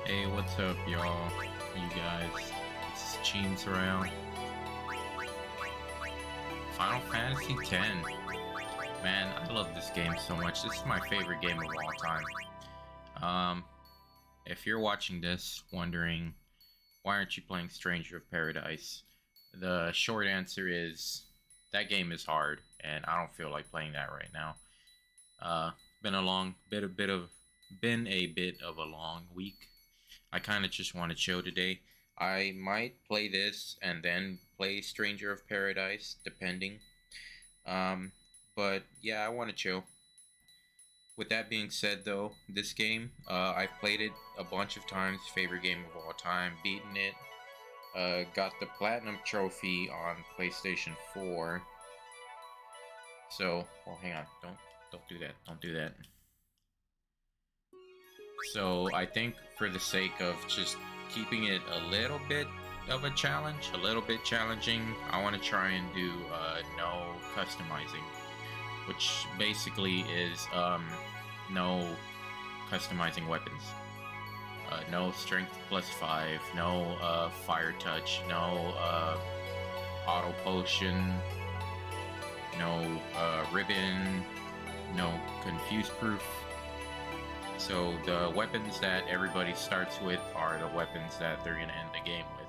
Hey, what's up, y'all? You guys, it's Cheems around. Final Fantasy X. Man, I love this game so much. This is my favorite game of all time. Um, if you're watching this wondering why aren't you playing Stranger of Paradise, the short answer is that game is hard, and I don't feel like playing that right now. Been a long been a bit of a long week. I kind of just want to chill today. I might play this and then play Stranger of Paradise, depending. Um, but yeah, I want to chill. With that being said, though, this game, I've played it a bunch of times. Favorite game of all time. Beaten it. Got the platinum trophy on PlayStation 4. So, well, hang on. Don't do that. Don't do that. So I think for the sake of just keeping it a little bit of a challenge, a little bit challenging, I want to try and do no customizing, which basically is no customizing weapons. No strength +5, no fire touch, no auto potion, no ribbon, no confuse proof. So the weapons that everybody starts with are the weapons that they're gonna end the game with.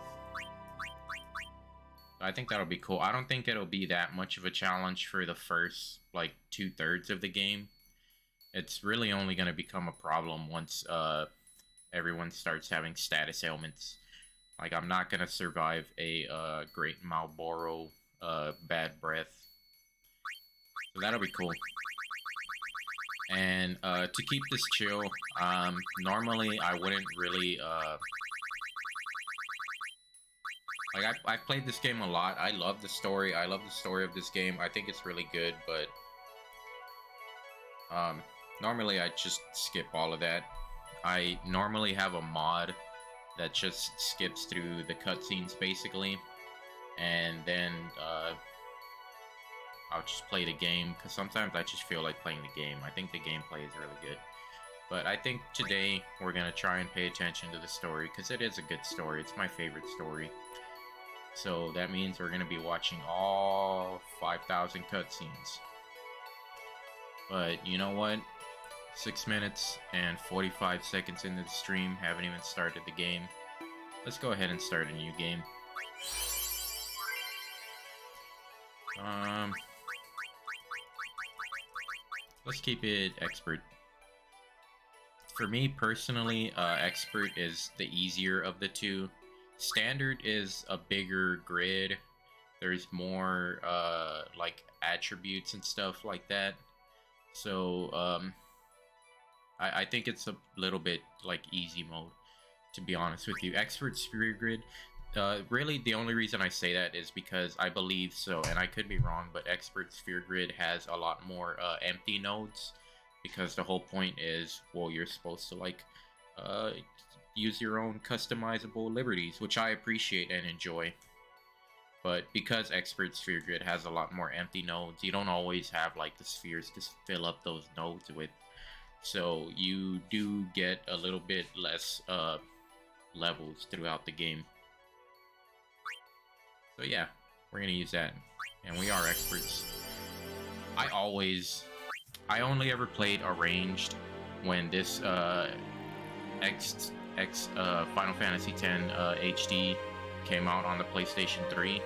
I think that'll be cool. I don't think it'll be that much of a challenge for the first like 2/3 of the game. It's really only gonna become a problem once everyone starts having status ailments. Like I'm not gonna survive a Great Malboro bad breath. So that'll be cool. And to keep this chill, normally I wouldn't really like I played this game a lot. I love the story. I love the story of this game. I think it's really good, but normally I just skip all of that. I normally have a mod that just skips through the cutscenes basically, and then I'll just play the game because sometimes I just feel like playing the game. I think the gameplay is really good. But I think today we're going to try and pay attention to the story because it is a good story. It's my favorite story. So that means we're going to be watching all 5,000 cutscenes. But you know what? 6 minutes and 45 seconds into the stream, haven't even started the game. Let's go ahead and start a new game. Let's keep it expert. For me personally, expert is the easier of the two. Standard is a bigger grid. There's more like attributes and stuff like that. So I think it's a little bit like easy mode, to be honest with you. Expert Sphere Grid. Really, the only reason I say that is because I believe so, and I could be wrong, but Expert Sphere Grid has a lot more empty nodes, because the whole point is, well, you're supposed to like use your own customizable liberties, which I appreciate and enjoy. But because Expert Sphere Grid has a lot more empty nodes, you don't always have like the spheres to fill up those nodes with. So you do get a little bit less levels throughout the game. So yeah, we're gonna use that, and we are experts. I only ever played arranged when this Final Fantasy X HD came out on the PlayStation 3,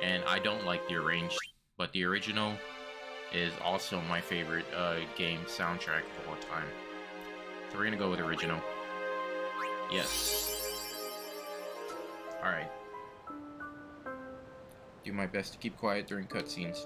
and I don't like the arranged, but the original is also my favorite game soundtrack of all time. So we're gonna go with original. Yes. Alright. Do my best to keep quiet during cutscenes.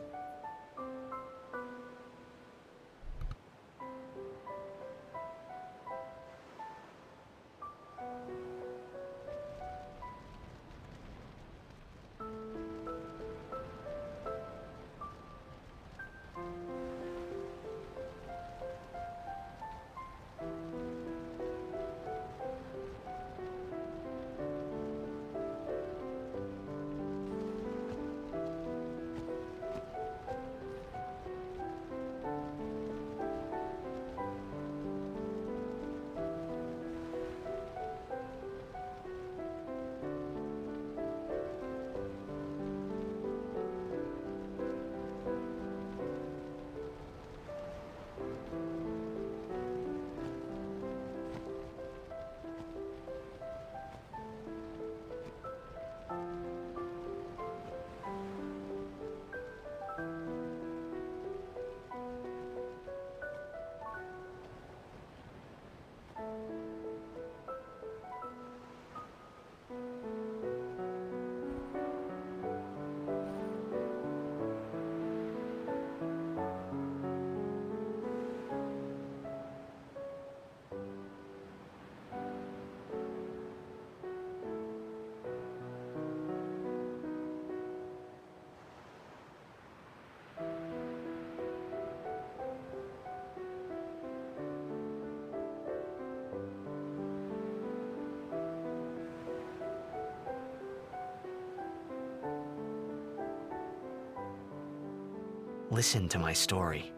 listen to my story.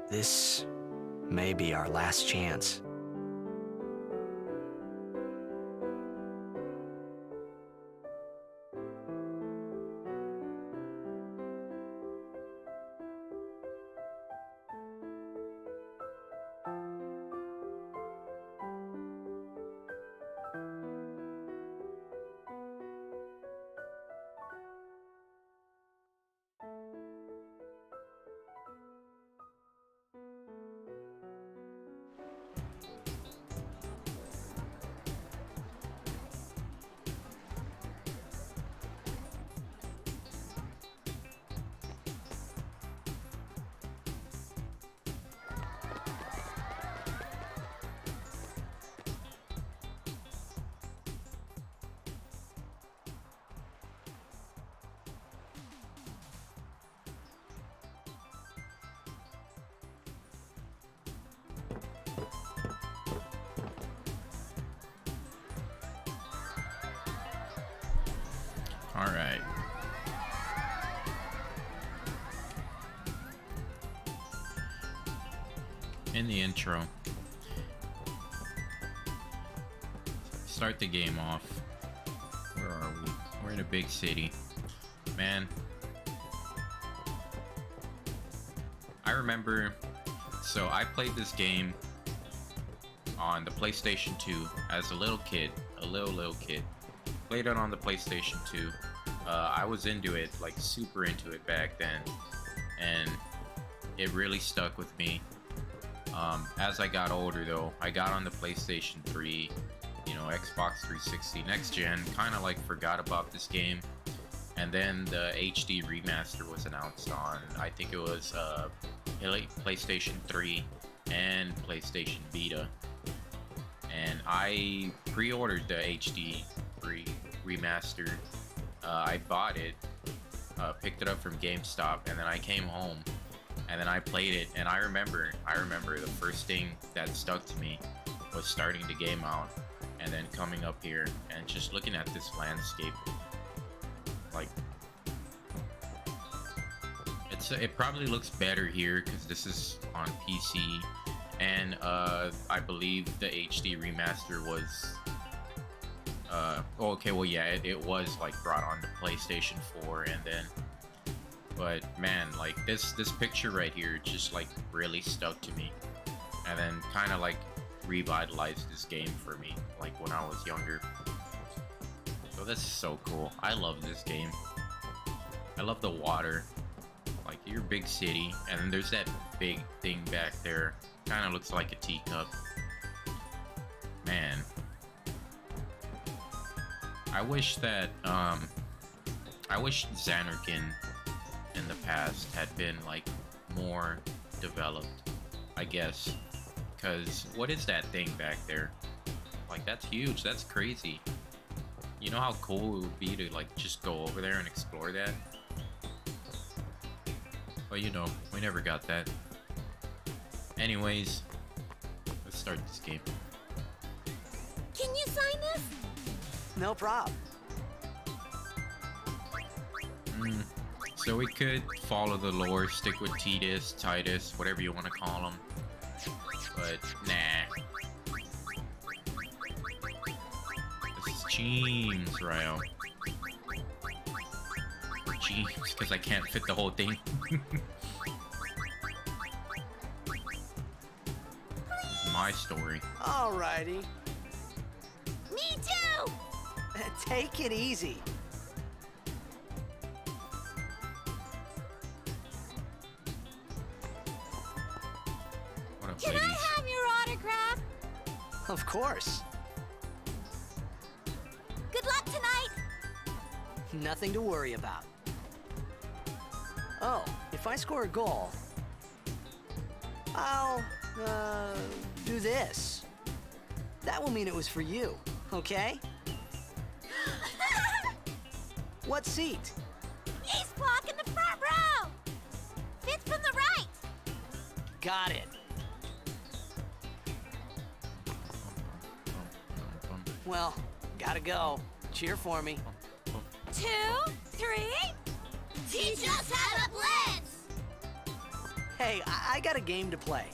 This may be our last chance. All right. In the intro, start the game off. Where are we? We're in a big city. Man, I remember, so I played this game on the PlayStation 2 as a little kid, a little kid. Played it on the PlayStation 2. I was into it, like super into it back then, and it really stuck with me. As I got older though, I got on the PlayStation 3, you know, Xbox 360, next gen, kind of like forgot about this game. And then the HD remaster was announced on, I think it was PlayStation 3 and PlayStation Vita. And I pre-ordered the HD remaster. I bought it, picked it up from GameStop, and then I came home and then I played it. And I remember the first thing that stuck to me was starting the game out and then coming up here and just looking at this landscape. Like, it probably looks better here because this is on PC, and I believe the HD remaster was okay, well yeah, it was like brought on to PlayStation 4, and then, but man, like this picture right here just like really stuck to me, and then kind of like revitalized this game for me, like when I was younger. So this is so cool. I love this game. I love the water. Like, your big city, and then there's that big thing back there. Kind of looks like a teacup. Man. I wish that, I wish Zanarkand in the past had been, like, more developed, I guess. Because, what is that thing back there? Like, that's huge. That's crazy. You know how cool it would be to, like, just go over there and explore that? But, you know, we never got that. Anyways, let's start this game. Can you sign this? No problem. So we could follow the lore, stick with Titus, whatever you want to call him. But, nah. This is James Ryle. Or James, because I can't fit the whole thing. My story. Alrighty. Me too! Take it easy. What up, Can ladies? I have your autograph? Of course. Good luck tonight! Nothing to worry about. Oh, if I score a goal, I'll, do this. That will mean it was for you, okay? What seat? East block in the front row! Fifth from the right! Got it. Well, gotta go. Cheer for me. 2, 3, Teach us how to blitz! Hey, I got a game to play.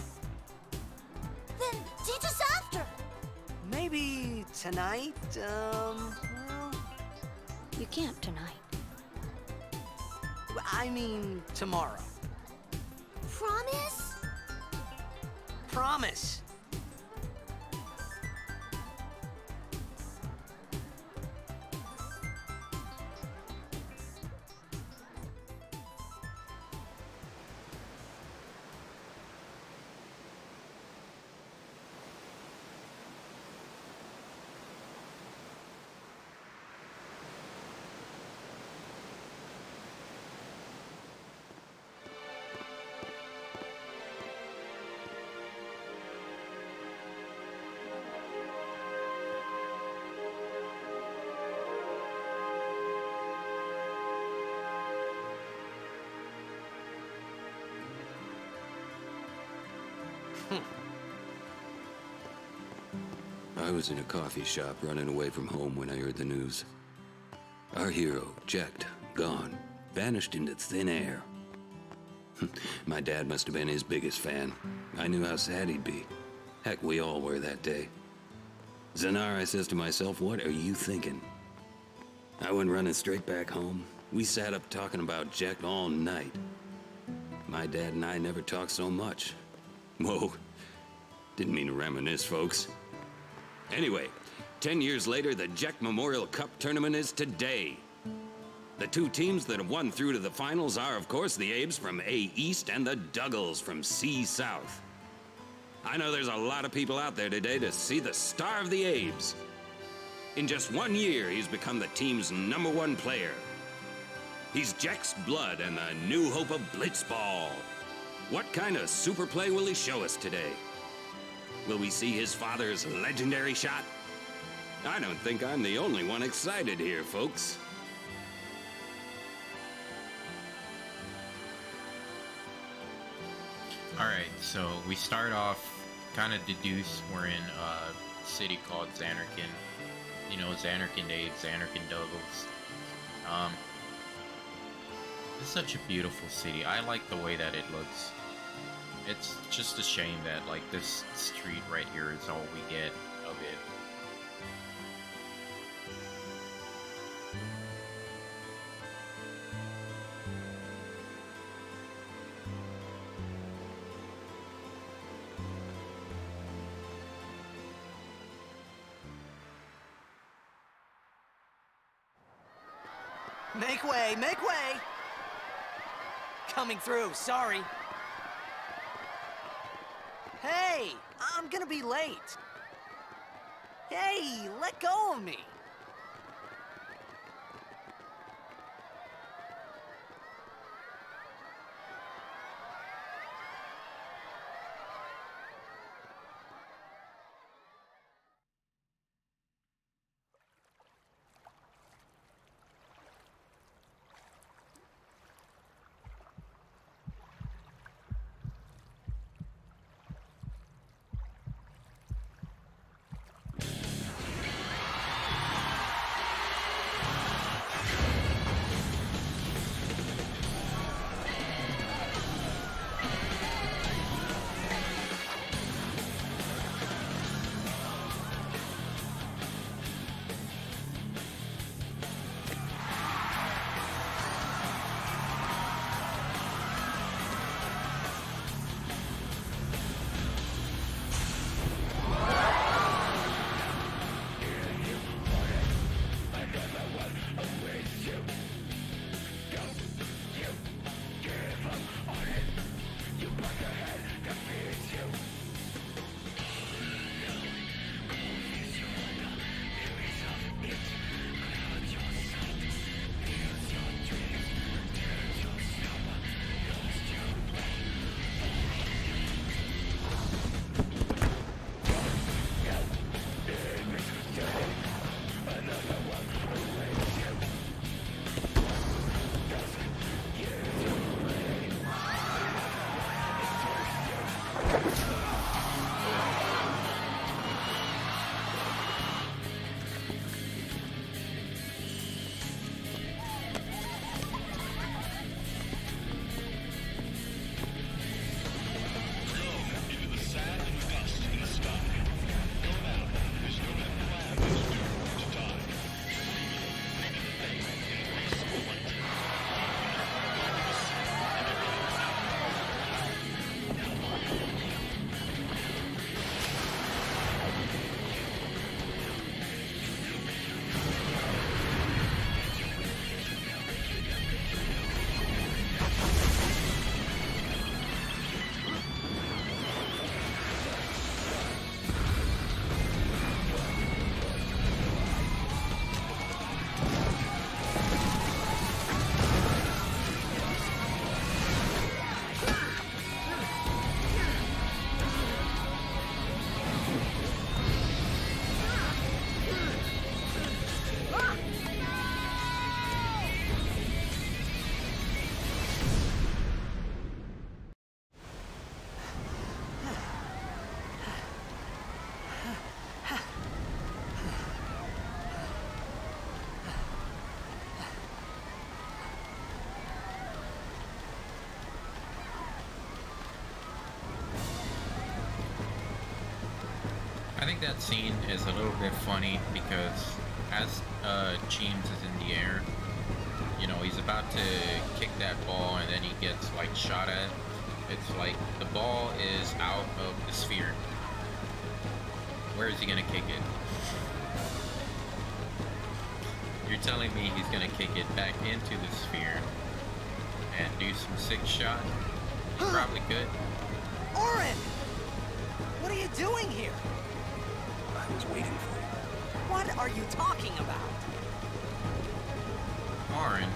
Then teach us after. Maybe tonight, well, You can't tonight. I mean tomorrow. Promise? Promise. I was in a coffee shop running away from home when I heard the news. Our hero, Jecht, gone, vanished into thin air. My dad must have been his biggest fan. I knew how sad he'd be. Heck, we all were that day. Zanar, I says to myself, what are you thinking? I went running straight back home. We sat up talking about Jecht all night. My dad and I never talked so much. Whoa, didn't mean to reminisce, folks. Anyway, 10 years later, the Jecht Memorial Cup tournament is today. The two teams that have won through to the finals are, of course, the Abes from A East and the Duggles from C South. I know there's a lot of people out there today to see the star of the Abes. In just 1 year, he's become the team's #1 player. He's Jecht's blood and the new hope of Blitzball. What kind of super play will he show us today? Will we see his father's legendary shot? I don't think I'm the only one excited here, folks. Alright, so we start off kind of deduce we're in a city called Zanarkand. You know, Zanarkand Abe, Zanarkand Douglas. It's such a beautiful city. I like the way that it looks. It's just a shame that, like, this street right here is all we get of it. Make way, make way! Coming through, sorry. Hey, I'm gonna be late. Hey, let go of me. think that scene is a little bit funny because as Cheems is in the air, you know, he's about to kick that ball and then he gets like shot at. It's like the ball is out of the sphere. Where is he gonna kick it? You're telling me he's gonna kick it back into the sphere and do some sick shot? He probably could. Orin! What are you doing here? I was waiting for you. What are you talking about? Auron.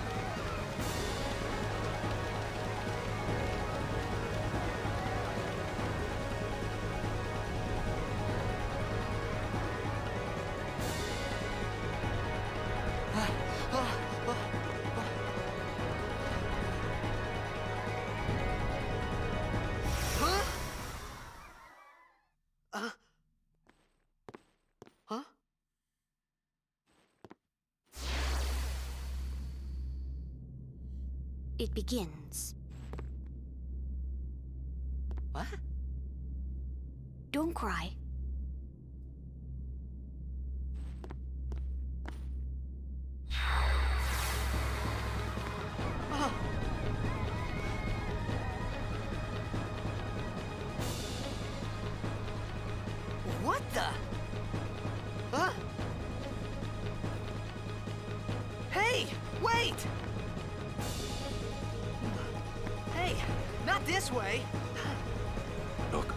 Huh? It begins. What? Don't cry. Oh. What the? Huh? Hey, wait! Hey, not this way. Look.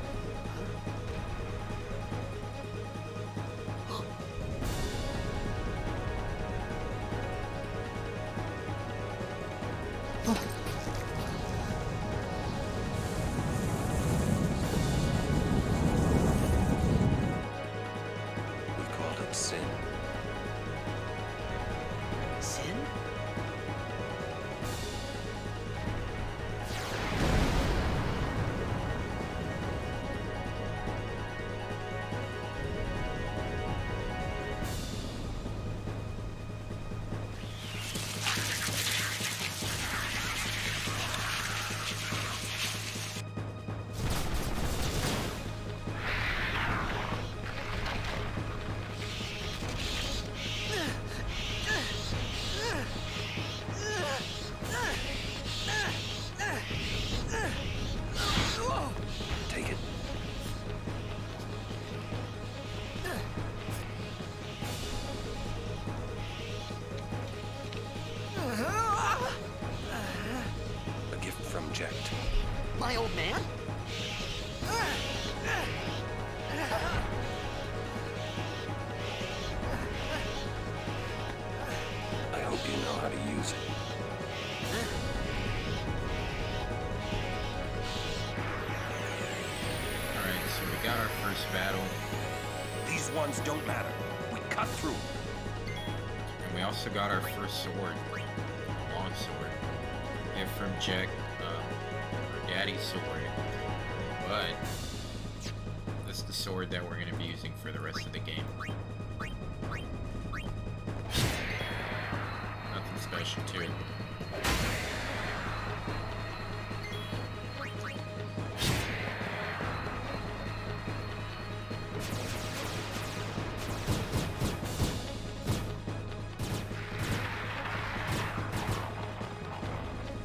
We called it sin. Sin? Take it. A gift from Jekt. My old man? I hope you know how to use it. Alright, so we got our first battle. These ones don't matter. We cut through. And we also got our first sword. Long sword. Gift from Jekt, her daddy's sword. But this is the sword that we're going to be using for the rest of the game. Nothing special to it.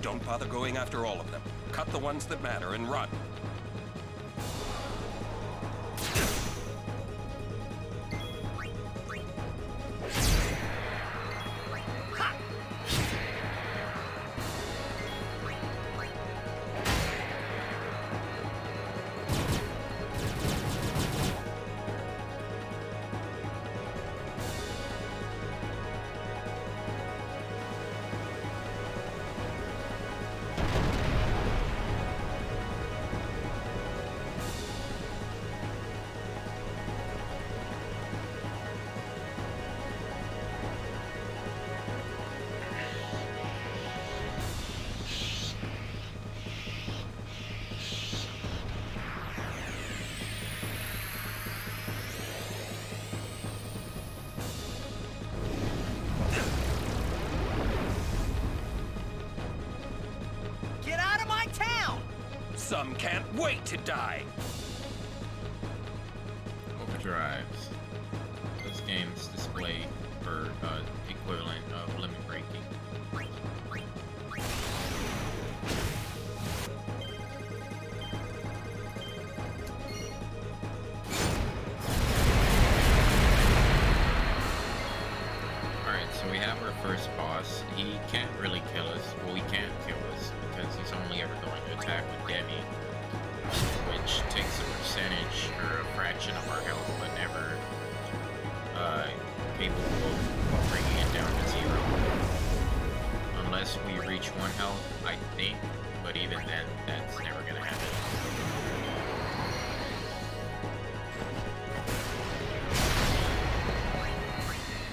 Don't bother going after all of them. Cut the ones that matter and run. Get out of my town! Some can't wait to die. Okay. drives. Those games display for equivalent of limit breaking. Alright, so we have our first boss. He can't really kill us. Well, he can't kill us because he's only ever going to attack with Demi, which takes a percentage or a fraction of our health, but never capable of bringing it down to 0. Unless we reach 1 health, I think, but even then, that's never gonna happen.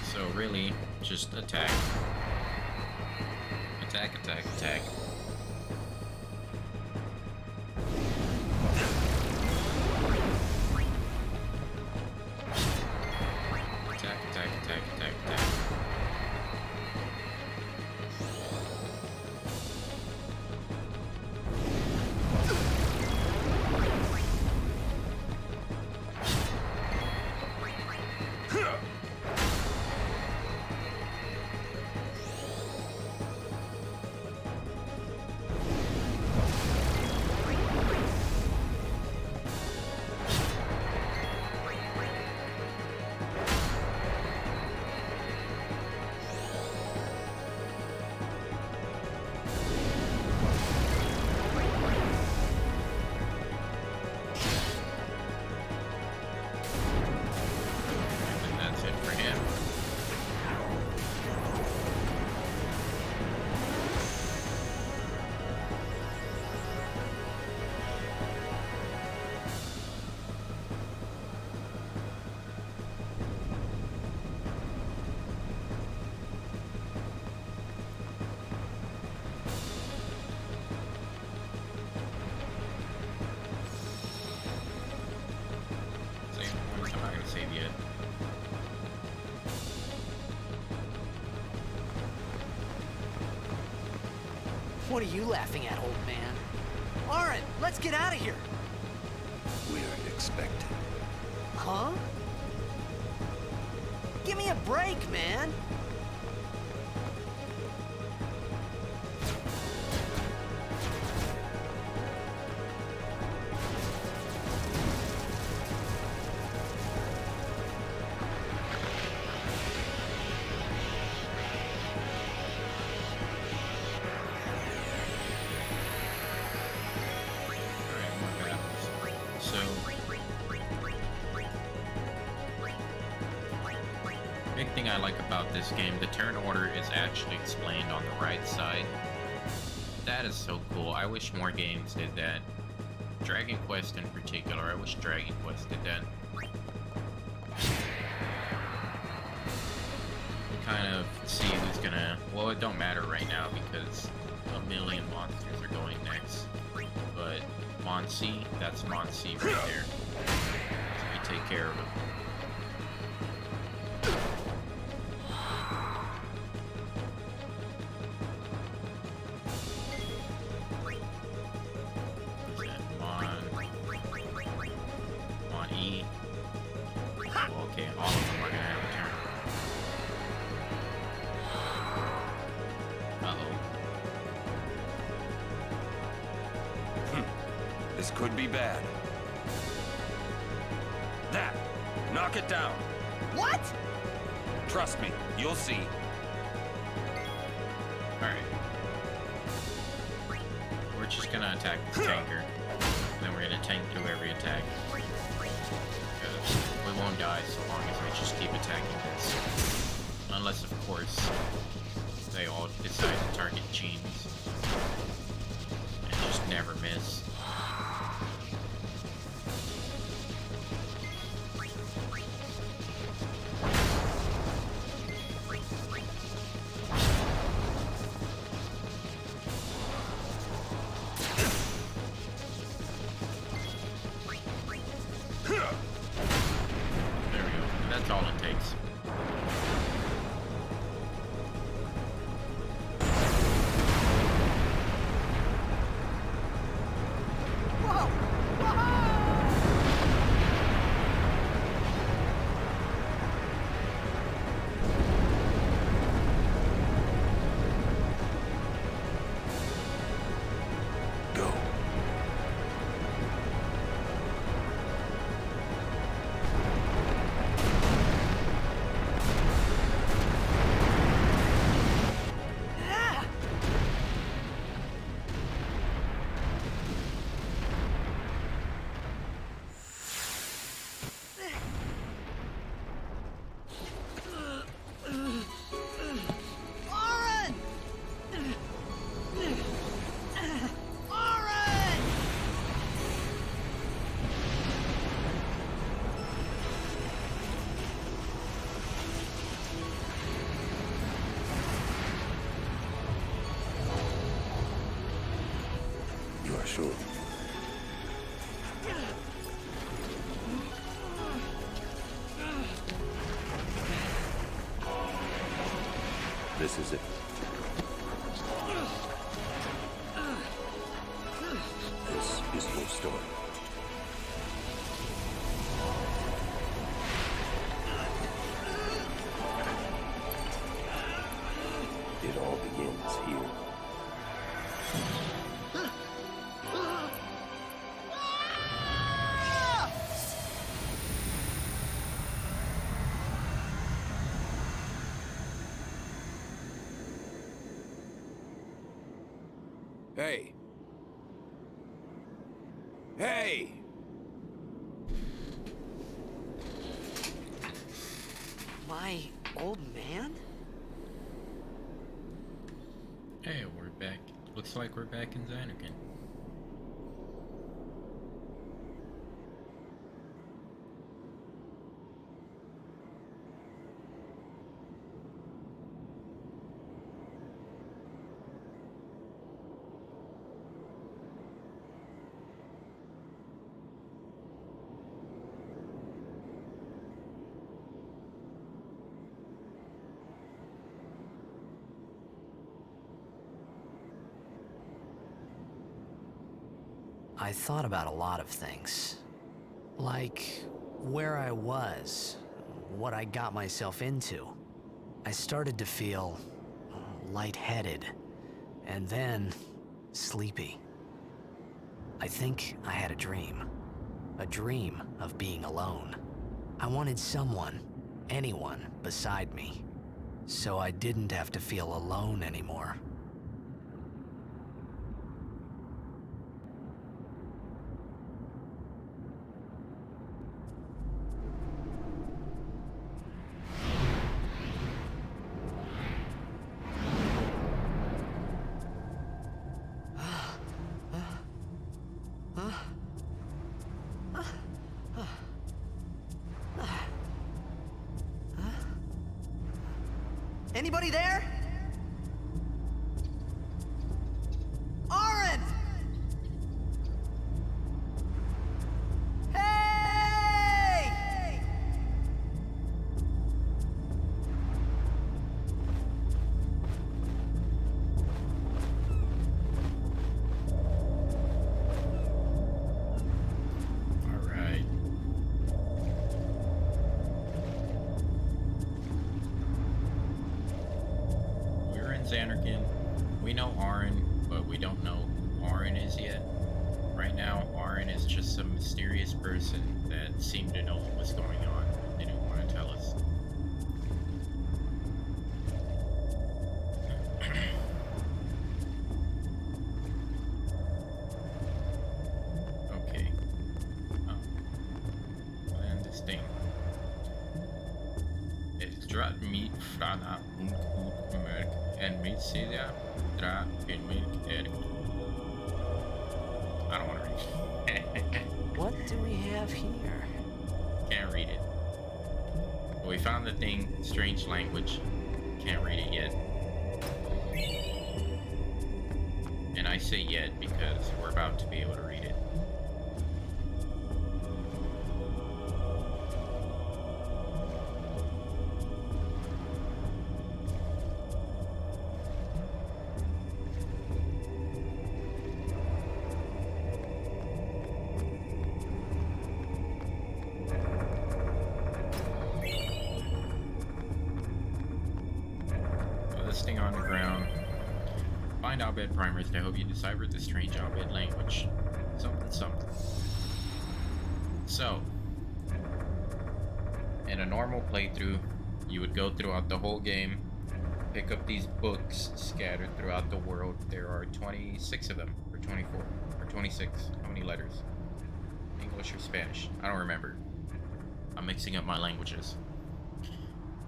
So really, just attack. Attack, attack, attack. Attack, attack, attack, attack, attack. And that's it for him. Save one, I'm not gonna save yet. What are you laughing at, old man? Alright, let's get out of here. We aren't expected. Huh? Give me a break, man. Alright, more battles. So, big thing I like about this game, the turn order is actually explained on the right side. That is so cool. I wish more games did that. Dragon Quest in particular, I wish Dragon Quest did that. You kind of see who's gonna... Well, it don't matter right now because a million monsters are going next. But Monsi, that's Monsi right there. So we take care of him. What's that? Mon E. Oh, okay, all of them are gonna have a turn. Uh-oh. This could be bad. That! Knock it down. What? Trust me, you'll see. Alright. We're just gonna attack the tanker. And then we're gonna tank through every attack. Because we won't die so long as we just keep attacking this. Unless, of course, they all decide to target Genes. And just never miss. There we go. And that's all it takes. This is it. This is your story. It all begins here. Hey. Hey! My old man? Hey, we're back. Looks like we're back in Xanarkand. I thought about a lot of things. Like where I was, what I got myself into. I started to feel lightheaded, and then sleepy. I think I had a dream of being alone. I wanted someone, anyone beside me, so I didn't have to feel alone anymore. Anybody there? Aaron! Hey! All right. We're in Xanarkand. We know Aaron, but we don't know who Aaron is yet. Right now, Aaron is just some mysterious person that seemed to know what was going on and didn't want to tell us. Okay. And this thing. Het draait me frana goed merk en met Celia draait in merk erg. I don't want to read. What do we have here? Can't read it. But we found the thing, strange language. Can't read it yet. And I say yet because we're about to be able to read it. Listing on the ground. Find Albed primers to help you decipher the strange Albed language. Something, something. So, in a normal playthrough, you would go throughout the whole game, pick up these books scattered throughout the world. There are 26 of them, or 24, or 26. How many letters? English or Spanish? I don't remember. I'm mixing up my languages.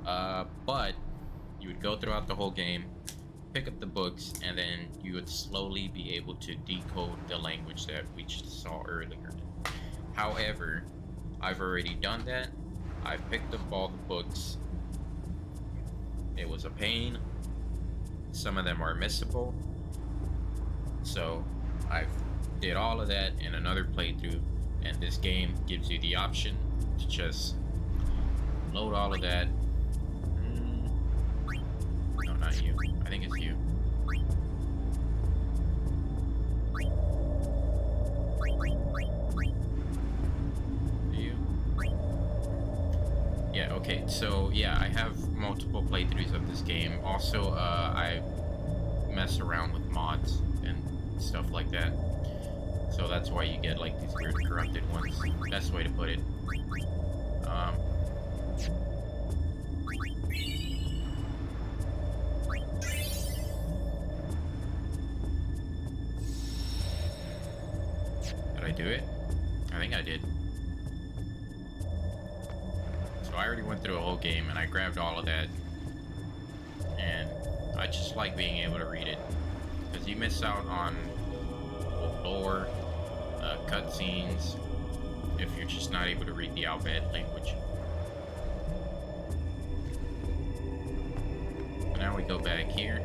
But you would go throughout the whole game, pick up the books, and then you would slowly be able to decode the language that we just saw earlier. However, I've already done that. I've picked up all the books. It was a pain. Some of them are missable. So I did all of that in another playthrough, and this game gives you the option to just load all of that. No. not you. I think it's you. You? Yeah, okay. So, yeah, I have multiple playthroughs of this game. Also, I mess around with mods and stuff like that. So that's why you get, like, these weird corrupted ones. Best way to put it. Did I do it? I think I did. So I already went through a whole game and I grabbed all of that. And I just like being able to read it. Because you miss out on lore, cutscenes, if you're just not able to read the alphabet language. So now we go back here.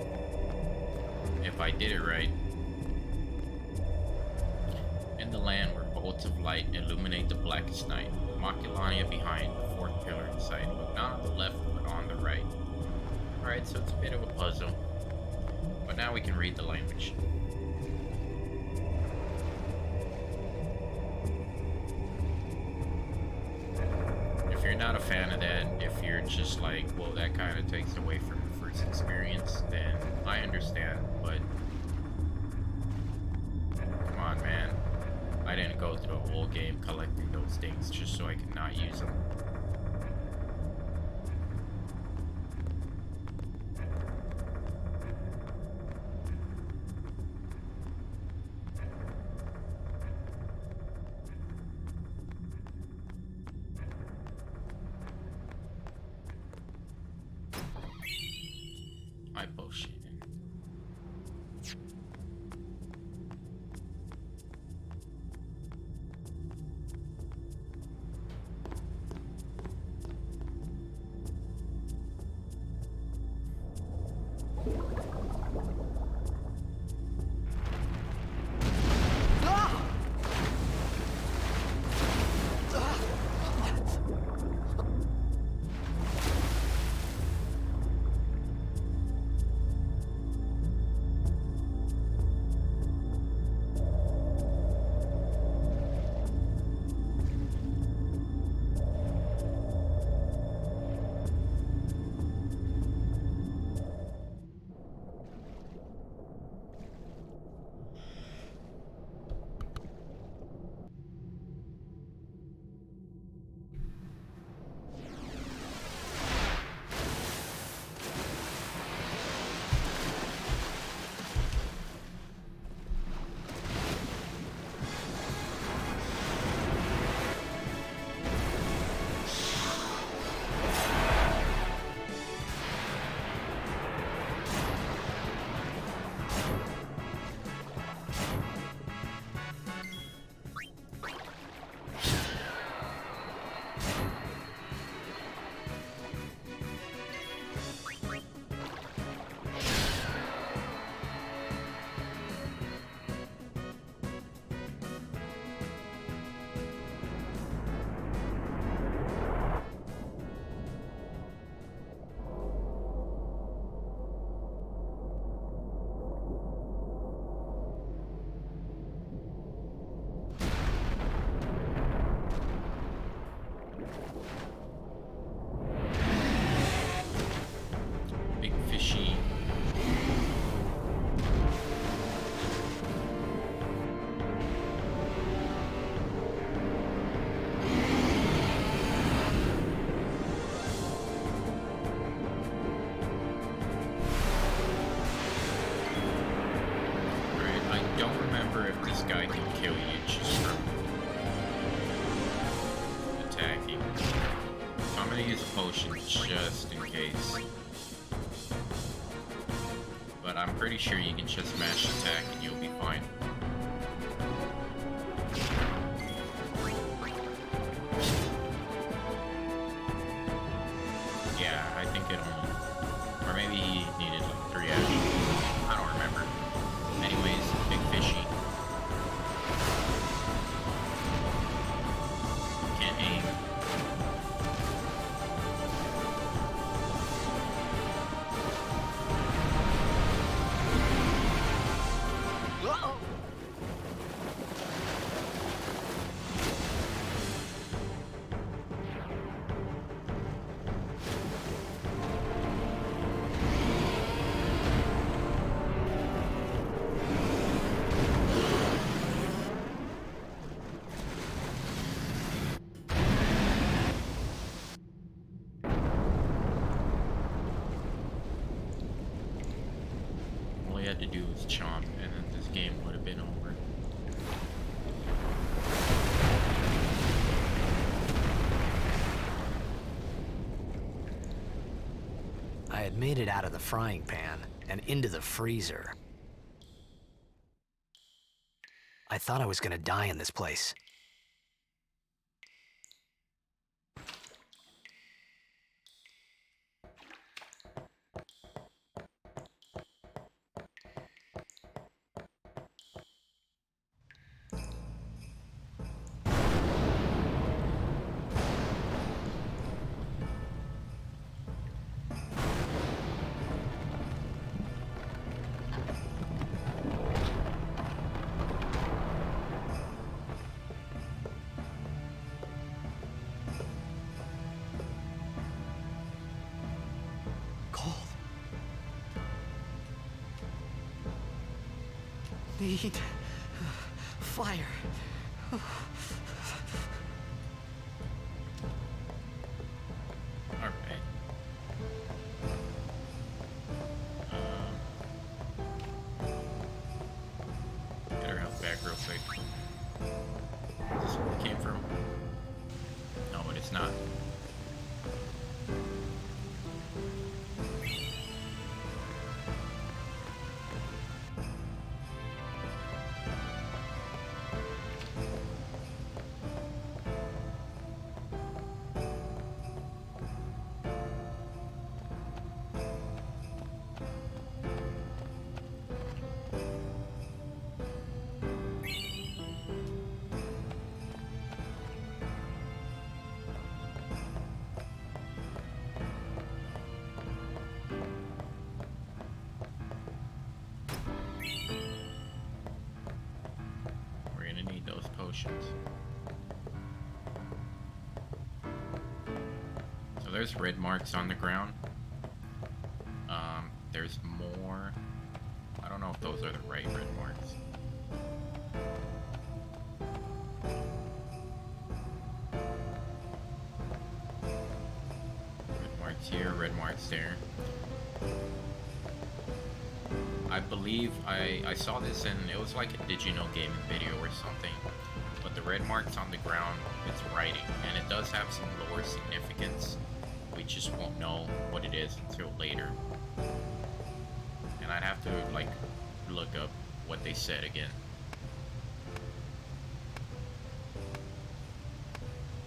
If I did it right. In the land where bolts of light illuminate the blackest night, Maculania behind, the fourth pillar in sight. Look not on the left, but on the right. Alright, so it's a bit of a puzzle. But now we can read the language. If you're not a fan of that, if you're just like, well, that kind of takes away from the first experience, then I understand, but come on, man. I didn't go through a whole game collecting those things just so I could not use them. My bullshit. Guy can kill you just from attacking. So I'm gonna use a potion just in case. But I'm pretty sure you can just mash attack and you'll be fine. Yeah, I think it only... Or maybe he needed like 3 actions. I don't remember. Anyways, big fishy. Can't aim. had to do was chomp, and then this game would have been over. I had made it out of the frying pan and into the freezer. I thought I was gonna die in this place. Need fire. Alright. Get our health back real quick. Is this where we came from? No, but it's not. So there's red marks on the ground. There's more. I don't know if those are the right red marks. Red marks here, red marks there. I believe I saw this in, it was like a Digino gaming video or something. But the red marks on the ground, it's writing, and it does have some lower significance. We just won't know what it is until later. And I'd have to, like, look up what they said again.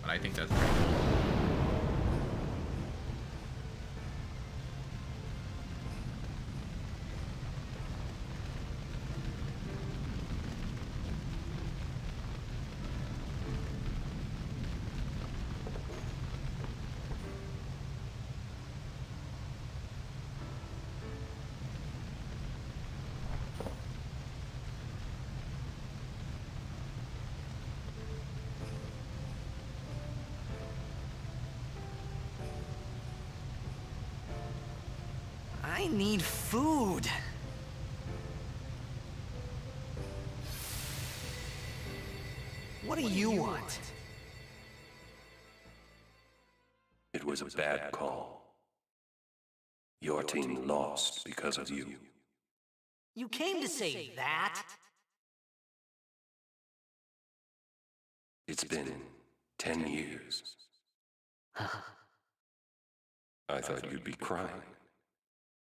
But I think that's pretty cool. I need food. What do you want? It was a bad call. Your team lost because of you. You came to say that? It's been 10 years. I thought you'd be crying.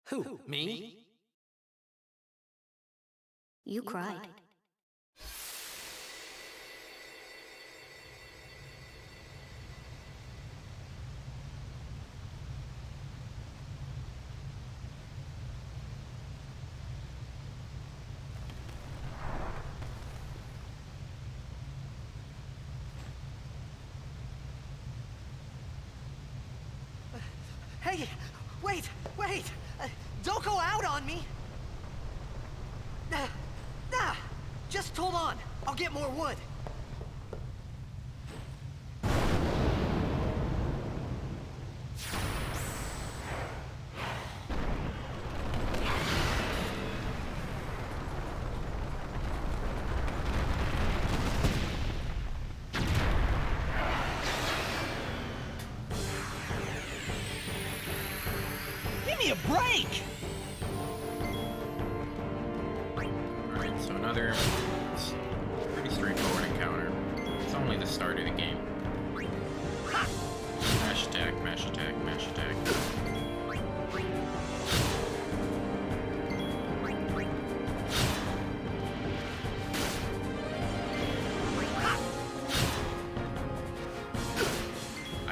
Who, me? You cried. Hey, wait! Don't go out on me! Just hold on. I'll get more wood. Give me a break!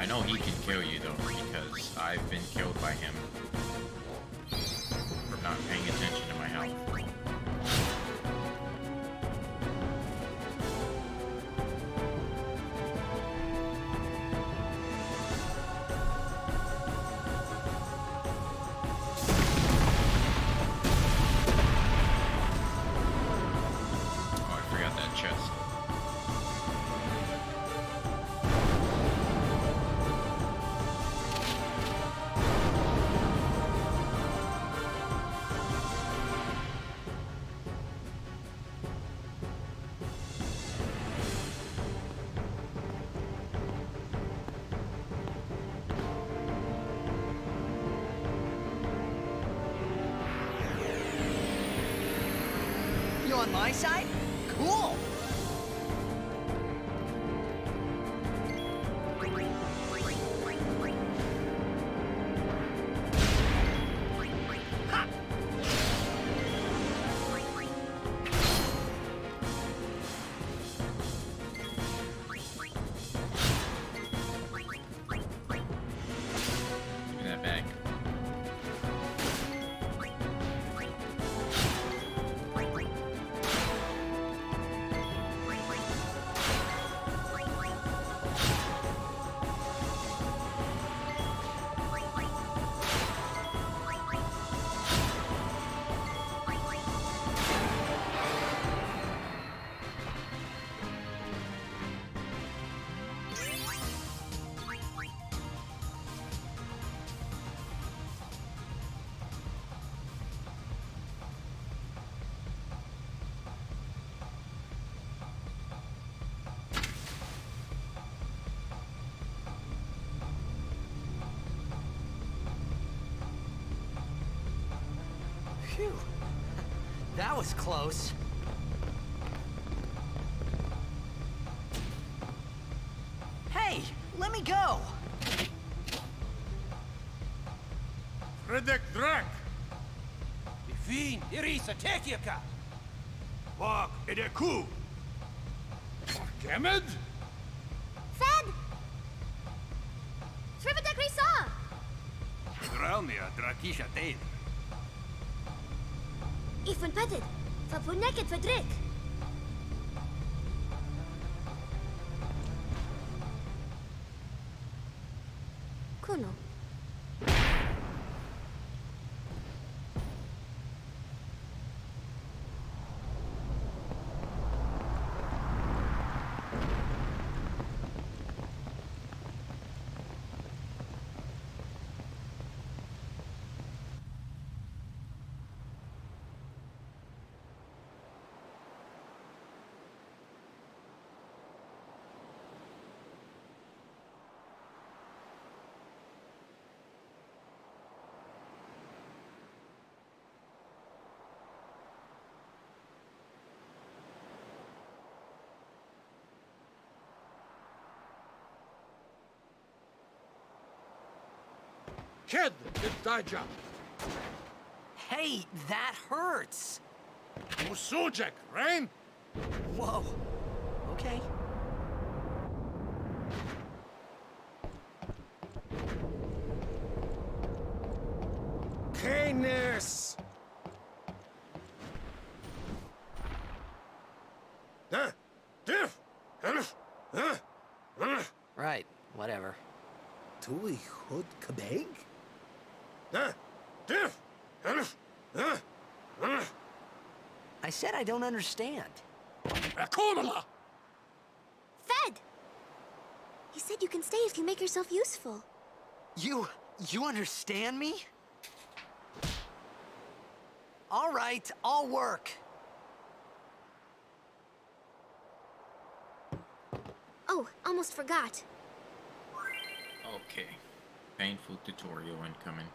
know he can kill you though, because I've been killed by him from not paying attention to my health. Oh, I forgot that chest. You on my side? Cool! Give me that back. Phew. That was close. Hey, let me go! Fredek Drak! Ifin, Irisa, Tekiaka! Wak, Edeku! Gemed? Fed! Srivatek Risa! Dralnia, Drakisha Dave. Ifun Petted! Fapuneket Fedrik! Kuno. Kid, it's Daija. Hey, that hurts! Musujek, Rain? Whoa. Okay. Canis! Diff! Right, whatever. Tui Hood Kabeg? Diff! I said I don't understand. Akomala! Fed! He said you can stay if you make yourself useful. You understand me? All right, I'll work. Oh, almost forgot. Okay. Painful tutorial incoming.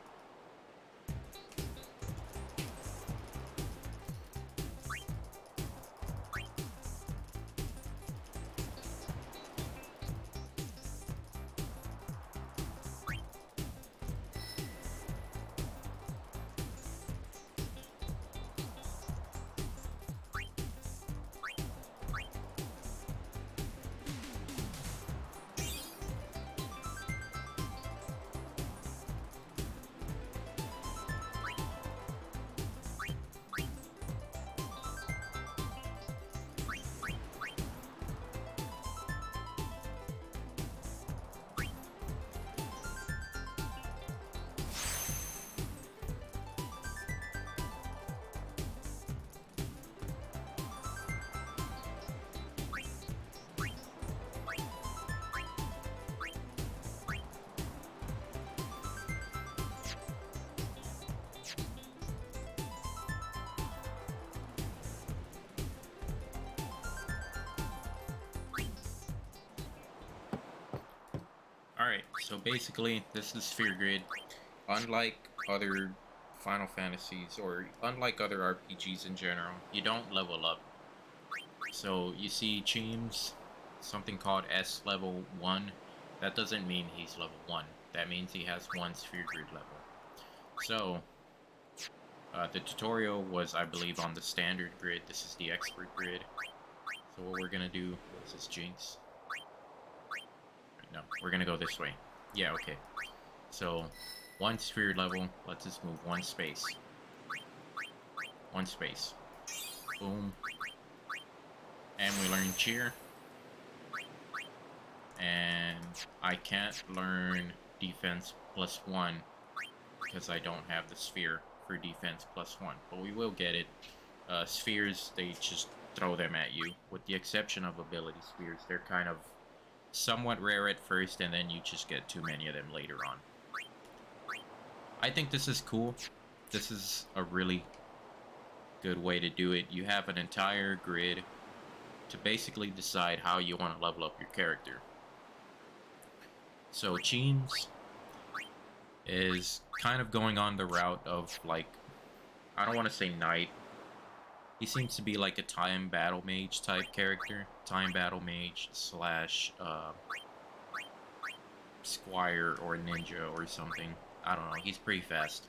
Alright, so basically, this is Sphere Grid. Unlike other Final Fantasies, or unlike other RPGs in general, you don't level up. So, you see Cheems, something called S level 1. That doesn't mean he's level 1. That means he has 1 Sphere Grid level. So, the tutorial was, I believe, on the standard grid. This is the expert grid. So what we're gonna do, this is Jinx. No, we're gonna go this way. Yeah, okay. So, 1 sphere level lets us move 1 space. 1 space. Boom. And we learn Cheer. And I can't learn Defense +1 because I don't have the sphere for Defense +1. But we will get it. Spheres, they just throw them at you. With the exception of ability spheres, they're kind of somewhat rare at first, and then you just get too many of them later on. I think this is cool. This is a really good way to do it. You have an entire grid to basically decide how you want to level up your character. So Cheems is kind of going on the route of, like, I don't want to say knight. He seems to be like a time battle mage type character. Time battle mage slash squire or ninja or something. I don't know. He's pretty fast.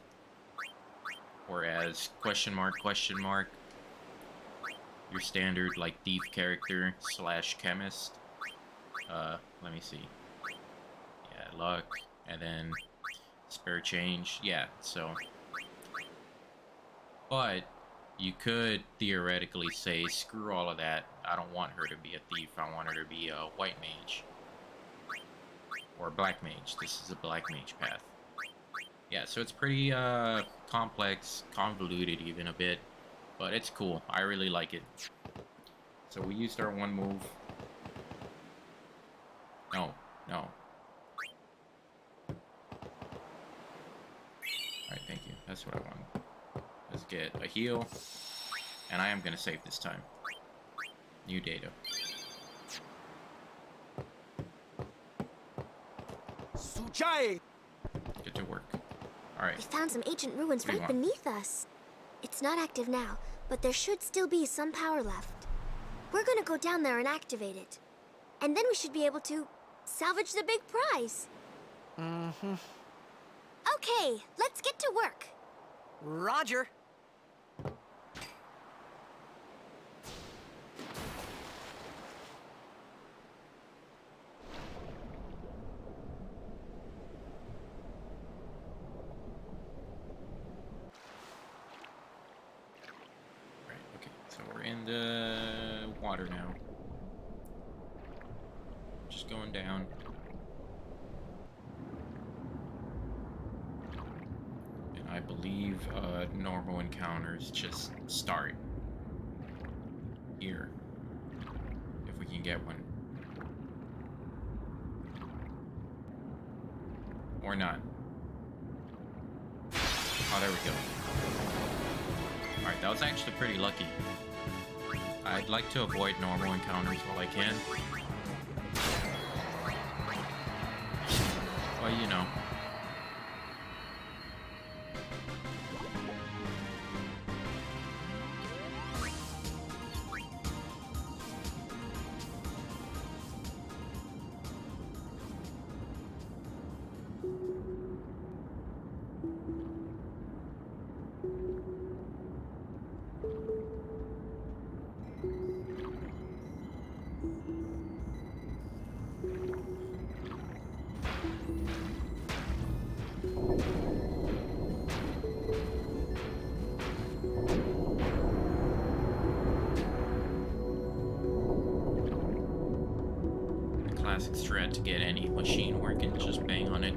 Whereas question mark, your standard like thief character slash chemist. Let me see. Yeah, luck, and then spare change. Yeah, so. But you could theoretically say, screw all of that. I don't want her to be a thief. I want her to be a white mage. Or a black mage. This is a black mage path. Yeah, so it's pretty complex, convoluted even a bit. But it's cool. I really like it. So we used our 1 move. No. Alright, thank you. That's what I want. Let's get a heal. And I am going to save this time. New data. Suchai! Get to work. Alright. We found some ancient ruins What do you right want? beneath us. It's not active now, but there should still be some power left. We're gonna go down there and activate it. And then we should be able to salvage the big prize. Mm-hmm. Okay, let's get to work. Roger. Right, okay. So we're in the water now. Just going down. And I believe normal encounters just start here. If we can get one. Or not. Oh, there we go. Alright, that was actually pretty lucky. I'd like to avoid normal encounters while I can. Well, you know. Classic strat to get any machine working, just bang on it.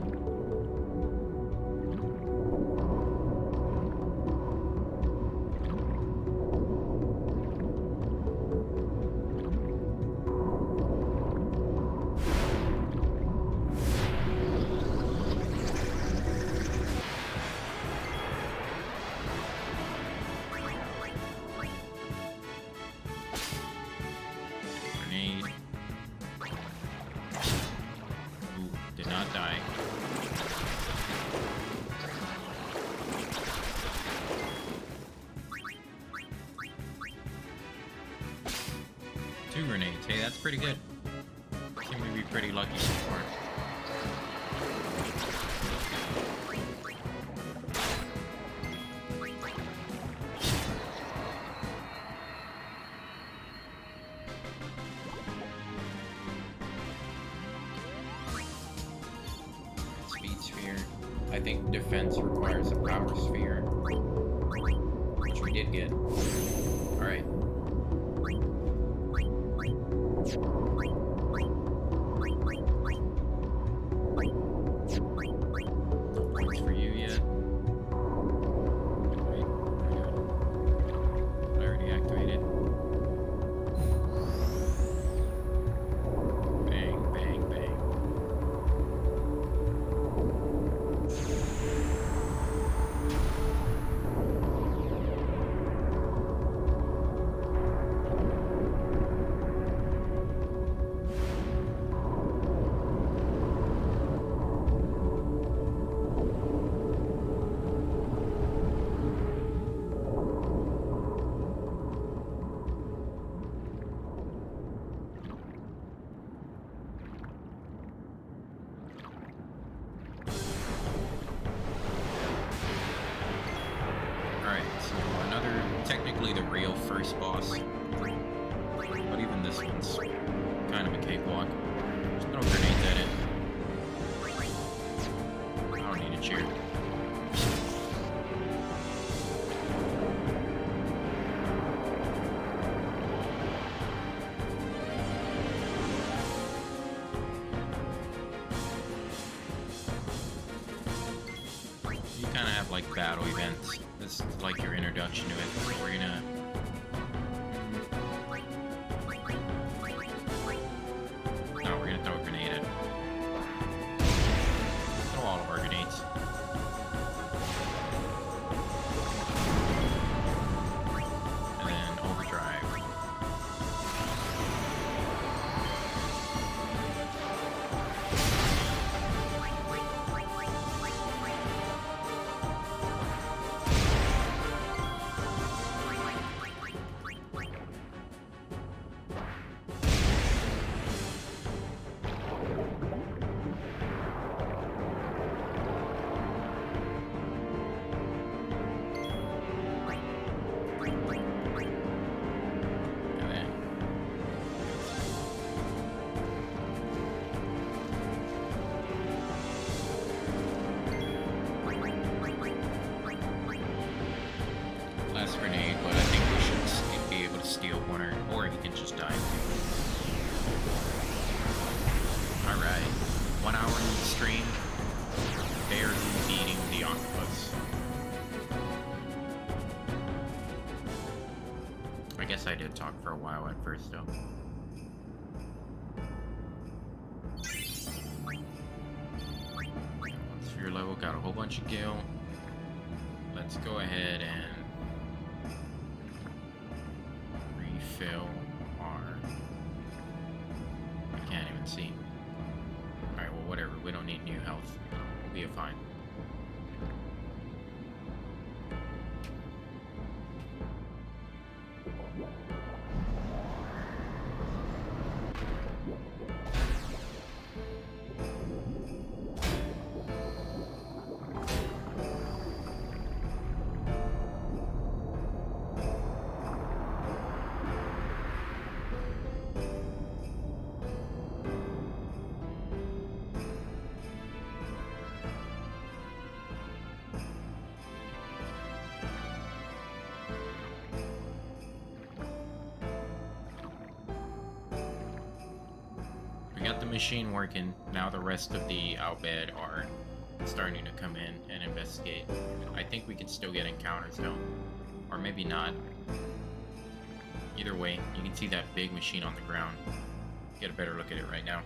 Grenade. Ooh. Did not die. Two grenades. Hey, that's pretty good. Seem to be pretty lucky so far. Speed sphere. I think defense requires a power sphere, which we did get. Alright. No points for you yet. Wait, I already activated. Bang, bang, bang. Alright, so another, technically the real first boss. But even this one's kind of a cakewalk. Just throw grenades at it. I don't need a chair. You kind of have like battle events. This is like your introduction to it. So we're gonna. No, we're gonna throw a grenade at it. Throw all of our grenades. And then overdrive. And then last grenade, but I think we should be able to steal one, or he can just die. Alright. 1 hour in the stream. Barely beating the octopus. I guess I did talk for a while at first, though. Sphere level, got a whole bunch of gil. Let's go ahead and refill our... I can't even see. Alright, well, whatever. We don't need new health. We'll be fine. Got the machine working. Now the rest of the Al Bhed are starting to come in and investigate. I think we can still get encounters though. Or maybe not. Either way, you can see that big machine on the ground. Get a better look at it right now.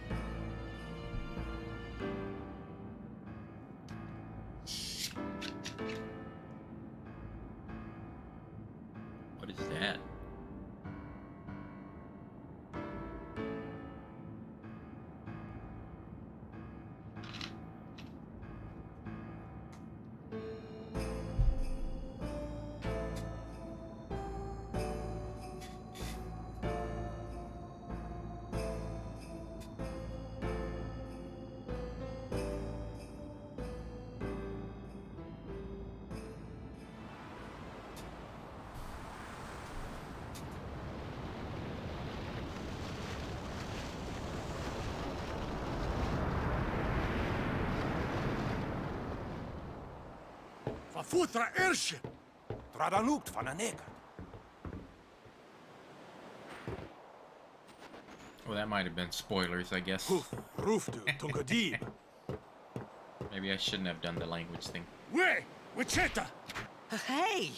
What is that? A futra airship! Tradanukt van een neger. Well, that might have been spoilers, I guess. Hoof, roofdu, tungadib. Maybe I shouldn't have done the language thing. Way, Wichita! Hey!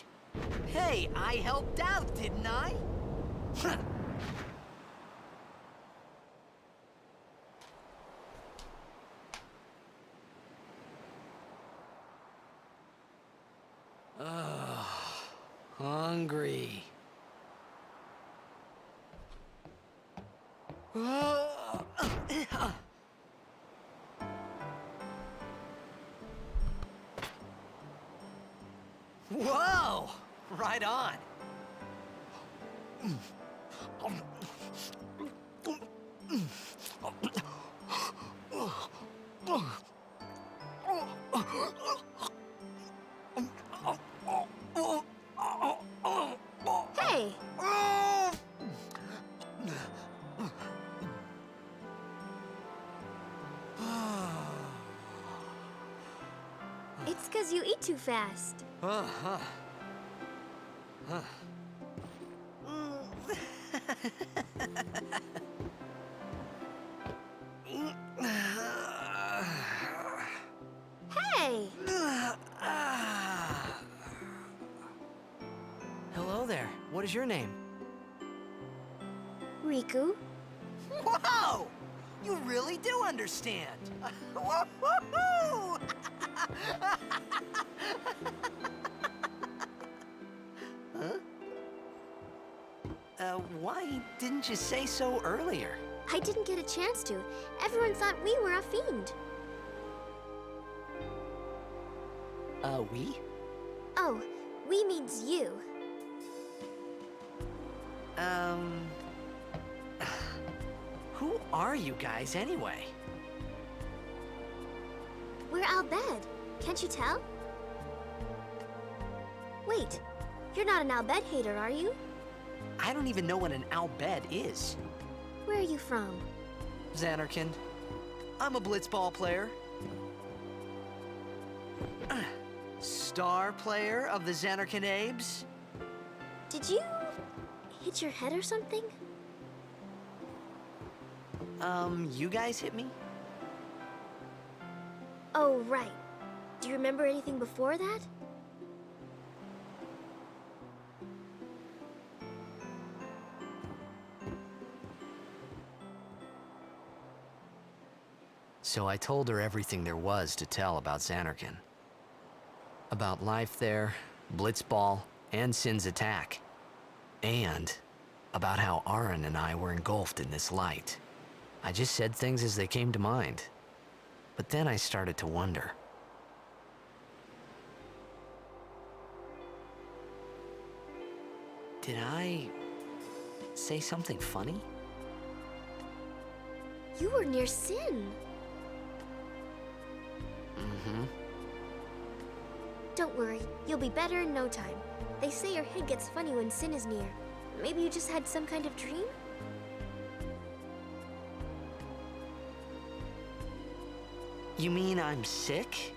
Hey, I helped out, didn't I? Hungry. Whoa! Right on. Hey! It's because you eat too fast. Hey! Hello there. What is your name? Riku? Whoa! You really do understand. Woo-hoo-hoo! Huh? Why didn't you say so earlier? I didn't get a chance to. Everyone thought we were a fiend. We? Oh, we means you. Who are you guys anyway? We're Al Bhed. Can't you tell? Wait, you're not an Al Bhed hater, are you? I don't even know what an Al Bhed is. Where are you from? Xanarkin. I'm a blitzball player. Star player of the Xanarkin Abes. Did you hit your head or something? You guys hit me? Oh, right. Do you remember anything before that? So I told her everything there was to tell about Xanarkin. About life there, Blitzball, and Sin's attack. And about how Aaron and I were engulfed in this light. I just said things as they came to mind. But then I started to wonder. Did I say something funny? You were near Sin. Mm-hmm. Don't worry, you'll be better in no time. They say your head gets funny when Sin is near. Maybe you just had some kind of dream? You mean I'm sick?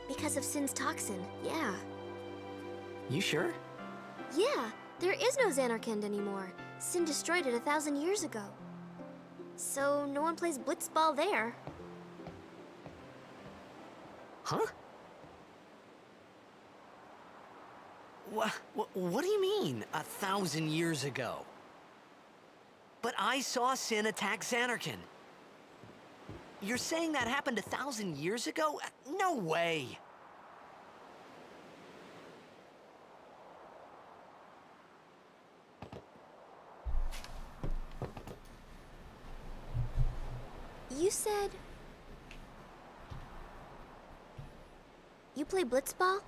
Because of Sin's toxin, yeah. You sure? Yeah, there is no Xanarkand anymore. Sin destroyed it 1,000 years ago. So no one plays blitzball there. Huh? What do you mean, 1,000 years ago? But I saw Sin attack Xanarkin. You're saying that happened 1,000 years ago? No way! You said... You play blitzball?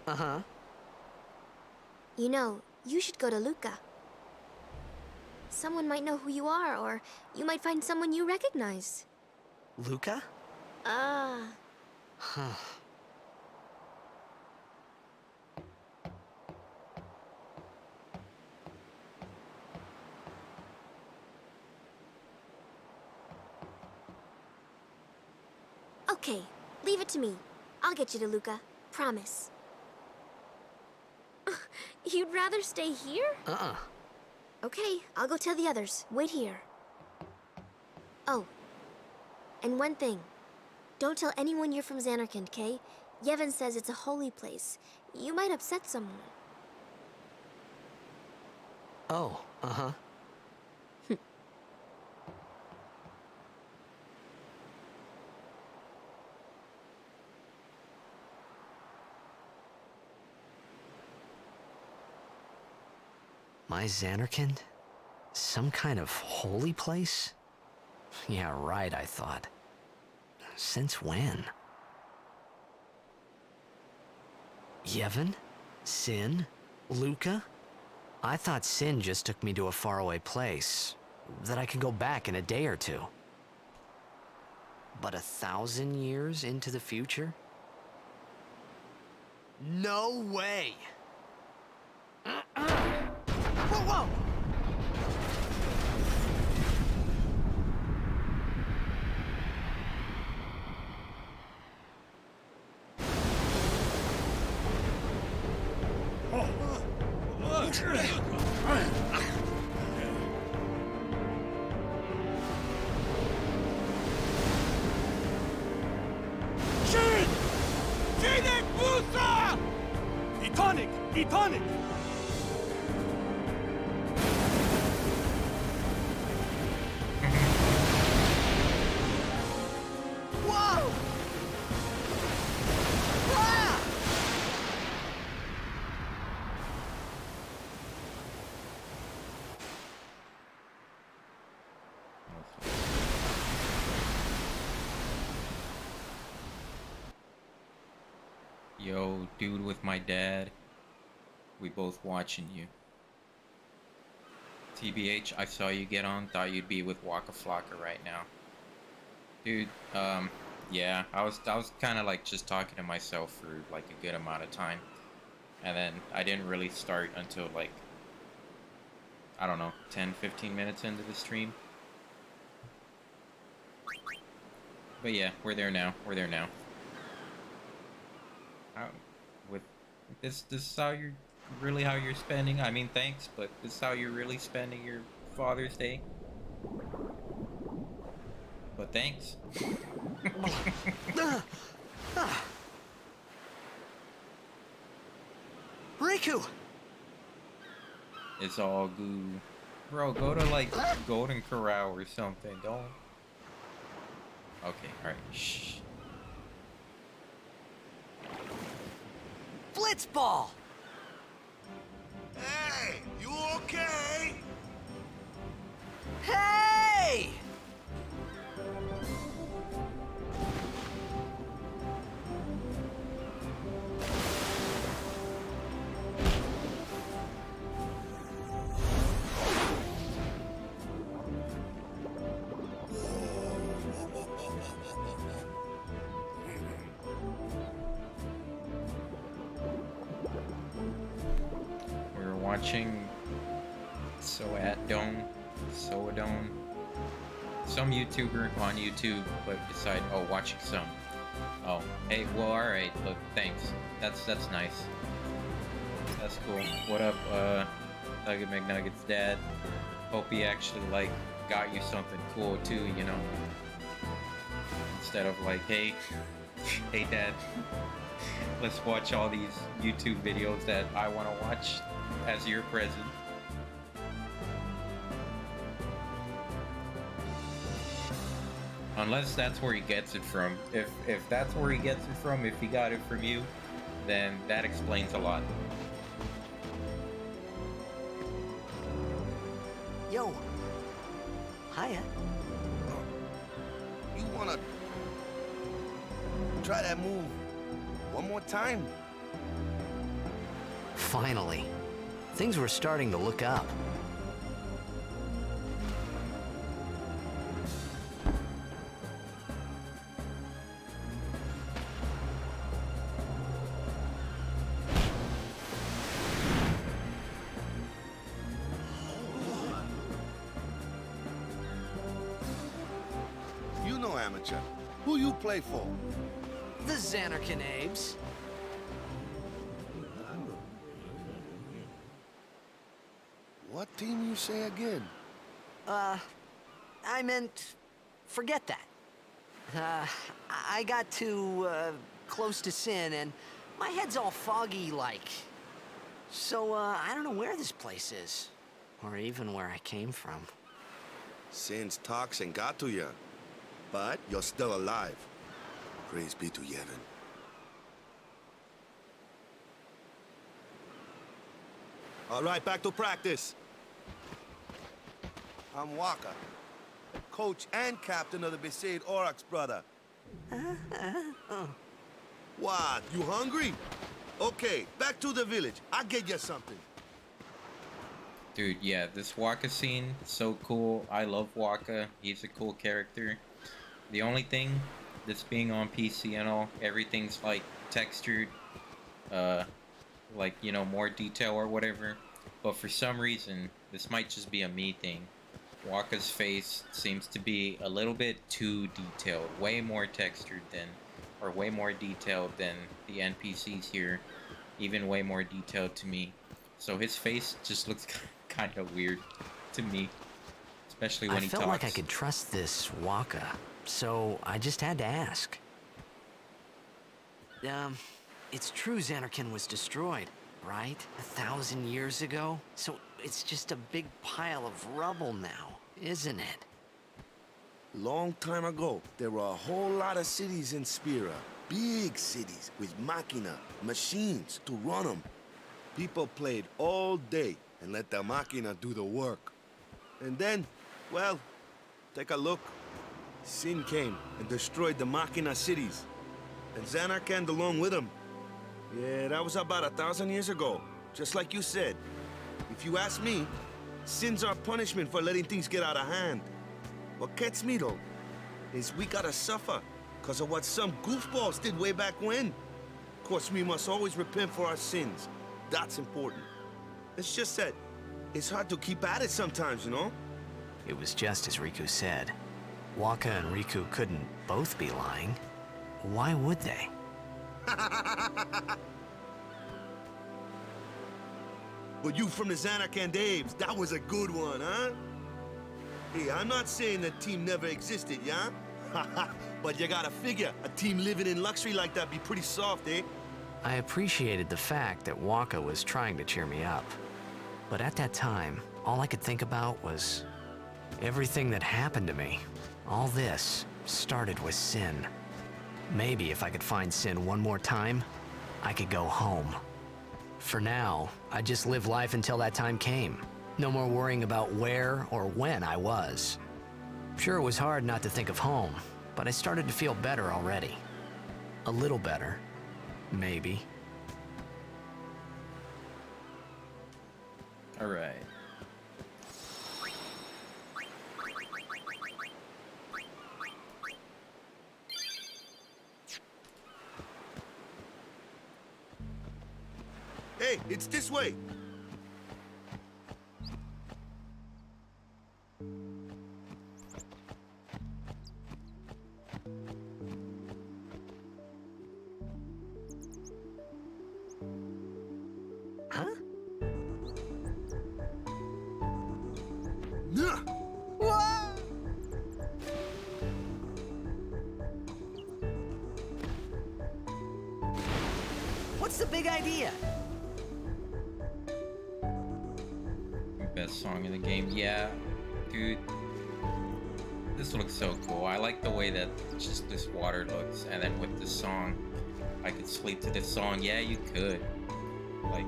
Uh-huh. You know, you should go to Luca. Someone might know who you are, or you might find someone you recognize. Luca? Ah. Huh. Okay, leave it to me. I'll get you to Luca. Promise. You'd rather stay here? Okay, I'll go tell the others. Wait here. Oh. And one thing. Don't tell anyone you're from Zanarkand, okay? Yevon says it's a holy place. You might upset someone. Oh, uh-huh. My Zanarkand? Some kind of holy place? Yeah, right, I thought. Since when? Yevon? Sin? Luca? I thought Sin just took me to a faraway place, that I could go back in a day or two. But 1,000 years into the future? No way! Whoa, whoa! Shin! Sinek Musa! Etonic! Etonic! Whoa! Ah! Yo, dude with my dad. We both watching you. TBH, I saw you get on, thought you'd be with Waka Flocka right now. Dude, yeah, I was kind of like just talking to myself for like a good amount of time. And then I didn't really start until like, I don't know, 10, 15 minutes into the stream. But yeah, we're there now. We're there now. With this is how you're really how you're spending. I mean, thanks, but this is how you're really spending your Father's Day. But thanks. Riku! It's all good. Bro, go to like Golden Corral or something. Don't. Okay, alright. Shh. Blitzball! Hey, you okay? Hey! We're watching Soadone, some YouTuber on YouTube, but decide, oh, watching some. Oh, hey, well, alright, look, thanks. That's nice. That's cool. What up, Nugget McNugget's dad? Hope he actually, like, got you something cool, too, you know? Instead of like, hey, hey, dad, let's watch all these YouTube videos that I want to watch as your present. Unless that's where he gets it from. If that's where he gets it from, if he got it from you, then that explains a lot. Yo. Hiya. You wanna try that move one more time? Finally. Things were starting to look up. You know amateur. Who you play for? The Xanarkanabes. What team you say again? I meant, forget that. I got too, close to Sin, and my head's all foggy like. So, I don't know where this place is. Or even where I came from. Sin's toxin got to you. But you're still alive. Praise be to Yevon. All right, back to practice. I'm Waka, coach and captain of the Besaid Aurochs, brother. What, you hungry? Okay, back to the village. I'll get you something. Dude, yeah, this Waka scene is so cool. I love Waka. He's a cool character. The only thing, this being on PC and all, everything's like textured, like, you know, more detail or whatever. But for some reason, this might just be a me thing. Waka's face seems to be a little bit too detailed, way more textured than, or way more detailed than the NPCs here, even way more detailed to me. So his face just looks kind of weird to me, especially when he talks. I felt like I could trust this Waka, so I just had to ask. It's true Zanarkand was destroyed, right? 1,000 years ago? So it's just a big pile of rubble now, isn't it? Long time ago, there were a whole lot of cities in Spira. Big cities with machina, machines to run them. People played all day and let the machina do the work. And then, well, take a look. Sin came and destroyed the machina cities. And Zanarkand along with him. Yeah, that was about 1,000 years ago. Just like you said. If you ask me, Sin's our punishment for letting things get out of hand. What gets me, though, is we gotta suffer because of what some goofballs did way back when. Of course, we must always repent for our sins. That's important. It's just that it's hard to keep at it sometimes, you know? It was just as Riku said. Waka and Riku couldn't both be lying. Why would they? But you from the Xanarkandaves, that was a good one, huh? Hey, I'm not saying the team never existed, yeah? But you gotta figure, a team living in luxury like that be pretty soft, eh? I appreciated the fact that Waka was trying to cheer me up. But at that time, all I could think about was everything that happened to me. All this started with Sin. Maybe if I could find Sin one more time, I could go home. For now, I just live life until that time came. No more worrying about where or when I was. Sure, it was hard not to think of home, but I started to feel better already. A little better, maybe. All right. Hey, it's this way. Huh? What's the big idea? Best song in the game. Yeah, dude. This looks so cool. I like the way that just this water looks, and then with this song, I could sleep to this song. Yeah, you could. Like,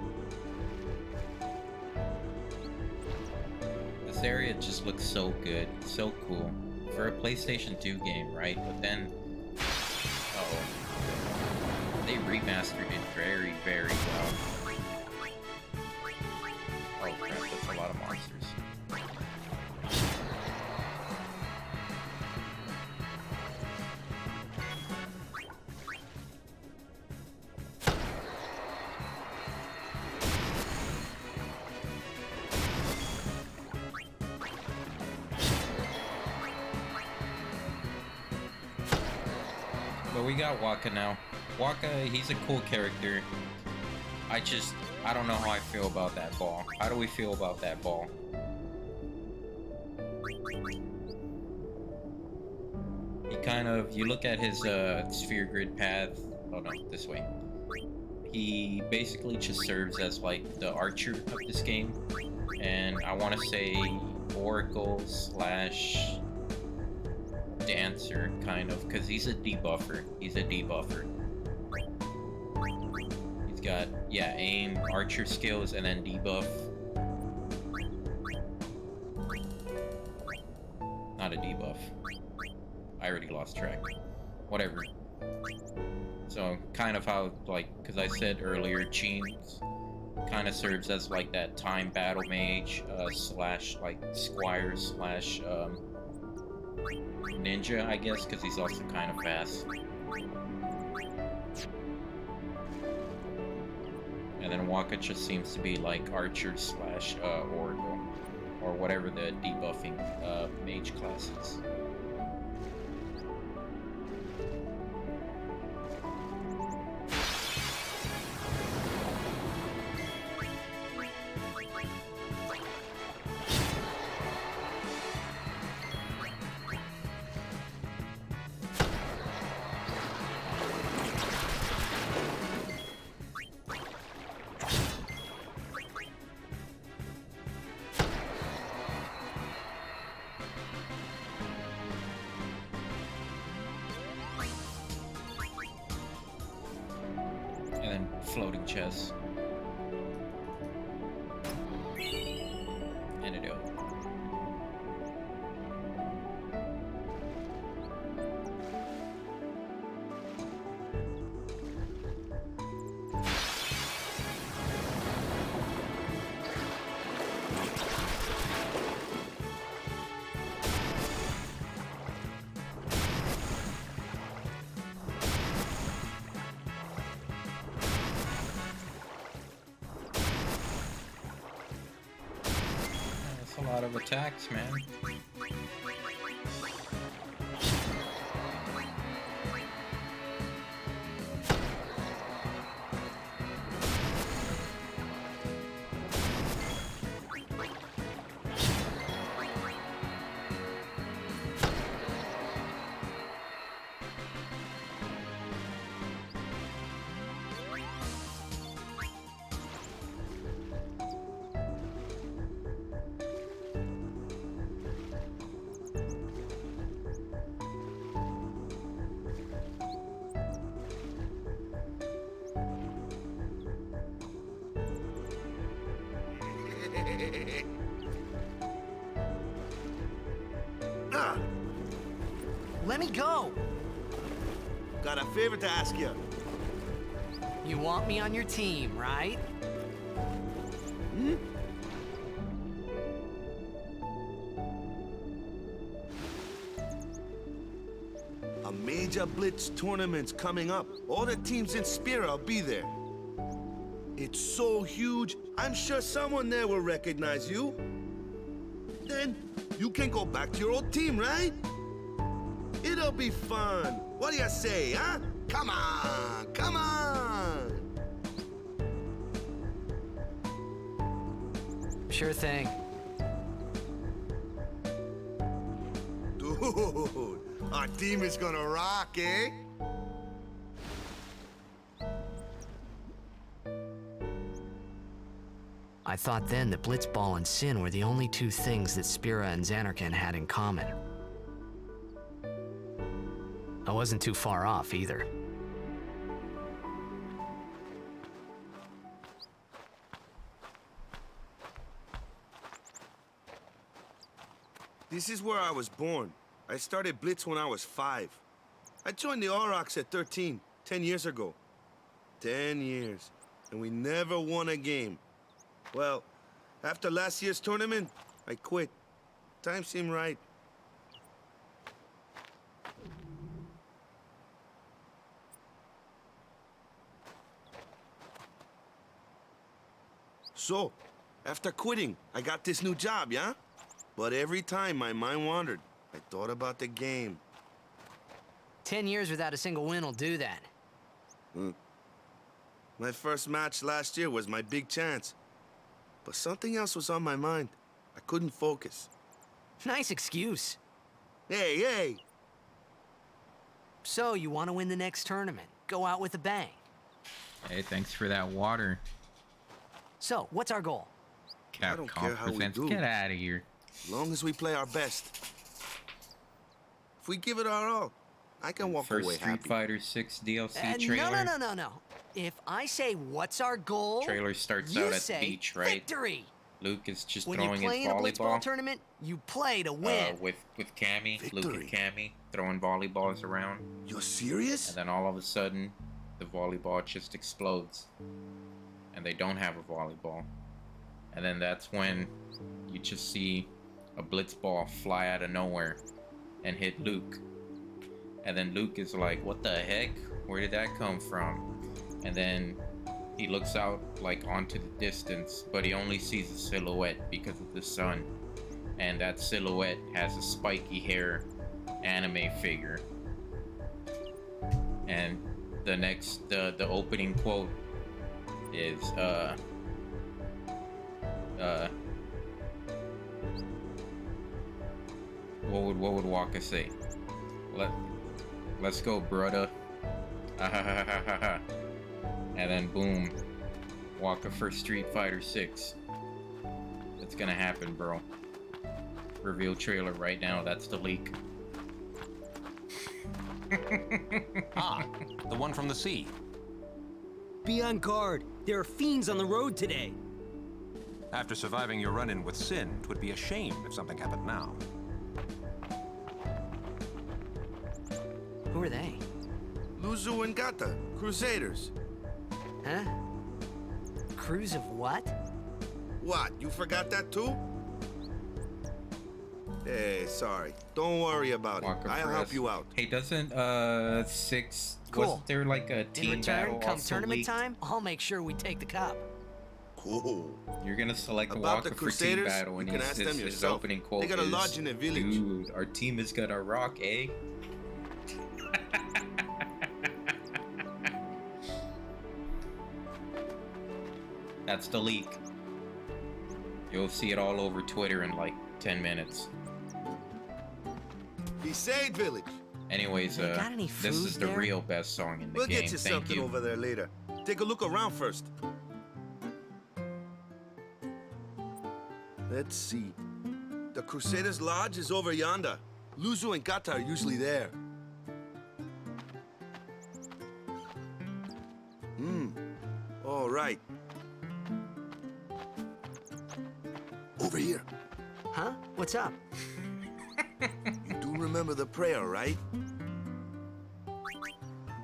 this area just looks so good, so cool. For a PlayStation 2 game, right? But then, oh, they remastered it very, very well. Oh crap, that's a lot of monsters. But we got Waka now. Waka, he's a cool character. I don't know how I feel about that ball. How do we feel about that ball? He kind of, you look at his sphere grid path. Oh no, this way. He basically just serves as like the archer of this game. And I want to say Oracle slash dancer, kind of, because he's a debuffer. He's a debuffer. He's got, yeah, aim, archer skills, and then debuff. Not a debuff. I already lost track. Whatever. So, kind of how, like, because I said earlier, Jeans kind of serves as like that time battle mage, slash, like, squire slash, ninja, I guess, because he's also kind of fast. And then Waka just seems to be like archer slash oracle, or whatever the debuffing mage class is. Floating chest. Antidote. A lot of attacks, man. Let me go! Got a favor to ask you. You want me on your team, right? Hmm? A major Blitz tournament's coming up. All the teams in Spira will be there. It's so huge, I'm sure someone there will recognize you. Then you can go back to your old team, right? It'll be fun. What do you say, huh? Come on, come on! Sure thing. Dude, our team is gonna rock, eh? I thought then that Blitzball and Sin were the only two things that Spira and Zanarkand had in common. I wasn't too far off either. This is where I was born. I started Blitz when I was 5. I joined the Aurochs at 13, 10 years ago. 10 years, and we never won a game. Well, after last year's tournament, I quit. Time seemed right. So, after quitting, I got this new job, yeah? But every time my mind wandered, I thought about the game. 10 years without a single win will do that. My first match last year was my big chance. But something else was on my mind. I couldn't focus. Nice excuse. Hey, hey! So, you want to win the next tournament? Go out with a bang. Hey, thanks for that water. So, what's our goal? I don't care Capcom how we presents. do. Get out of here. As long as we play our best. If we give it our all, I can walk First away Street happy. Fighter 6 DLC trailer. No. If I say, what's our goal? Trailer starts you out at the say beach, right? victory. Luke is just When throwing you play his in a blitzball volleyball tournament, you play to win. with Cammy. Luke and Victory. Cammy throwing volleyballs around, You're serious? and then all of a sudden, the volleyball just explodes, and they don't have a volleyball. And then that's when you just see a blitzball fly out of nowhere and hit Luke. And then Luke is like, what the heck? Where did that come from? And then he looks out like onto the distance, but he only sees a silhouette because of the sun. And that silhouette has a spiky hair anime figure. And the opening quote is what would Waka say? Let's go, brother. And then boom, Waka for Street Fighter 6. It's gonna happen, bro. Reveal trailer right now. That's the leak. The one from the sea. Be on guard. There are fiends on the road today. After surviving your run-in with Sin, it would be a shame if something happened now. Who are they? Luzu and Gata, Crusaders. Huh? Cruise of what? What, you forgot that too? Hey, sorry. Don't worry about it. Waka I'll for help us. you out. Hey, doesn't 6 Cool. wasn't there like a In team return, battle come also tournament leaked? time, I'll make sure we take the cup. Cool. You're gonna select About Waka the for team Crusaders, battle, and you can ask them his yourself. opening quote They got a is, lodge in a village. Dude, our team is gonna rock, eh? That's the leak. You'll see it all over Twitter in like 10 minutes. Besaid Village. Anyways, Hey, got any this food is the there? real best song in the We'll game. get you Thank something you. over there later. Take a look around first. Let's see. The Crusaders' Lodge is over yonder. Luzu and Gata are usually there. All right. Over here. Huh? What's up? You do remember the prayer, right?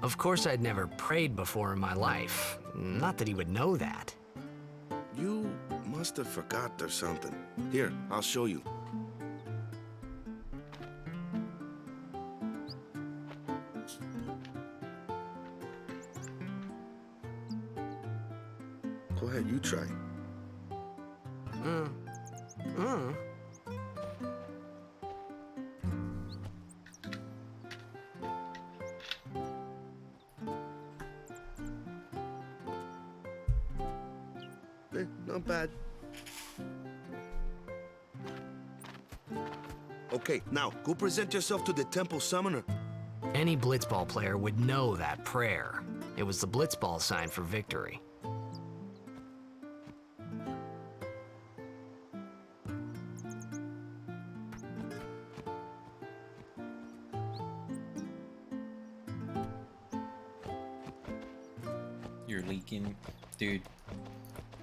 Of course I'd never prayed before in my life. Not that he would know that. You must have forgot or something. Here, I'll show you. Go ahead, you try. Not bad. Okay, now go present yourself to the temple summoner. Any blitzball player would know that prayer. It was the blitzball sign for victory. You're leaking. Dude,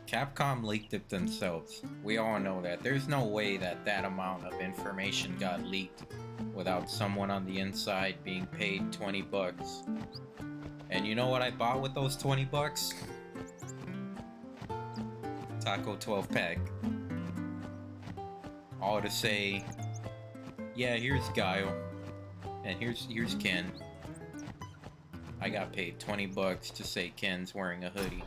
Capcom leaked it themselves. We all know that. There's no way that that amount of information got leaked without someone on the inside being paid 20 bucks. And you know what I bought with those 20 bucks? Taco 12 pack. All to say, yeah, here's Guile. And here's Ken. I got paid 20 bucks to say Ken's wearing a hoodie.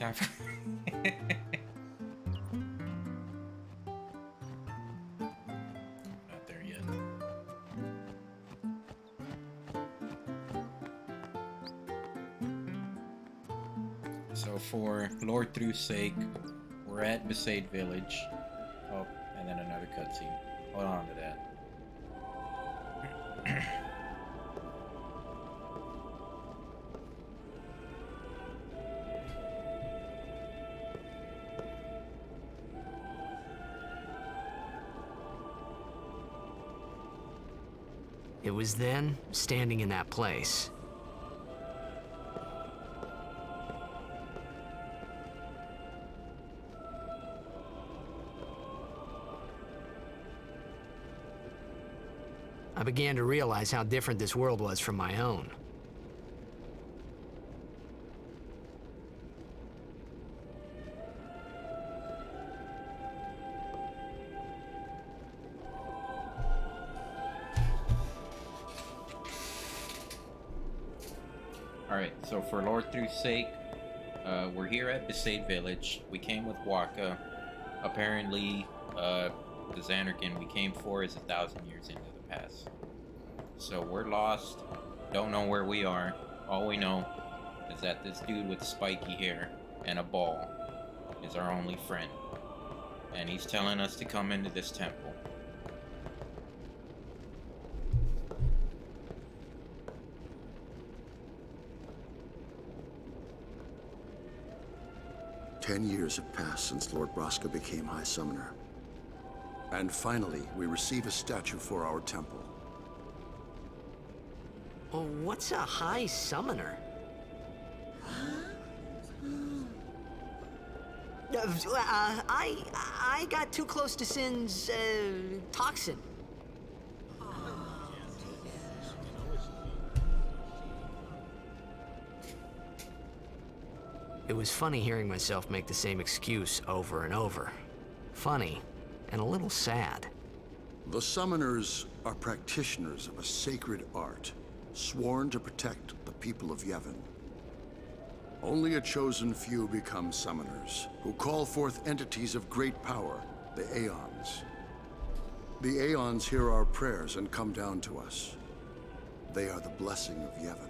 Cap. Not there yet. So for Lord Thru's sake, we're at Besaid Village. Oh, and then another cutscene. Hold on to that. It was then, standing in that place, I began to realize how different this world was from my own. Alright, so for Lord Thru's sake, we're here at Besaid Village. We came with Waka. Apparently, the Zanarkand we came for is 1,000 years into the past. So we're lost, don't know where we are. All we know is that this dude with spiky hair and a ball is our only friend. And he's telling us to come into this temple. Ten years have passed since Lord Braska became High Summoner. And finally, we receive a statue for our temple. Oh, what's a High Summoner? I got too close to Sin's, toxin. It was funny hearing myself make the same excuse over and over. Funny, and a little sad. The Summoners are practitioners of a sacred art, sworn to protect the people of Yevon. Only a chosen few become Summoners, who call forth entities of great power, the Aeons. The Aeons hear our prayers and come down to us. They are the blessing of Yevon.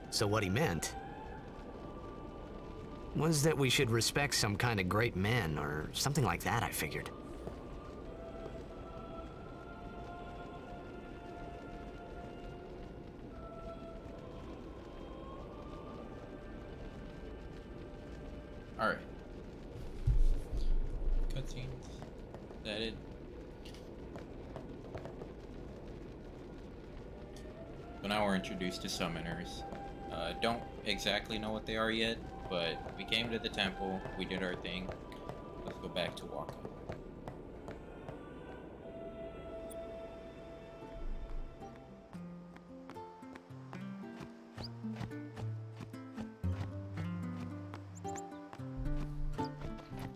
So what he meant was that we should respect some kind of great men, or something like that, I figured. Alright. Cutscenes. Is that it? So now we're introduced to summoners. Don't exactly know what they are yet, but we came to the temple, we did our thing. Let's go back to Waka.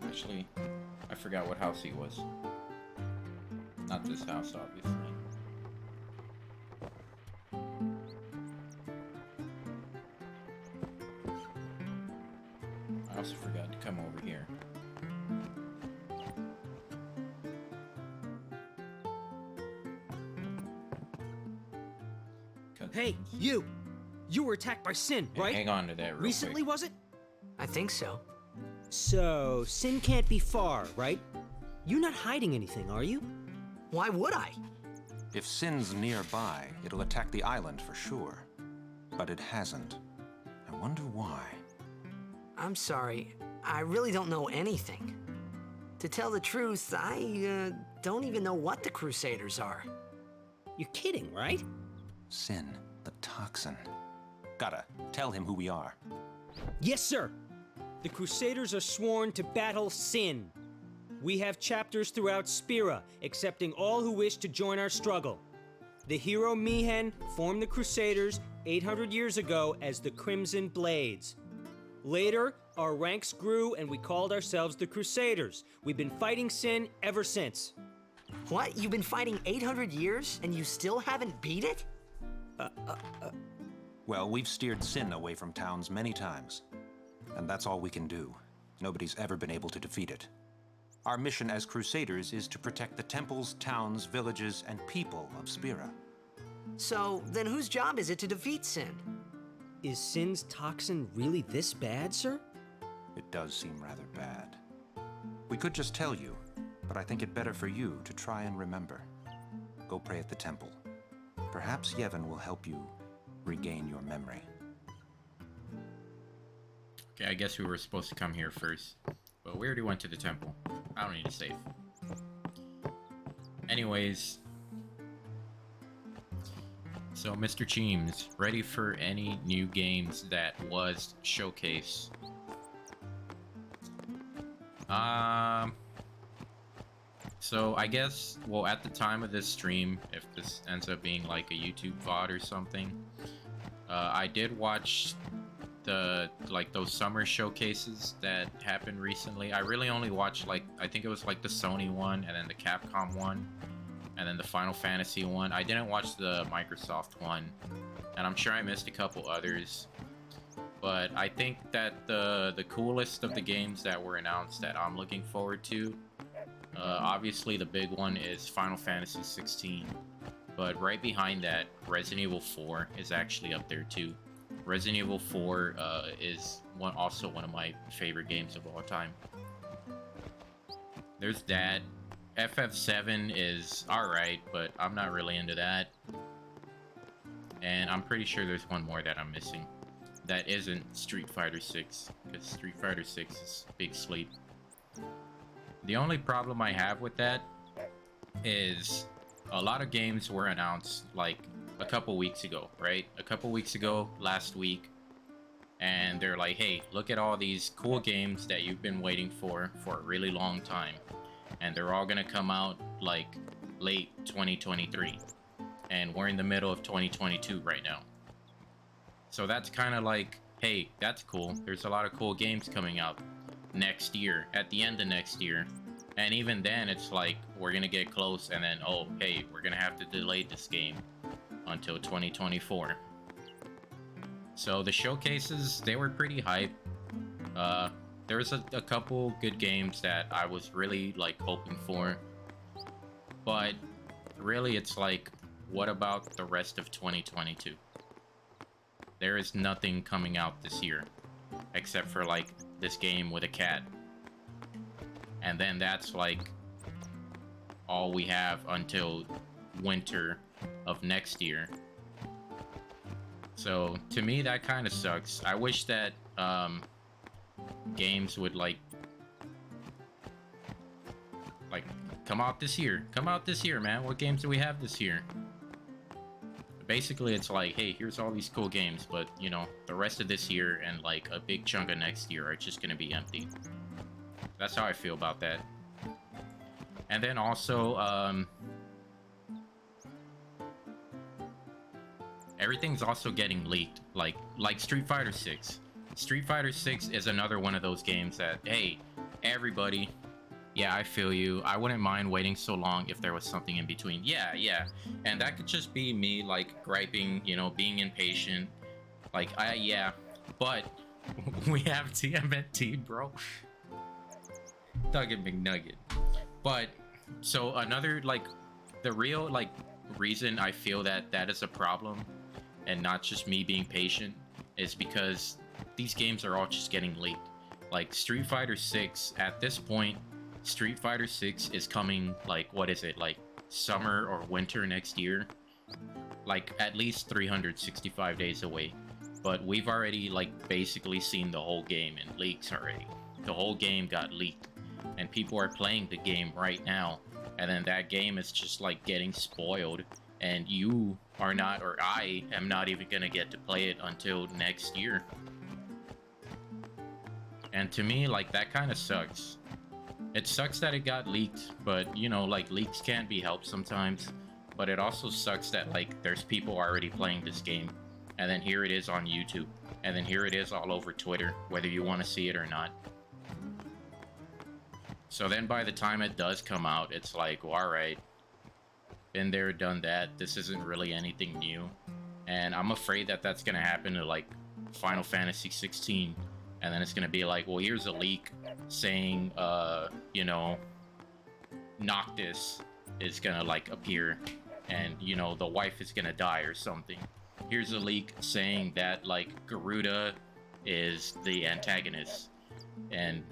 Actually, I forgot what house he was. Not this house, obviously. I also forgot to come over here. Hey, you! You were attacked by Sin, right? Hang on to that real Recently, quick. was it? I think so. So, Sin can't be far, right? You're not hiding anything, are you? Why would I? If Sin's nearby, it'll attack the island for sure. But it hasn't. I wonder why. I'm sorry, I really don't know anything. To tell the truth, I don't even know what the Crusaders are. You're kidding, right? Sin, the toxin. Gotta tell him who we are. Yes, sir! The Crusaders are sworn to battle Sin. We have chapters throughout Spira, accepting all who wish to join our struggle. The hero Mi'ihen formed the Crusaders 800 years ago as the Crimson Blades. Later, our ranks grew and we called ourselves the Crusaders. We've been fighting Sin ever since. What? You've been fighting 800 years and you still haven't beat it? Well, we've steered Sin away from towns many times. And that's all we can do. Nobody's ever been able to defeat it. Our mission as Crusaders is to protect the temples, towns, villages, and people of Spira. So, then whose job is it to defeat Sin? Is Sin's toxin really this bad, sir? It does seem rather bad. We could just tell you, but I think it better for you to try and remember. Go pray at the temple. Perhaps Yevon will help you regain your memory. Okay, I guess we were supposed to come here first. But we already went to the temple. I don't need to save. Anyways. So, Mr. Cheems, ready for any new games that was showcased? So I guess, well, at the time of this stream, if this ends up being like a YouTube VOD or something, I did watch those summer showcases that happened recently. I really only watched I think it was like the Sony one, and then the Capcom one, and then the Final Fantasy one. I didn't watch the Microsoft one, and I'm sure I missed a couple others. But I think that the coolest of the games that were announced that I'm looking forward to, obviously the big one is Final Fantasy 16. But right behind that, Resident Evil 4 is actually up there too. Resident Evil 4 is also one of my favorite games of all time. There's that. FF7 is alright, but I'm not really into that. And I'm pretty sure there's one more that I'm missing. That isn't Street Fighter 6, because Street Fighter 6 is big sleep. The only problem I have with that is a lot of games were announced like a couple weeks ago, right? A couple weeks ago, last week, and they're like, hey, look at all these cool games that you've been waiting for a really long time, and they're all gonna come out like late 2023, and we're in the middle of 2022 right now. So that's kind of like, hey, that's cool. There's a lot of cool games coming out next year, at the end of next year. And even then, it's like, we're gonna get close, and then, oh, hey, we're gonna have to delay this game until 2024. So the showcases, they were pretty hype. There was a couple good games that I was really like hoping for. But really, it's like, what about the rest of 2022? There is nothing coming out this year, except for like this game with a cat. And then that's like all we have until winter of next year. So to me, that kind of sucks. I wish that games would like come out this year. Come out this year, man. What games do we have this year? Basically, it's like, hey, here's all these cool games, but, you know, the rest of this year and, like, a big chunk of next year are just gonna be empty. That's how I feel about that. And then also, everything's also getting leaked, like Street Fighter 6. Street Fighter 6 is another one of those games that, hey, everybody... Yeah, I feel you. I wouldn't mind waiting so long if there was something in between. Yeah. And that could just be me, like, griping, you know, being impatient. Like, yeah. But we have TMNT, bro. Nugget McNugget. But, so another, like, the real, like, reason I feel that that is a problem, and not just me being patient, is because these games are all just getting leaked. Like, Street Fighter 6, at this point, Street Fighter 6 is coming, like, what is it, like, summer or winter next year? Like, at least 365 days away. But we've already, like, basically seen the whole game in leaks already. The whole game got leaked, and people are playing the game right now, and then that game is just, like, getting spoiled, and you are not, or I am not even gonna get to play it until next year. And to me, like, that kind of sucks. It sucks that it got leaked, but, you know, like, leaks can't be helped sometimes. But it also sucks that, like, there's people already playing this game, and then here it is on YouTube, and then here it is all over Twitter, whether you want to see it or not. So then by the time it does come out, it's like, well, alright, been there, done that, this isn't really anything new. And I'm afraid that that's gonna happen to like Final Fantasy 16, and then it's gonna be like, well, here's a leak saying, you know, Noctis is gonna like appear, and you know the wife is gonna die or something. Here's a leak saying that like Garuda is the antagonist, and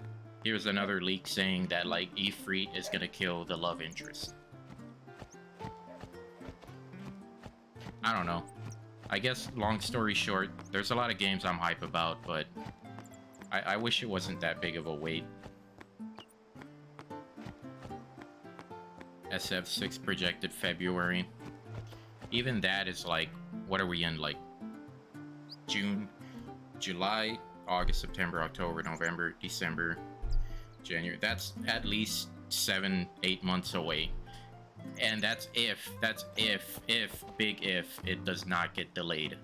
here's another leak saying that like Ifrit is gonna kill the love interest. I don't know. I guess long story short, there's a lot of games I'm hype about, but I wish it wasn't that big of a wait. SF6 projected February. Even that is like, what are we in, like June, July, August, September, October, November, December, January. That's at least 7-8 months away. And that's if, big if, it does not get delayed.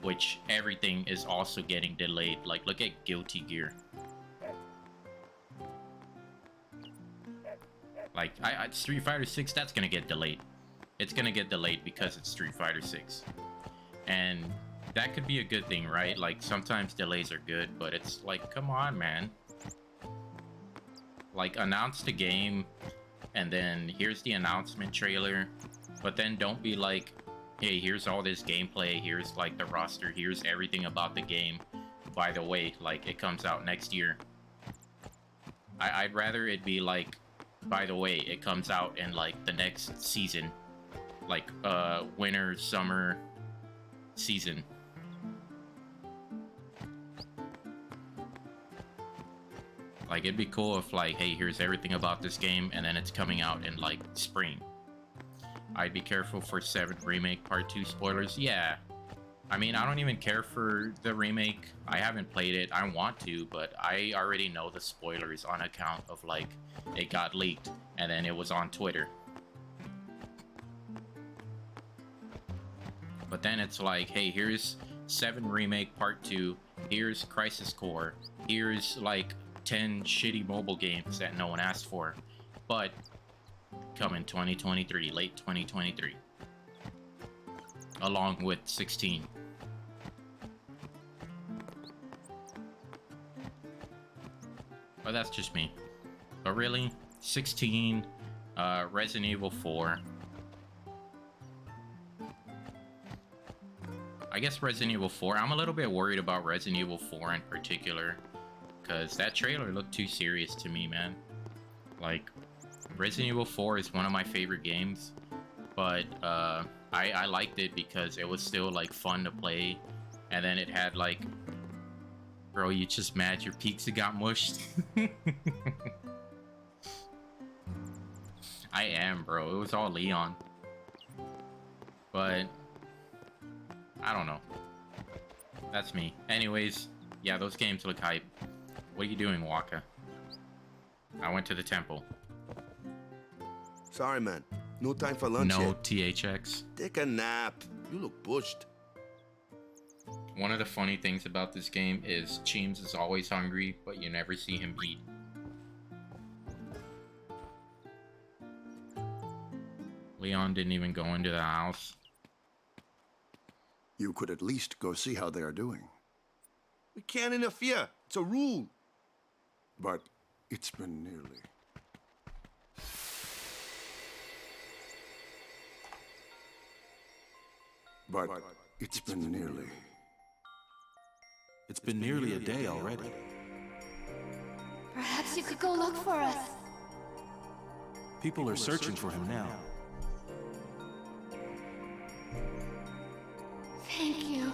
Which everything is also getting delayed. Like, look at Guilty Gear. Like, Street Fighter 6, that's gonna get delayed. It's gonna get delayed because it's Street Fighter 6. And that could be a good thing, right? Like, sometimes delays are good, but it's like, come on, man. Like, announce the game, and then here's the announcement trailer, but then don't be like, hey, here's all this gameplay, here's like the roster, here's everything about the game. By the way, like, it comes out next year. I'd rather it be like, by the way, it comes out in like the next season. Like, winter, summer season. Like, it'd be cool if like, hey, here's everything about this game, and then it's coming out in like spring. I'd be careful for 7 Remake Part 2 spoilers. Yeah. I mean, I don't even care for the remake. I haven't played it. I want to, but I already know the spoilers on account of like, it got leaked, and then it was on Twitter. But then it's like, hey, here's 7 Remake Part 2. Here's Crisis Core. Here's like 10 shitty mobile games that no one asked for. But come in 2023, late 2023. Along with 16. But that's just me. But really, 16, Resident Evil 4. I guess Resident Evil 4. I'm a little bit worried about Resident Evil 4 in particular, because that trailer looked too serious to me, man. Like, Resident Evil 4 is one of my favorite games, but I liked it because it was still like fun to play, and then it had like, bro, you just mad your pizza got mushed? I am, bro. It was all Leon. But I don't know. That's me. Anyways, yeah, those games look hype. What are you doing, Waka? I went to the temple. Sorry, man. No time for lunch No yet. THX. Take a nap. You look pushed. One of the funny things about this game is Cheems is always hungry, but you never see him eat. Leon didn't even go into the house. You could at least go see how they are doing. We can't interfere. It's a rule. But it's been nearly. But it's been nearly. It's been nearly a day already. Perhaps you could go look for us. People are searching for him now. Thank you.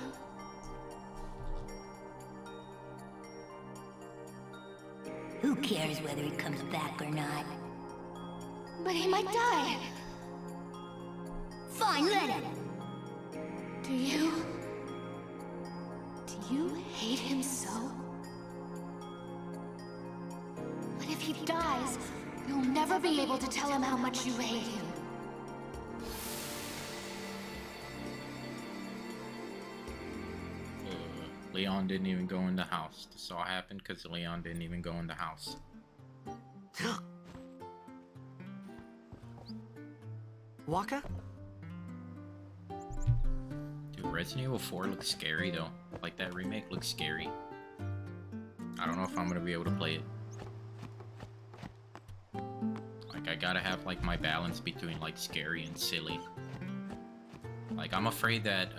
Who cares whether he comes back or not? But he might die. Fine, let him. Do you hate him so? But if he dies, you'll never be able to tell him how much you hate him. Leon didn't even go in the house. This all happened because Leon didn't even go in the house. Waka? Dude, Resident Evil 4 looks scary though. Like that remake looks scary. I don't know if I'm gonna be able to play it. Like I gotta have like my balance between like scary and silly. Like I'm afraid that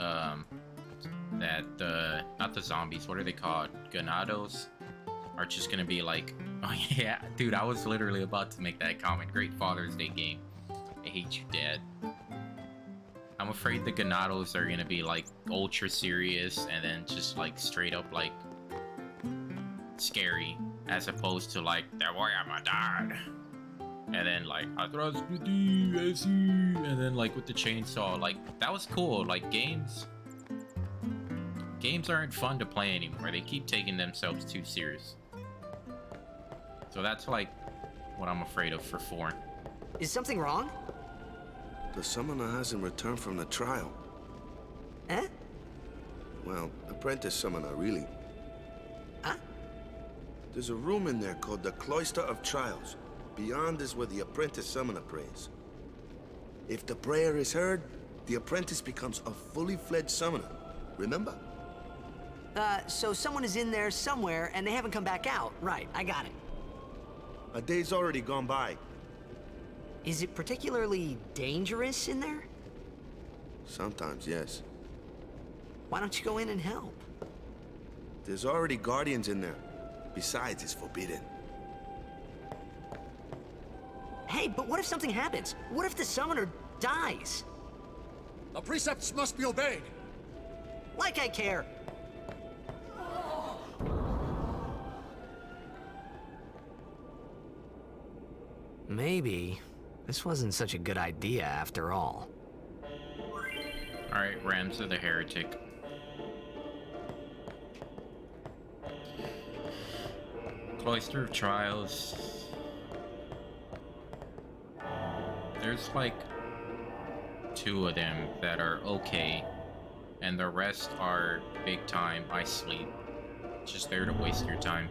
not the zombies, what are they called? Ganados are just gonna be like, oh yeah, dude, I was literally about to make that comment. Great Father's Day game. I hate you, Dad. I'm afraid the Ganados are gonna be like ultra serious and then just like straight up like scary, as opposed to like that boy I'm a dad. And then like I trust with you, I see, and then like with the chainsaw, like that was cool. Like games aren't fun to play anymore. They keep taking themselves too serious. So that's like what I'm afraid of for 4. Is something wrong? The summoner hasn't returned from the trial. Eh? Well, apprentice summoner, really. Huh? There's a room in there called the Cloister of Trials. Beyond is where the apprentice summoner prays. If the prayer is heard, the apprentice becomes a fully fledged summoner. Remember? So someone is in there somewhere and they haven't come back out. Right, I got it. A day's already gone by. Is it particularly dangerous in there? Sometimes, yes. Why don't you go in and help? There's already guardians in there. Besides, it's forbidden. Hey, but what if something happens? What if the summoner dies? The precepts must be obeyed. Like I care. Maybe this wasn't such a good idea after all. Alright, Ramza the Heretic. Cloister of Trials. There's like 2 of them that are okay, and the rest are big time. I sleep. Just there to waste your time.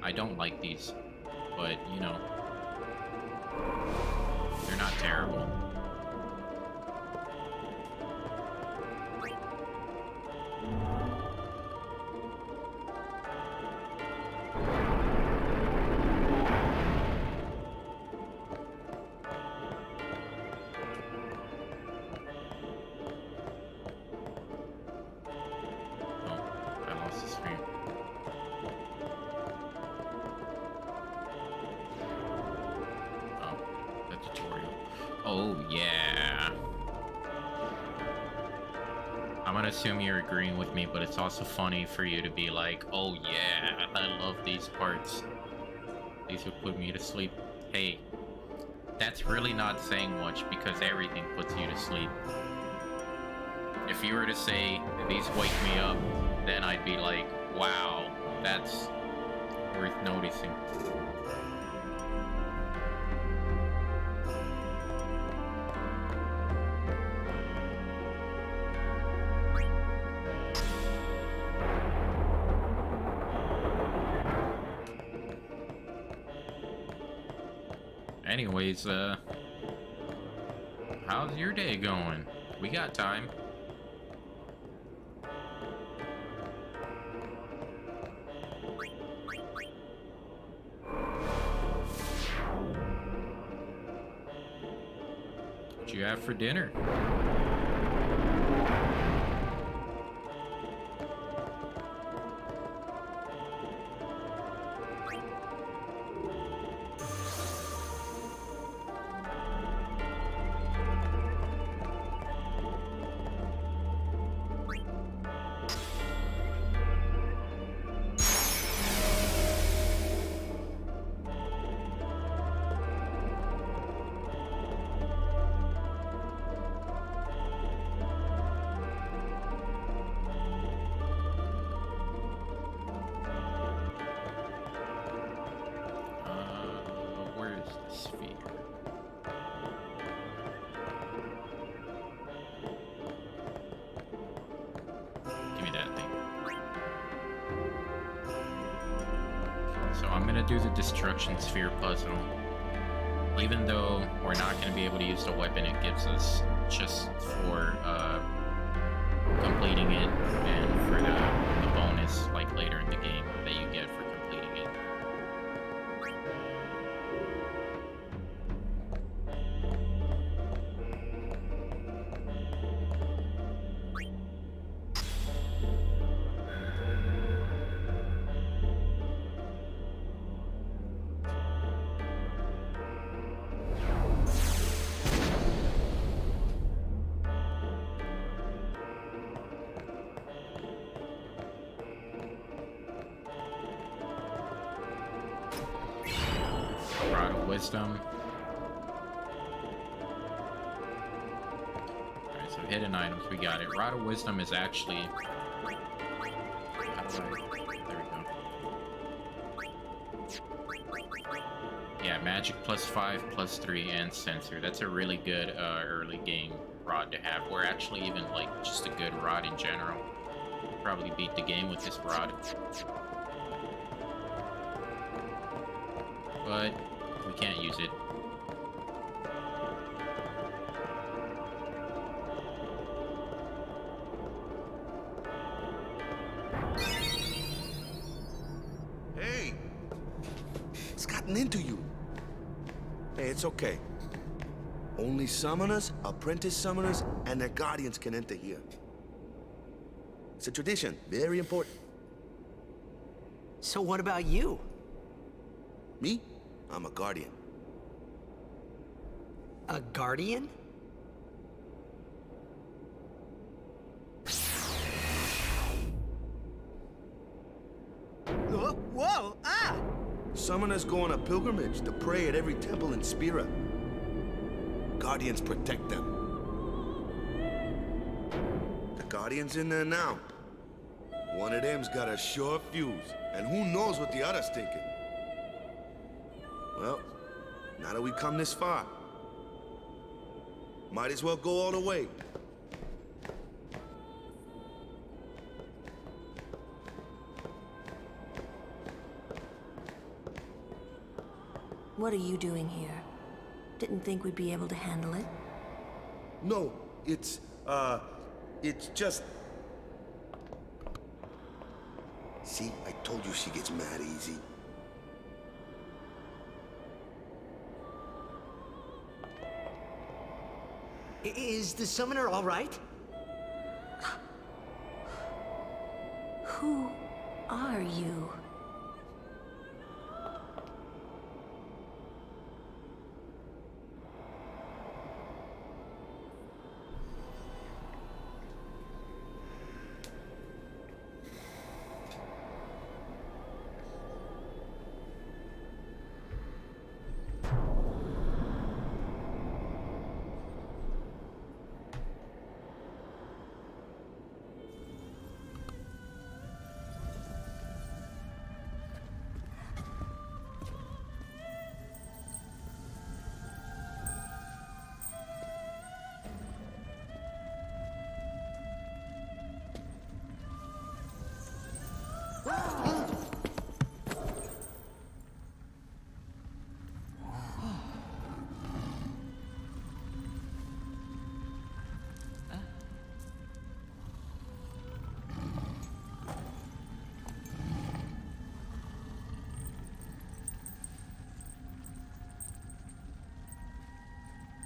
I don't like these, but you know, they're not terrible. Oh, yeah. I'm gonna assume you're agreeing with me, but it's also funny for you to be like, oh yeah, I love these parts. These would put me to sleep. Hey, that's really not saying much because everything puts you to sleep. If you were to say, these wake me up, then I'd be like, wow, that's worth noticing. Anyways, how's your day going? We got time. What you have for dinner? Do the destruction sphere puzzle. Even though we're not going to be able to use the weapon it gives us just for completing Wisdom. Alright, so hidden items, we got it. Rod of Wisdom is actually... How do I... There we go. Yeah, magic +5, +3, and sensor. That's a really good early game rod to have. Or actually even like just a good rod in general. Probably beat the game with this rod. But we can't use it. Hey! It's gotten into you. Hey, it's okay. Only summoners, apprentice summoners, and their guardians can enter here. It's a tradition, very important. So what about you? Me? I'm a guardian. A guardian? Whoa! Ah! Summoners go on a pilgrimage to pray at every temple in Spira. Guardians protect them. The Guardian's in there now. One of them's got a sure fuse, and who knows what the other's thinking. Well, now that we've come this far, might as well go all the way. What are you doing here? Didn't think we'd be able to handle it? No, it's just... See, I told you she gets mad easy. Is the summoner all right? Who are you?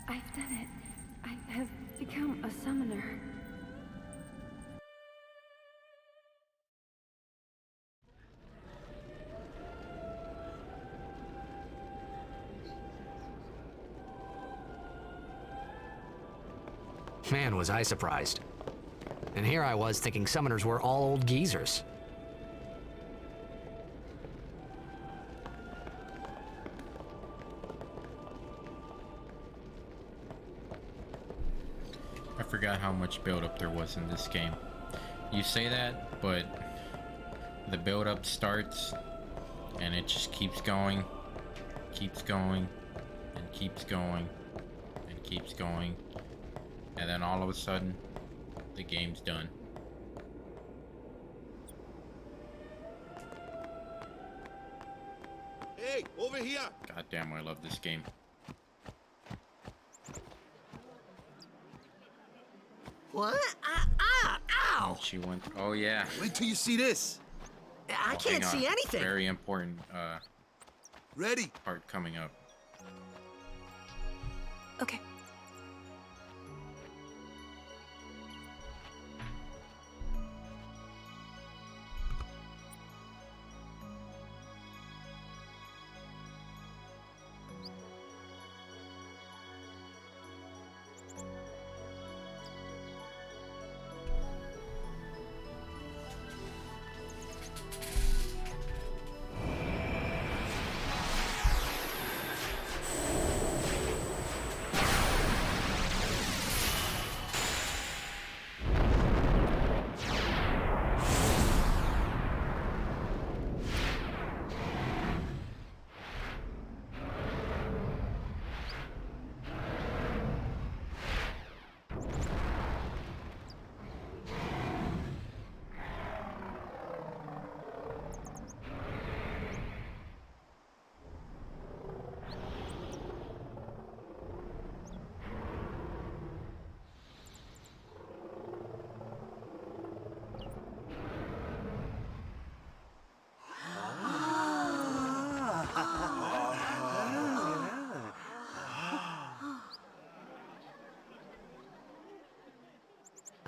I've done it. I have become a summoner. Man, was I surprised. And here I was thinking summoners were all old geezers. I forgot how much build-up there was in this game. You say that, but the build-up starts and it just keeps going, and keeps going, and keeps going, and then all of a sudden, the game's done. Hey, over here! God damn, I love this game. What? Ow! She went. Oh yeah. Wait till you see this. I can't see anything. Very important. Ready? Part coming up. Okay.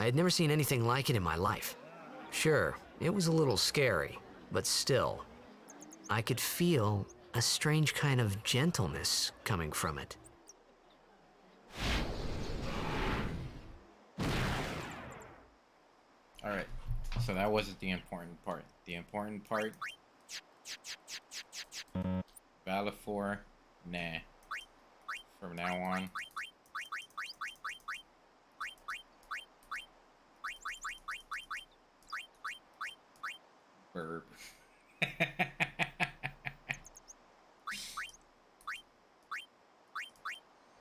had never seen anything like it in my life. Sure, it was a little scary, but still, I could feel a strange kind of gentleness coming from it. Alright, so that wasn't the important part. The important part... Valefor, nah. From now on. Burb.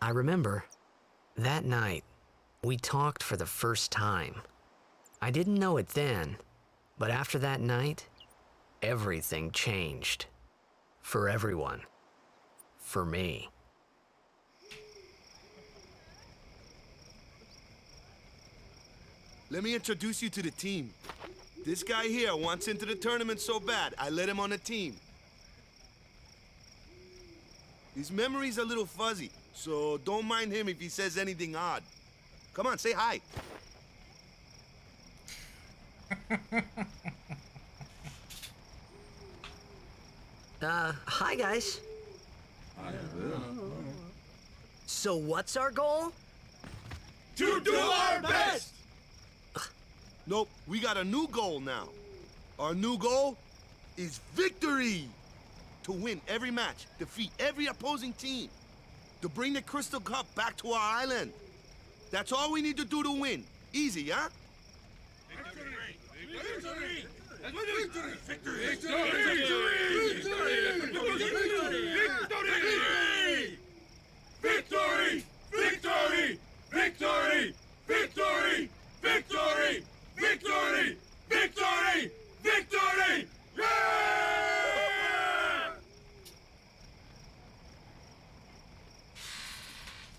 I remember, that night, we talked for the first time. I didn't know it then, but after that night, everything changed. For everyone. For me. Let me introduce you to the team. This guy here wants into the tournament so bad, I let him on the team. His memory's a little fuzzy, so don't mind him if he says anything odd. Come on, say hi. Hi guys. So what's our goal? To do our best! Nope, we got a new goal now. Our new goal is victory! To win every match, defeat every opposing team, to bring the Crystal Cup back to our island. That's all we need to do to win. Easy, huh? Victory! Victory! Victory! Victory! Victory! Victory! Victory! Victory! Victory! Victory! Victory! Victory! Victory! Yeah!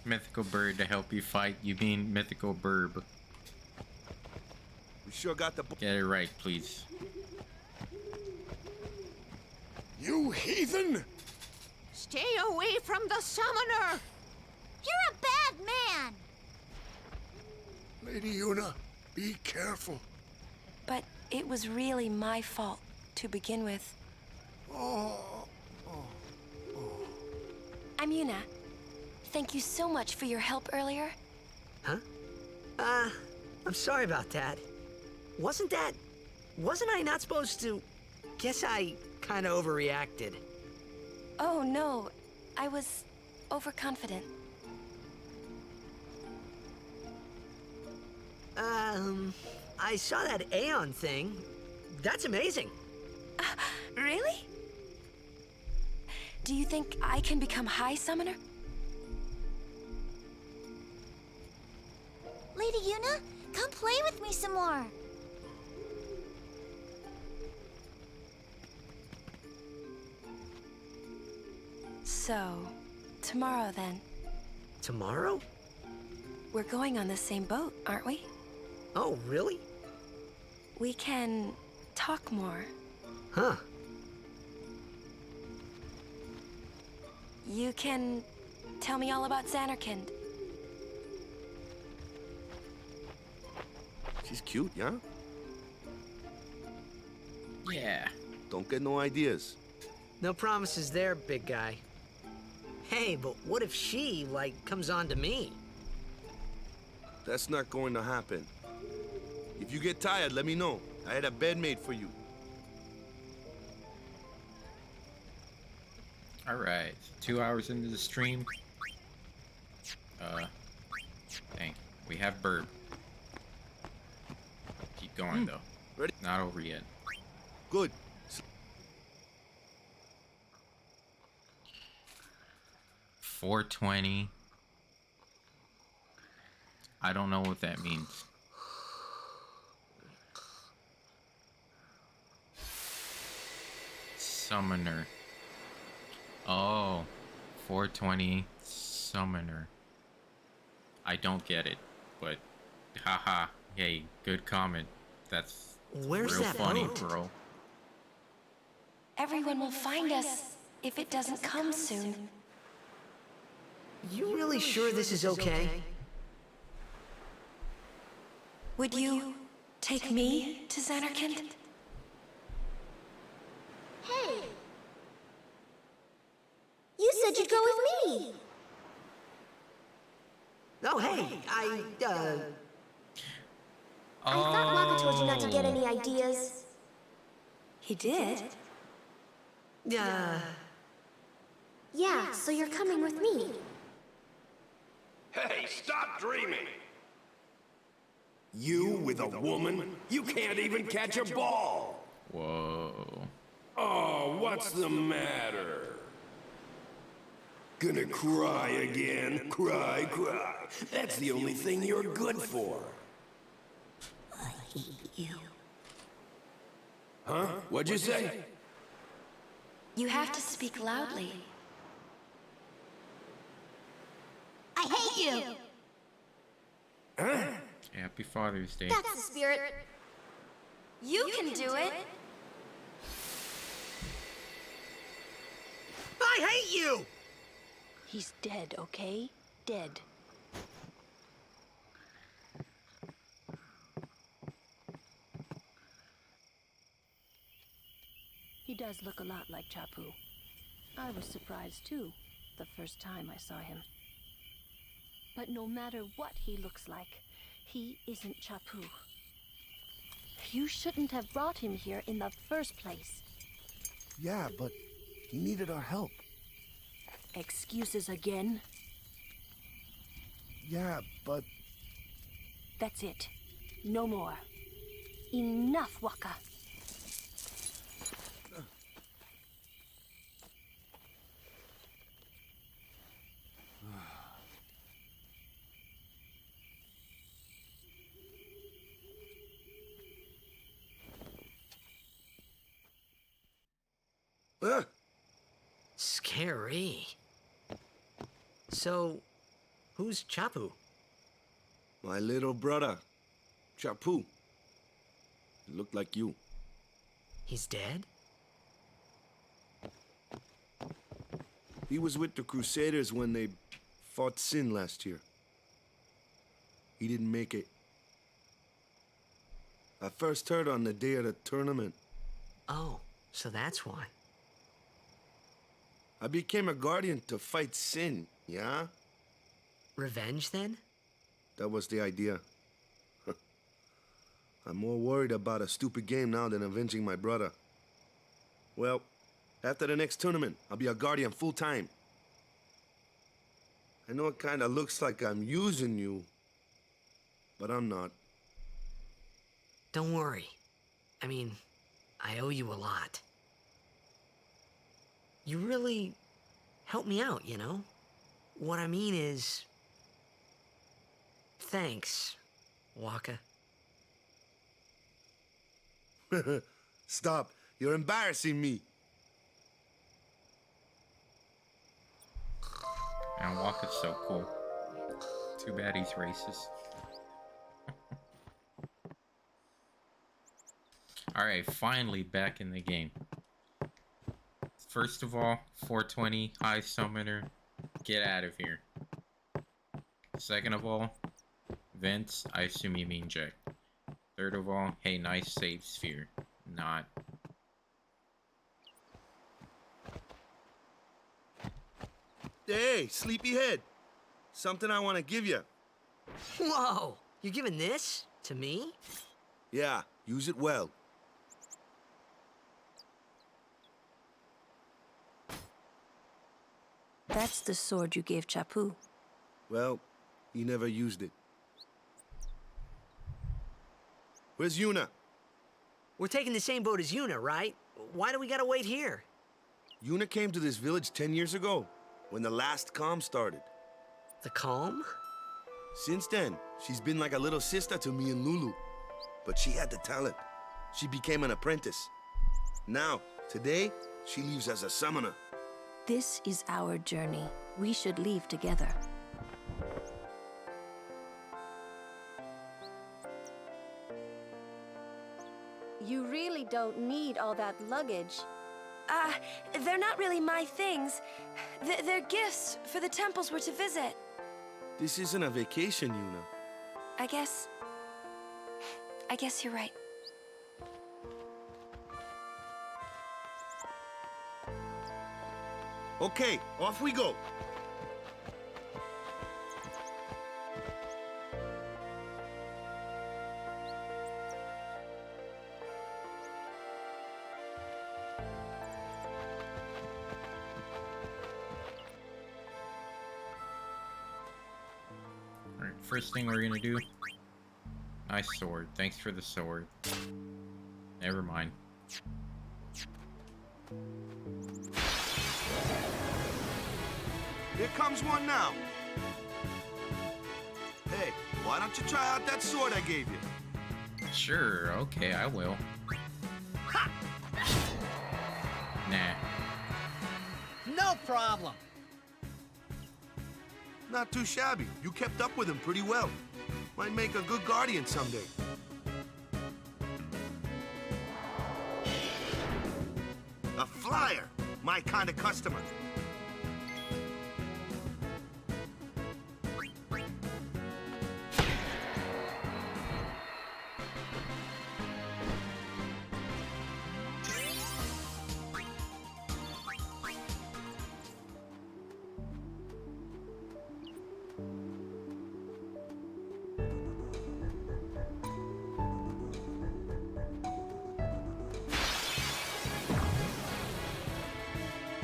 Mythical bird to help you fight. You mean mythical burb. We sure got the... Get it right, please. You heathen! Stay away from the summoner! You're a bad man! Lady Yuna, be careful. But it was really my fault to begin with. I'm Yuna. Thank you so much for your help earlier. Huh? I'm sorry about that. Wasn't I not supposed to... Guess I kinda overreacted. Oh no, I was overconfident. I saw that Aeon thing. That's amazing. Really? Do you think I can become High Summoner? Lady Yuna, come play with me some more. So, tomorrow then. Tomorrow? We're going on the same boat, aren't we? Oh, really? We can talk more. Huh. You can tell me all about Zanarkand. She's cute, yeah? Yeah. Don't get no ideas. No promises there, big guy. Hey, but what if she, comes on to me? That's not going to happen. If you get tired, let me know. I had a bed made for you. Alright, 2 hours into the stream. Dang. We have burb. Keep going, though. Ready? Not over yet. Good. 420. I don't know what that means. Summoner. Oh, 420 summoner. I don't get it, but haha. Hey, good comment. That's Where's real that funny, boat? bro. Everyone will find us if it doesn't come soon. You really sure this is okay? Would you take me to Zanarkand? Hey! You said you'd go with me! Oh, hey, I thought Waka told you not to get any ideas. He did? Yeah, so you're coming with me. Hey, stop dreaming! You with a woman? You can't even catch a ball! Whoa. Oh, what's the matter? Gonna cry again? Cry. That's the only thing you're good for. I hate you. Huh? What'd you say? You have to speak loudly. I hate you! Huh? Happy Father's Day. That's the spirit. You can do it. I hate you! He's dead, okay? Dead. He does look a lot like Chapu. I was surprised too, the first time I saw him. But no matter what he looks like, he isn't Chapu. You shouldn't have brought him here in the first place. Yeah, but he needed our help. Excuses again? Yeah, but... That's it. No more. Enough, Waka. Scary. So, who's Chapu? My little brother, Chapu. He looked like you. He's dead? He was with the Crusaders when they fought Sin last year. He didn't make it. I first heard on the day of the tournament. Oh, so that's why. I became a guardian to fight Sin, yeah? Revenge, then? That was the idea. I'm more worried about a stupid game now than avenging my brother. Well, after the next tournament, I'll be a guardian full-time. I know it kinda looks like I'm using you, but I'm not. Don't worry. I mean, I owe you a lot. You really helped me out, you know? What I mean is... Thanks, Waka. Stop. You're embarrassing me. And Waka's so cool. Too bad he's racist. Alright, finally back in the game. First of all, 420, High Summoner, get out of here. Second of all, Vince, I assume you mean Jack. Third of all, hey, nice save sphere. Not. Hey, sleepyhead. Something I want to give you. Whoa! You're giving this to me? Yeah, use it well. That's the sword you gave Chapu. Well, he never used it. Where's Yuna? We're taking the same boat as Yuna, right? Why do we gotta wait here? Yuna came to this village 10 years ago, when the last calm started. The calm? Since then, she's been like a little sister to me and Lulu. But she had the talent. She became an apprentice. Now, today, she leaves as a summoner. This is our journey. We should leave together. You really don't need all that luggage. They're not really my things. They're gifts for the temples we're to visit. This isn't a vacation, Yuna. I guess I guess you're right. Okay, off we go. Alright, first thing we're gonna do. Nice sword. Thanks for the sword. Never mind. Here comes one now. Hey, why don't you try out that sword I gave you? Sure, okay, I will. Ha! Nah. No problem. Not too shabby. You kept up with him pretty well. Might make a good guardian someday. A flyer! My kind of customer.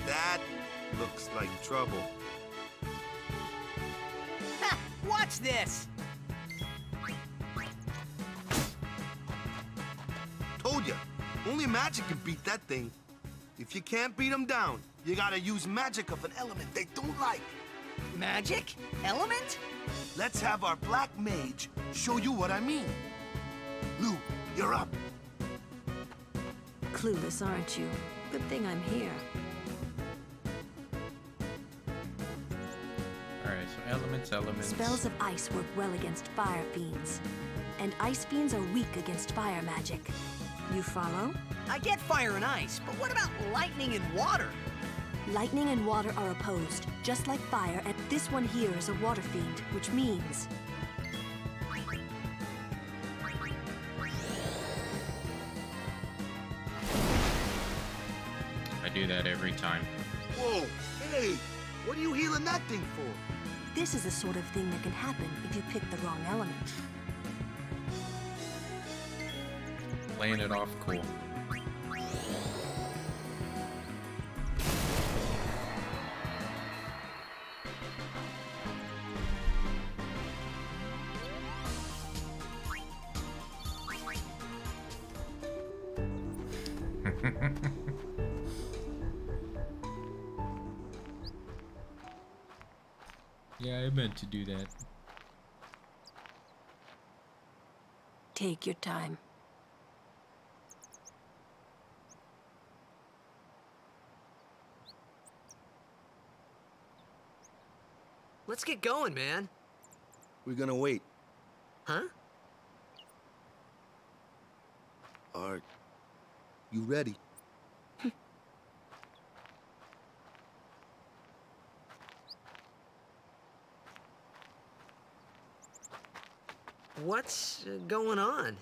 That looks like trouble. Ha! Watch this! Told ya, only magic can beat that thing. If you can't beat them down, you gotta use magic of an element they don't like. Magic? Element? Let's have our black mage show you what I mean. Lou, you're up. Clueless, aren't you? Good thing I'm here. Alright, so elements. Spells of ice work well against fire fiends. And ice fiends are weak against fire magic. You follow? I get fire and ice, but what about lightning and water? Lightning and water are opposed, just like fire, and this one here is a water fiend, which means... I do that every time. Whoa, hey, what are you healing that thing for? This is the sort of thing that can happen if you pick the wrong element. Playing it off cool. Yeah, I meant to do that. Take your time. Let's get going, man. We're gonna wait. Huh? Are you ready? What's going on?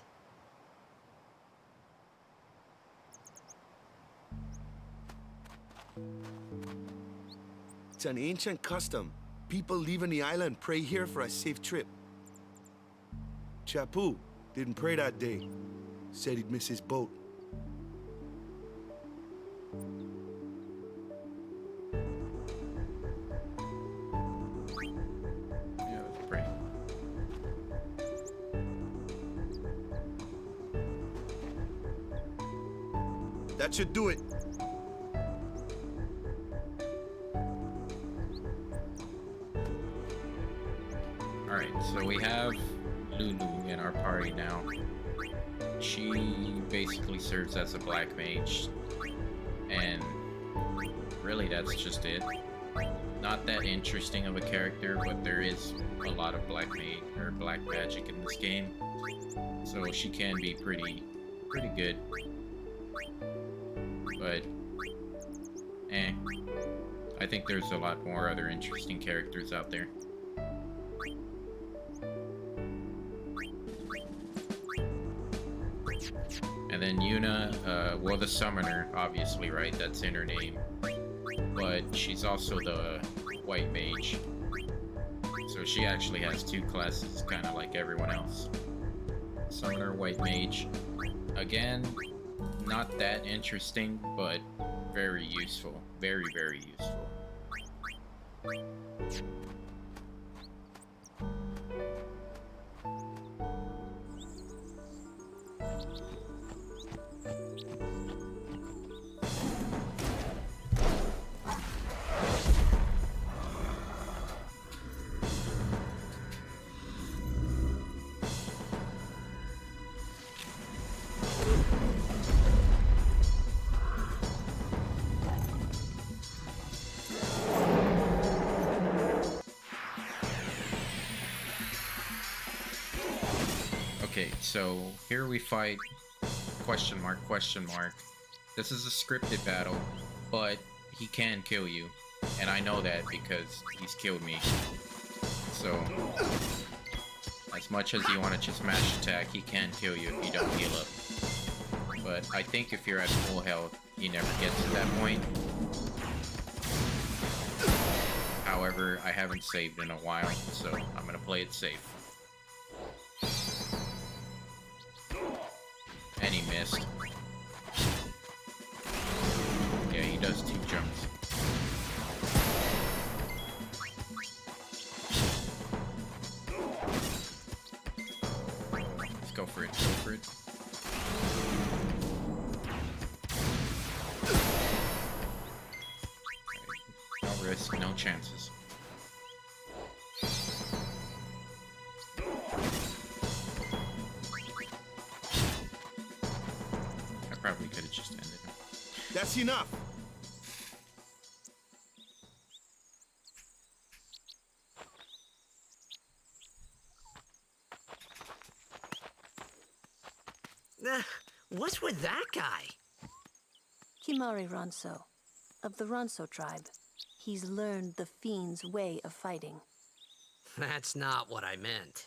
It's an ancient custom. People leaving the island pray here for a safe trip. Chappu didn't pray that day. Said he'd miss his boat. Yeah, let's pray. That should do it. Alright, so we have Lulu in our party now. She basically serves as a black mage. And really that's just it. Not that interesting of a character, but there is a lot of black magic in this game. So she can be pretty good. But I think there's a lot more other interesting characters out there. And then Yuna, well, the summoner, obviously, right? That's in her name. But she's also the white mage. So she actually has 2 classes, kind of like everyone else. Summoner, white mage. Again, not that interesting, but very useful. Very, very useful. Okay, so here we fight question mark, question mark. This is a scripted battle, but he can kill you. And I know that because he's killed me. So, as much as you want to just mash attack, he can kill you if you don't heal up. But I think if you're at full health, he never gets to that point. However, I haven't saved in a while, so I'm gonna play it safe. And he missed. Yeah, he does 2 jumps. Let's go for it, go for it. No risk, no chances. Probably could have just ended it. That's enough. What's with that guy? Kimahri Ronso, of the Ronso tribe. He's learned the Fiend's way of fighting. That's not what I meant.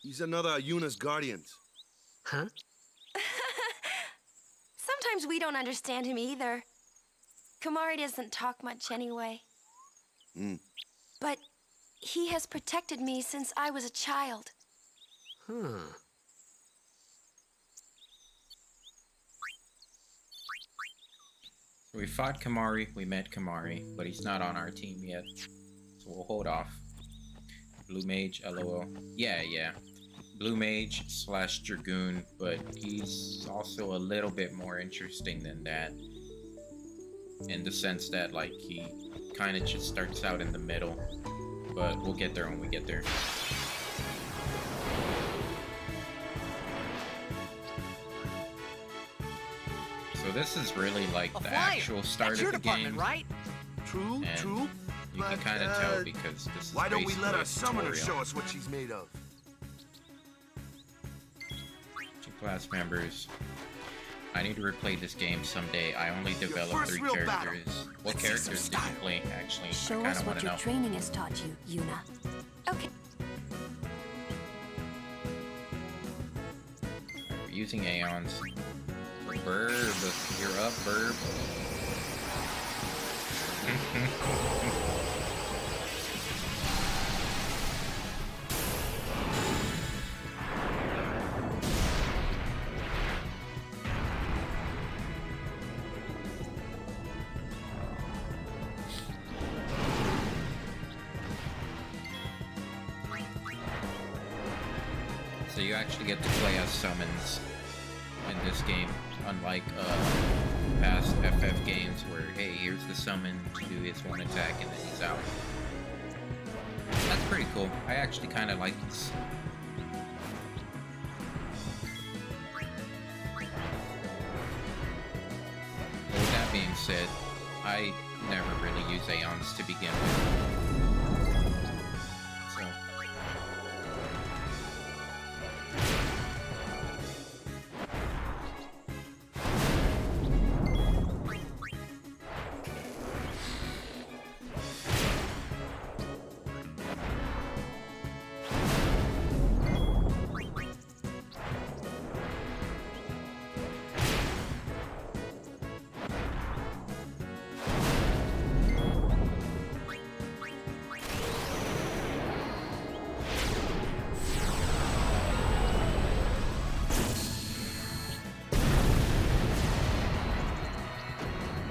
He's another of Yuna's guardians. Huh? Sometimes we don't understand him either. Kimahri doesn't talk much anyway. But he has protected me since I was a child. Huh. We fought Kimahri, we met Kimahri, but he's not on our team yet. So we'll hold off. Blue Mage, LOL. Yeah. Blue Mage / Dragoon, but he's also a little bit more interesting than that. In the sense that, like, he kind of just starts out in the middle. But we'll get there when we get there. So this is really like the actual start of the game. Right? True, and true. You can kind of tell because this is why don't we let basically our a summoner tutorial. show us what she's made of? 2 class members. I need to replay this game someday. I only developed first 3 real battle. characters. What Let's see characters some did you style. play, actually? Show I us kind of want what to your know. training has taught you, Yuna. Okay. We're using Aeons. Burb, you're up, Burb. So you actually get to play as summons in this game, unlike past FF games where, hey, here's the summon to do his 1 attack and then he's out. That's pretty cool. I actually kind of like this. With that being said, I never really use Aeons to begin with. So.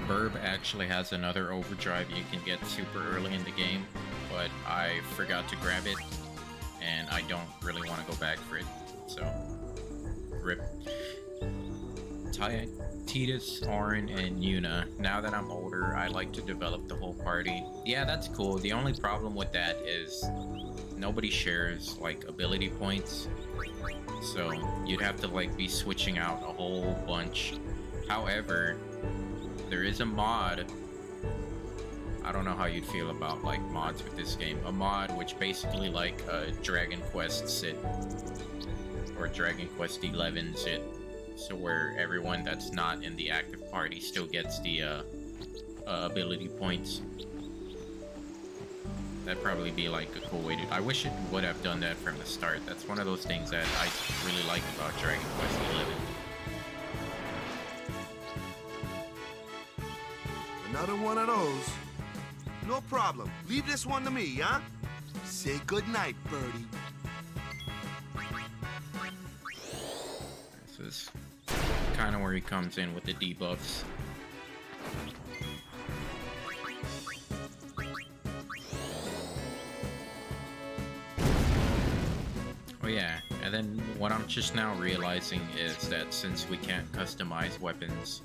Burb actually has another overdrive you can get super early in the game, but I forgot to grab it, and I don't really want to go back for it, so rip. Titus, Auron, and Yuna. Now that I'm older, I like to develop the whole party. Yeah, that's cool. The only problem with that is nobody shares like ability points, so you'd have to like be switching out a whole bunch. However, there is a mod. I don't know how you'd feel about like mods with this game. A mod which basically like Dragon Quest sit or Dragon Quest 11 sit. So where everyone that's not in the active party still gets the ability points. That'd probably be like a cool way to... I wish it would have done that from the start. That's one of those things that I really like about Dragon Quest 11. Another one of those. No problem. Leave this one to me, huh? Say goodnight, birdie. This is kind of where he comes in with the debuffs. Oh yeah, and then what I'm just now realizing is that since we can't customize weapons,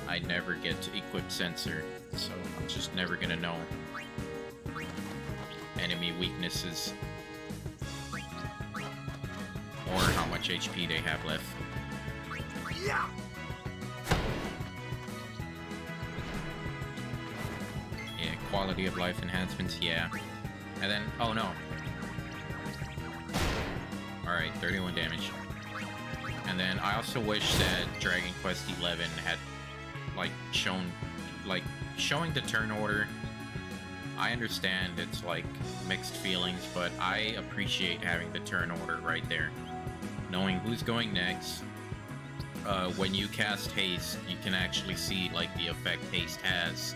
I never get to equip sensor, so I'm just never gonna know enemy weaknesses or how much HP they have left. Yeah. Yeah, quality of life enhancements, yeah. And then, oh no. Alright, 31 damage. And then I also wish that Dragon Quest 11 had like showing the turn order. I understand it's like mixed feelings, but I appreciate having the turn order right there. Knowing who's going next. When you cast haste, you can actually see like the effect haste has.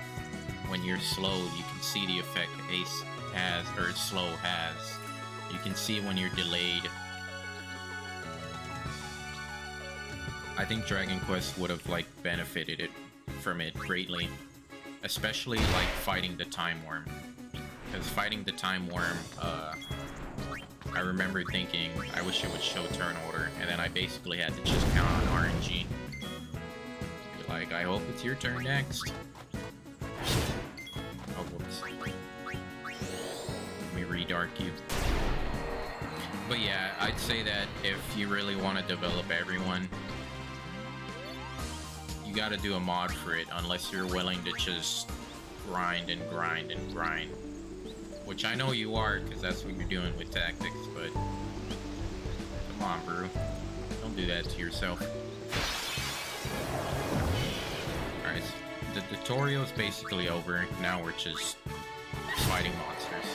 When you're slow, you can see the effect haste has, or slow has. You can see when you're delayed. I think Dragon Quest would have like benefited from it greatly, especially like fighting the Time Worm. Because fighting the Time Worm, I remember thinking I wish it would show turn order, and then I basically had to just count on RNG. Be like, I hope it's your turn next. Oh, whoops. Let me redark you. But yeah, I'd say that if you really want to develop everyone, you gotta do a mod for it, unless you're willing to just grind and grind and grind. Which I know you are, because that's what you're doing with tactics, but come on, bro. Don't do that to yourself. Alright, so the tutorial is basically over. Now we're just fighting monsters.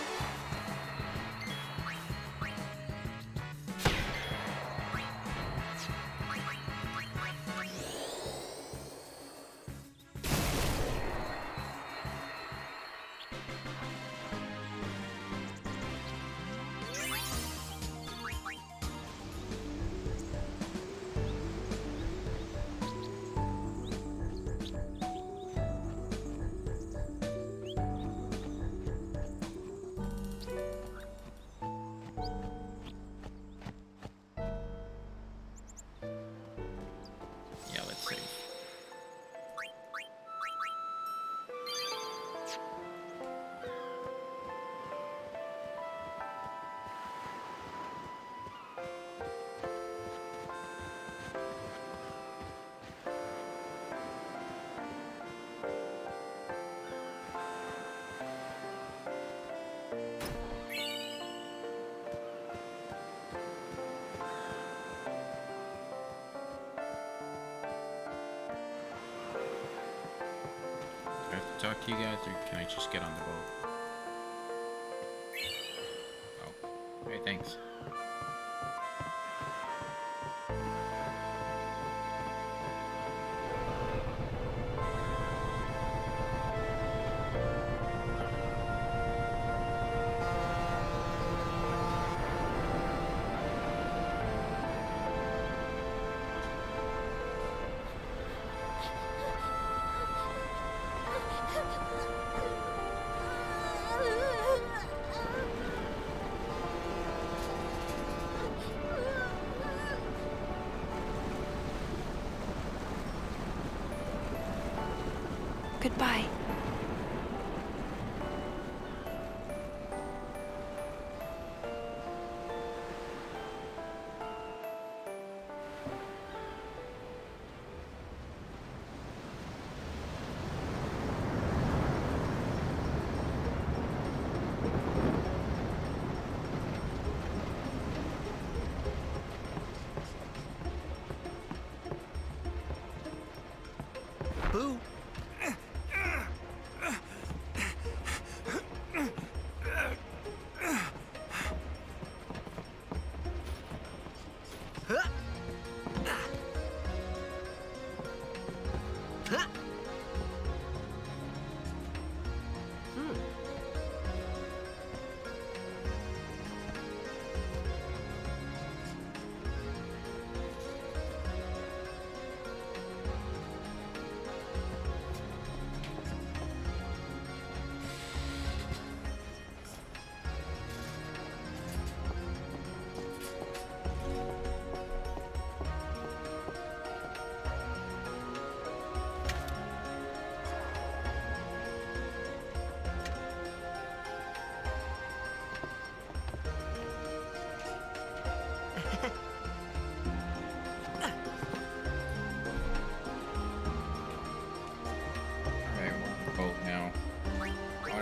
Talk to you guys, or can I just get on the boat? Oh, okay, thanks. goodbye. Boo!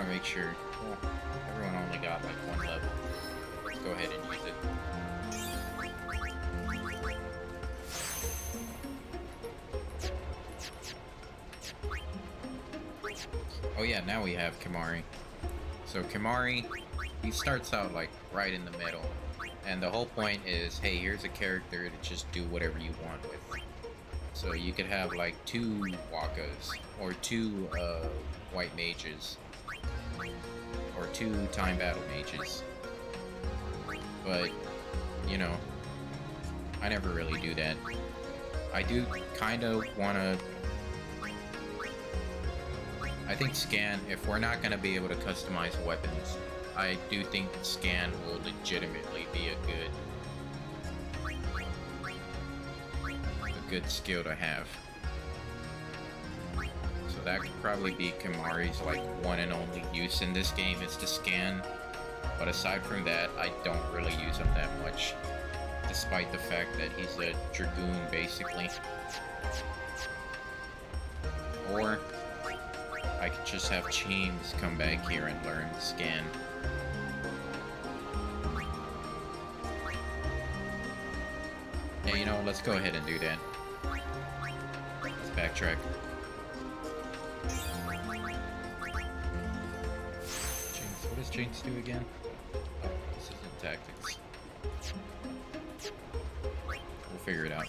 Make sure. Well, everyone only got like one level. Let's go ahead and use it. Oh yeah, now we have Kimahri. So Kimahri, he starts out like right in the middle. And the whole point is, hey, here's a character to just do whatever you want with. So you could have like 2 Wakkas, or 2 white mages, or 2 time battle mages. But, you know, I never really do that. I do kind of want to... I think Scan, if we're not going to be able to customize weapons, I do think Scan will legitimately be a good skill to have. So that could probably be Kimahri's like one and only use in this game, is to scan. But aside from that, I don't really use him that much, despite the fact that he's a Dragoon basically. Or I could just have Cheems come back here and learn scan. Yeah, you know, let's go ahead and do that. Let's backtrack. Jinx, what does Jinx do again? Oh, this isn't tactics. We'll figure it out.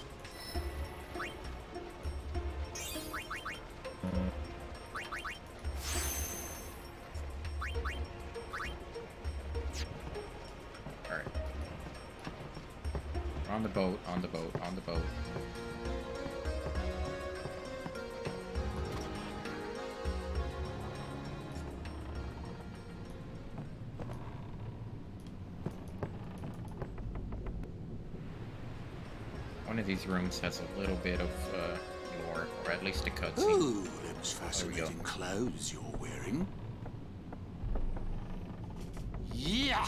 Alright. On the boat, on the boat, on the boat. One of these rooms has a little bit of lore, or at least a cutscene. Ooh, those fascinating clothes you're wearing. Yeah!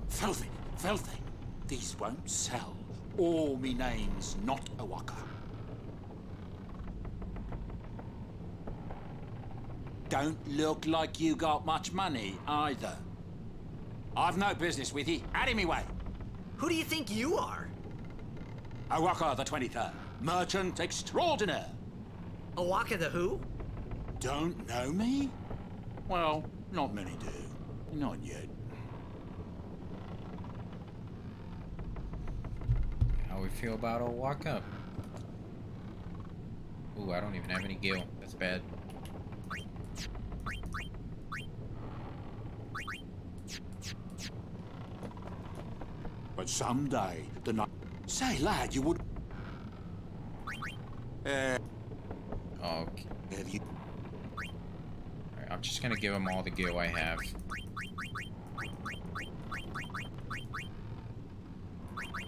Filthy, filthy. These won't sell. Or me name's not a Wakka. Don't look like you got much money, either. I've no business with you. Out of me way. Who do you think you are? A Wakka the 23rd. Merchant extraordinaire. A Wakka the who? Don't know me? Well, not many do. Not yet. How we feel about old walk up? Ooh, I don't even have any gil. That's bad. But someday, the night... Say, lad, you would... Okay. Have you... Alright, I'm just gonna give him all the gil I have.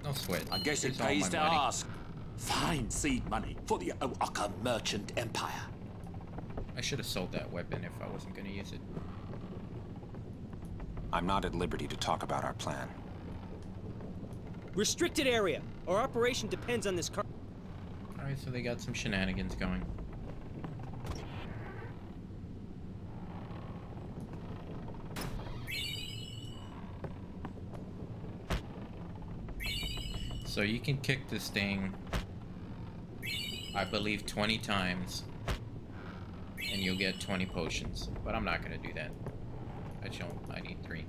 No sweat. I guess it Here's all pays my to money. ask. Fine seed money for the Wakka merchant empire. I should have sold that weapon if I wasn't gonna use it. I'm not at liberty to talk about our plan. Restricted area. Our operation depends on this car. Alright, so they got some shenanigans going. So you can kick this thing, I believe, 20 times, and you'll get 20 potions. But I'm not gonna do that. I need 3.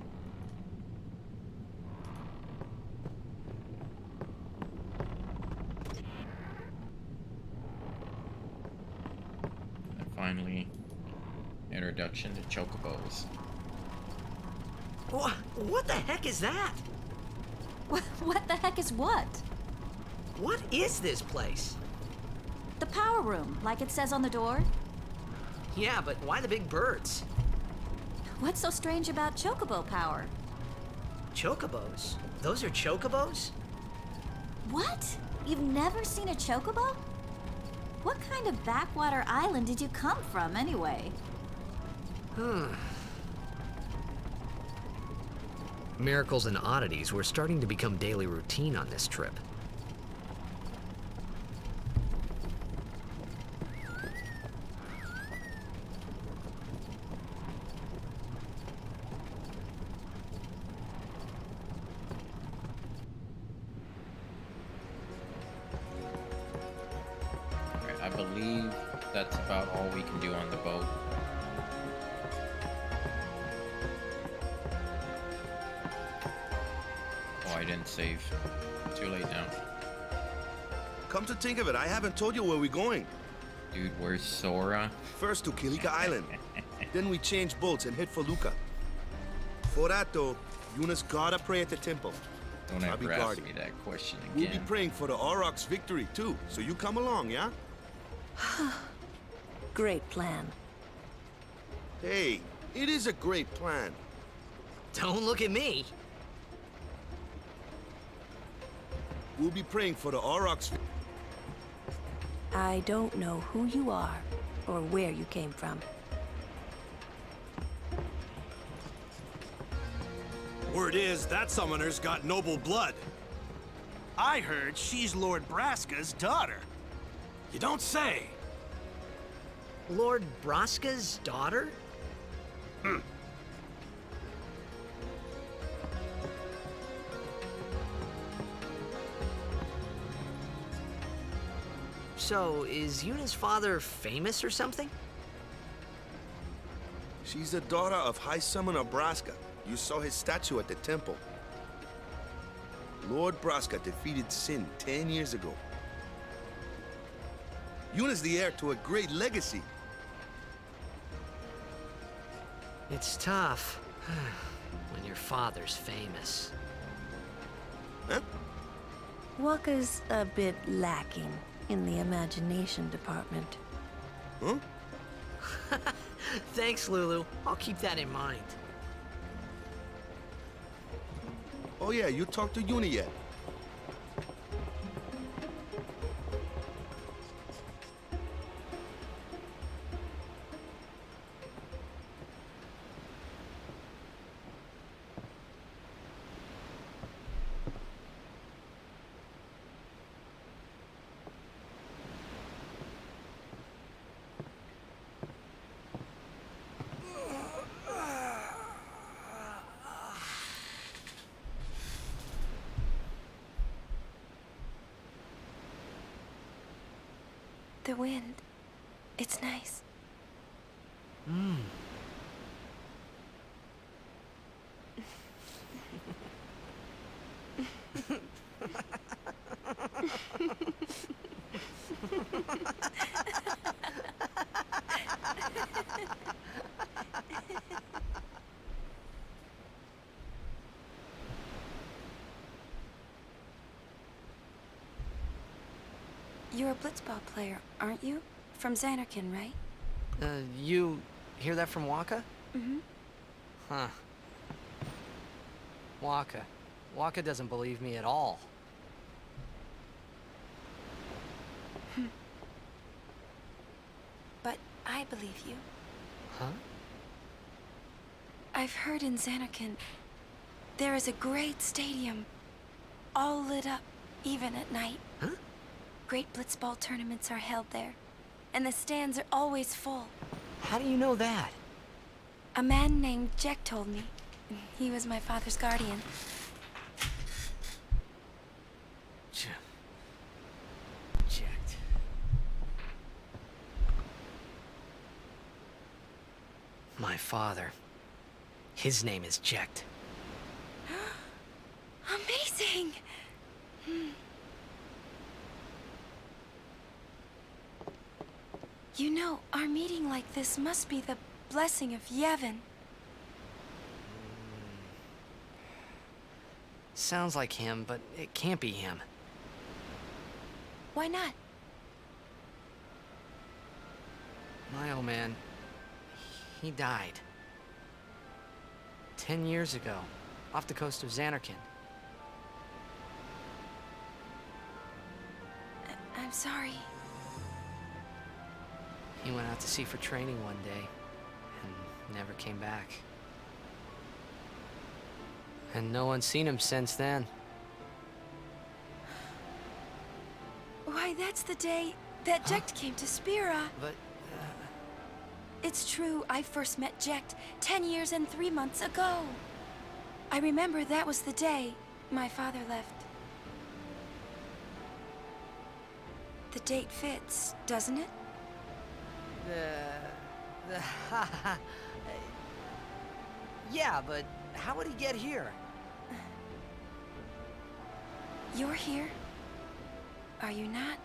And finally, introduction to chocobos. What the heck is that? What the heck is what? What is this place? The power room, like it says on the door. Yeah, but why the big birds? What's so strange about chocobo power? Chocobos? Those are chocobos? What? You've never seen a chocobo? What kind of backwater island did you come from, anyway? Miracles and oddities were starting to become daily routine on this trip. Okay, I believe that's about all we can do on the boat. Oh, I didn't save. Too late now. Come to think of it, I haven't told you where we're going. Dude, where's Sora? First to Kilika Island. Then we change boats and head for Luca. For that though, Yunus gotta pray at the temple. Don't I'll be ever ask guarding. me that question We'll be again. praying for the Aurochs' victory too, so you come along, yeah? Great plan. Hey, it is a great plan. Don't look at me. We'll be praying for the Aurochs. I don't know who you are or where you came from. Word is, that summoner's got noble blood. I heard she's Lord Braska's daughter. You don't say. Lord Braska's daughter? So, is Yuna's father famous or something? She's the daughter of High Summoner Braska. You saw his statue at the temple. Lord Braska defeated Sin 10 years ago. Yuna's the heir to a great legacy. It's tough when your father's famous. Huh? Waka's a bit lacking in the imagination department. Huh? Thanks, Lulu. I'll keep that in mind. Oh yeah, you talked to Yuna yet? The wind. It's nice. You're a blitzball player, aren't you? From Xanarkand, right? You hear that from Waka? Mm-hmm. Huh. Waka. Waka doesn't believe me at all. But I I believe you. Huh? I've heard in Zanarkand there is a great stadium, all lit up, even at night. Huh? Great blitzball tournaments are held there, and the stands are always full. How do you know that? A man named Jack told me. He was my father's guardian. Checked. My father. His name is Jecht. Amazing! You know, our meeting like this must be the blessing of Yevon. Sounds like him, but it can't be him. Why not? My old man, he died. 10 years ago, off the coast of Zanarkand. I'm sorry. He went out to sea for training one day, and never came back. And no one's seen him since then. Why, that's the day that Jecht came to Spira. But, It's true, I first met Jecht 10 years and 3 months ago. I remember that was the day my father left. The date fits, doesn't it? Yeah, but how would he get here? You're here, are you not?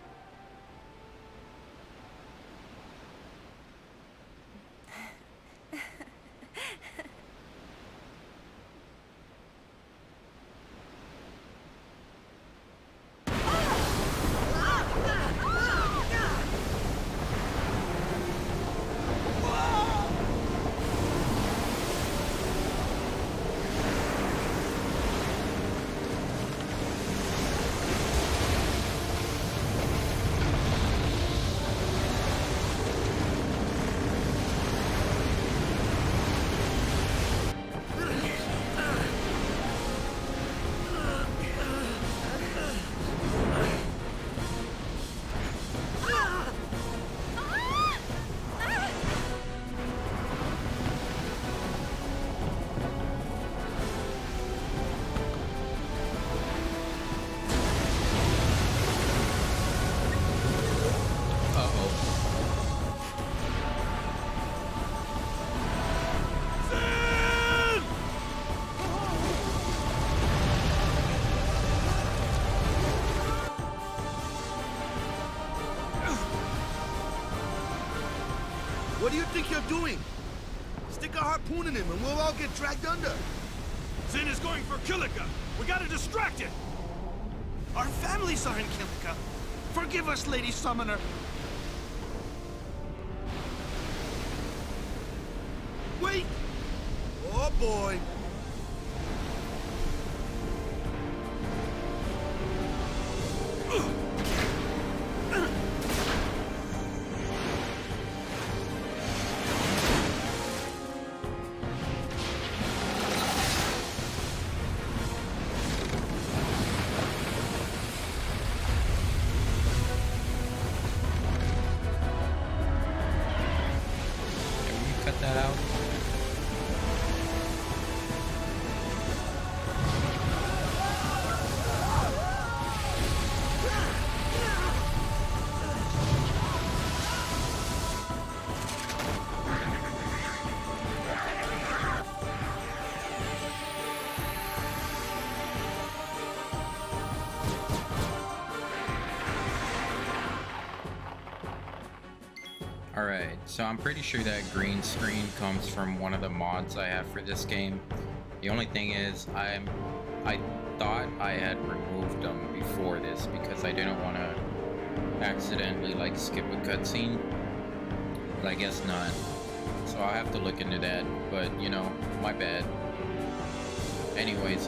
What do you think you're doing? Stick a harpoon in him and we'll all get dragged under. Zin is going for Kilika. We gotta distract it. Our families are in Kilika. Forgive us, Lady Summoner. Wait! Oh boy! Cut that out. Alright, so I'm pretty sure that green screen comes from one of the mods I have for this game. The only thing is, I thought I had removed them before this because I didn't want to accidentally like skip a cutscene, but I guess not. So I'll have to look into that, but you know, my bad. Anyways,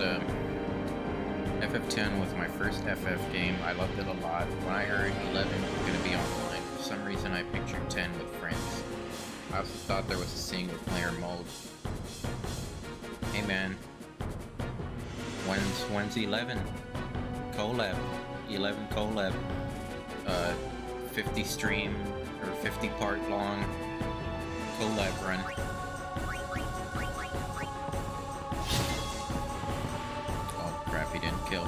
FF10 was my first FF game. I loved it a lot. When I heard 11 was going to be online, for some reason I pictured 10 with friends. I also thought there was a single player mode. Hey man, when's 11 collab? 11 collab, 50 stream or 50 part long collab run. Oh crap, he didn't kill.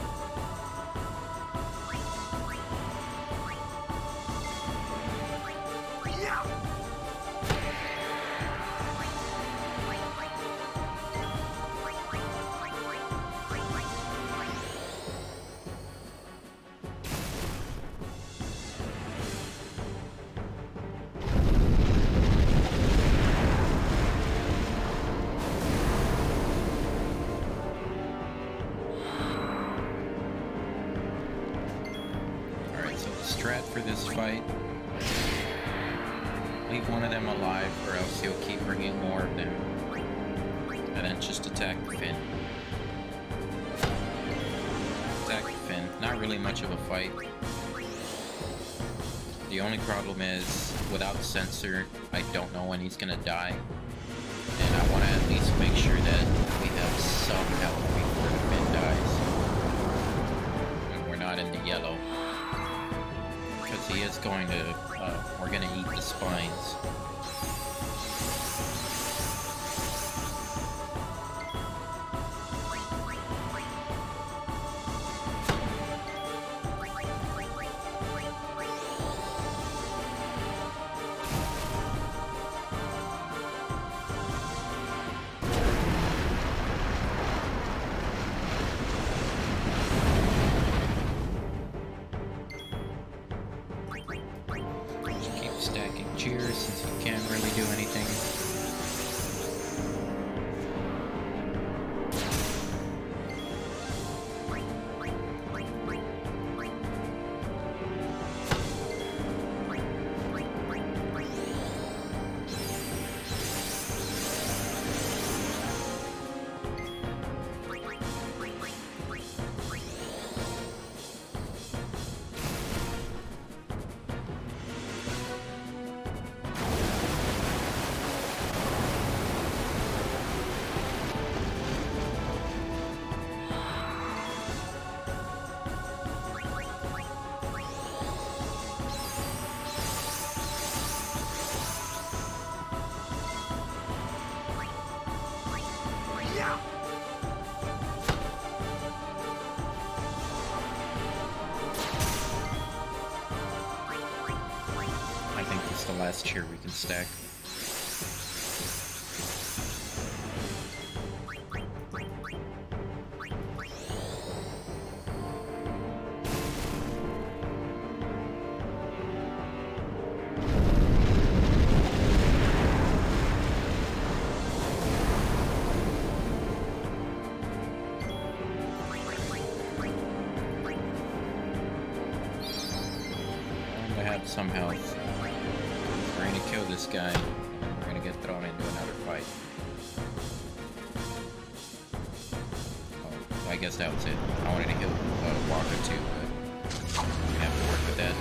Strat for this fight. Leave one of them alive or else he'll keep bringing more of them. And then just attack the fin. Attack the fin. Not really much of a fight. The only problem is, without sensor, I don't know when he's gonna die. And I want to at least make sure that we have some health before the fin dies. And we're not in the yellow. Because he is going to, we're going to eat the spines. Stacking cheers since you can't really do anything. I think it's the last cheer we can stack. I have some health. We're gonna kill this guy. We're gonna get thrown into another fight. Oh, I guess that was it. I wanted to kill Walker too, but we have to work with that.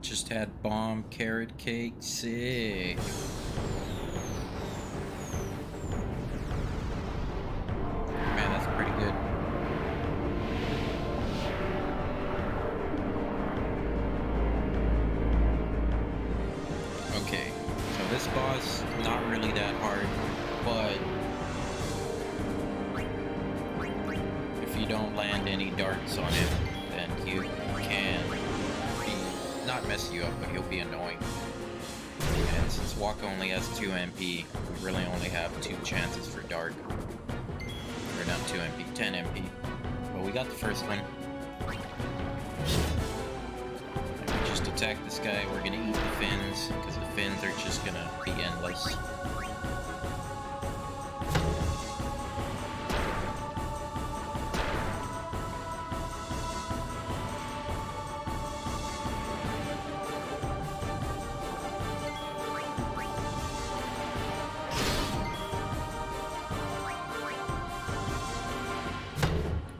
Just had bomb carrot cake. Sick. Man, that's pretty good. Okay, so this boss, not really that hard, but if you don't land any darts on him, then you can not mess you up, but he'll be annoying. And since Wakka only has 2 MP, we really only have 2 chances for dart. Or not 2 MP, 10 MP. But we got the first one. And we just attack this guy, we're gonna eat the fins, because the fins are just gonna be endless.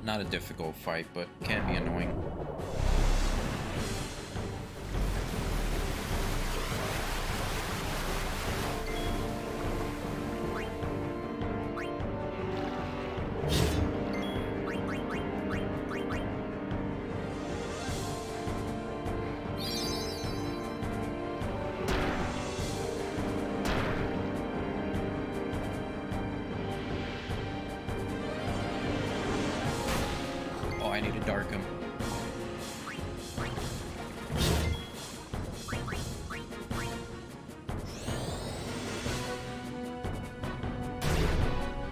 Not a difficult fight, but can be annoying. I need to dark him.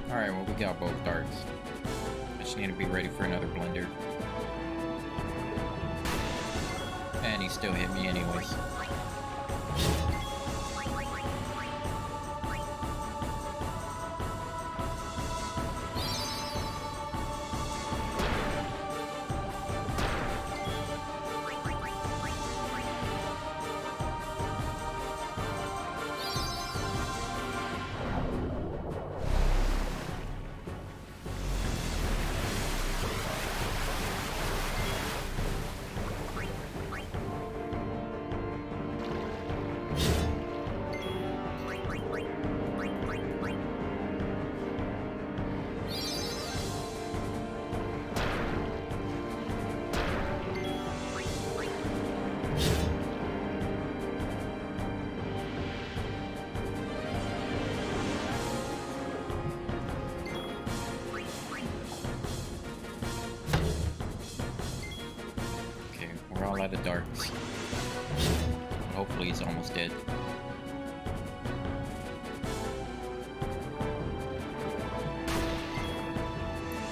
Alright, well, we got both darts. I just need to be ready for another blender. And he still hit me anyways. Out of darts. Hopefully he's almost dead.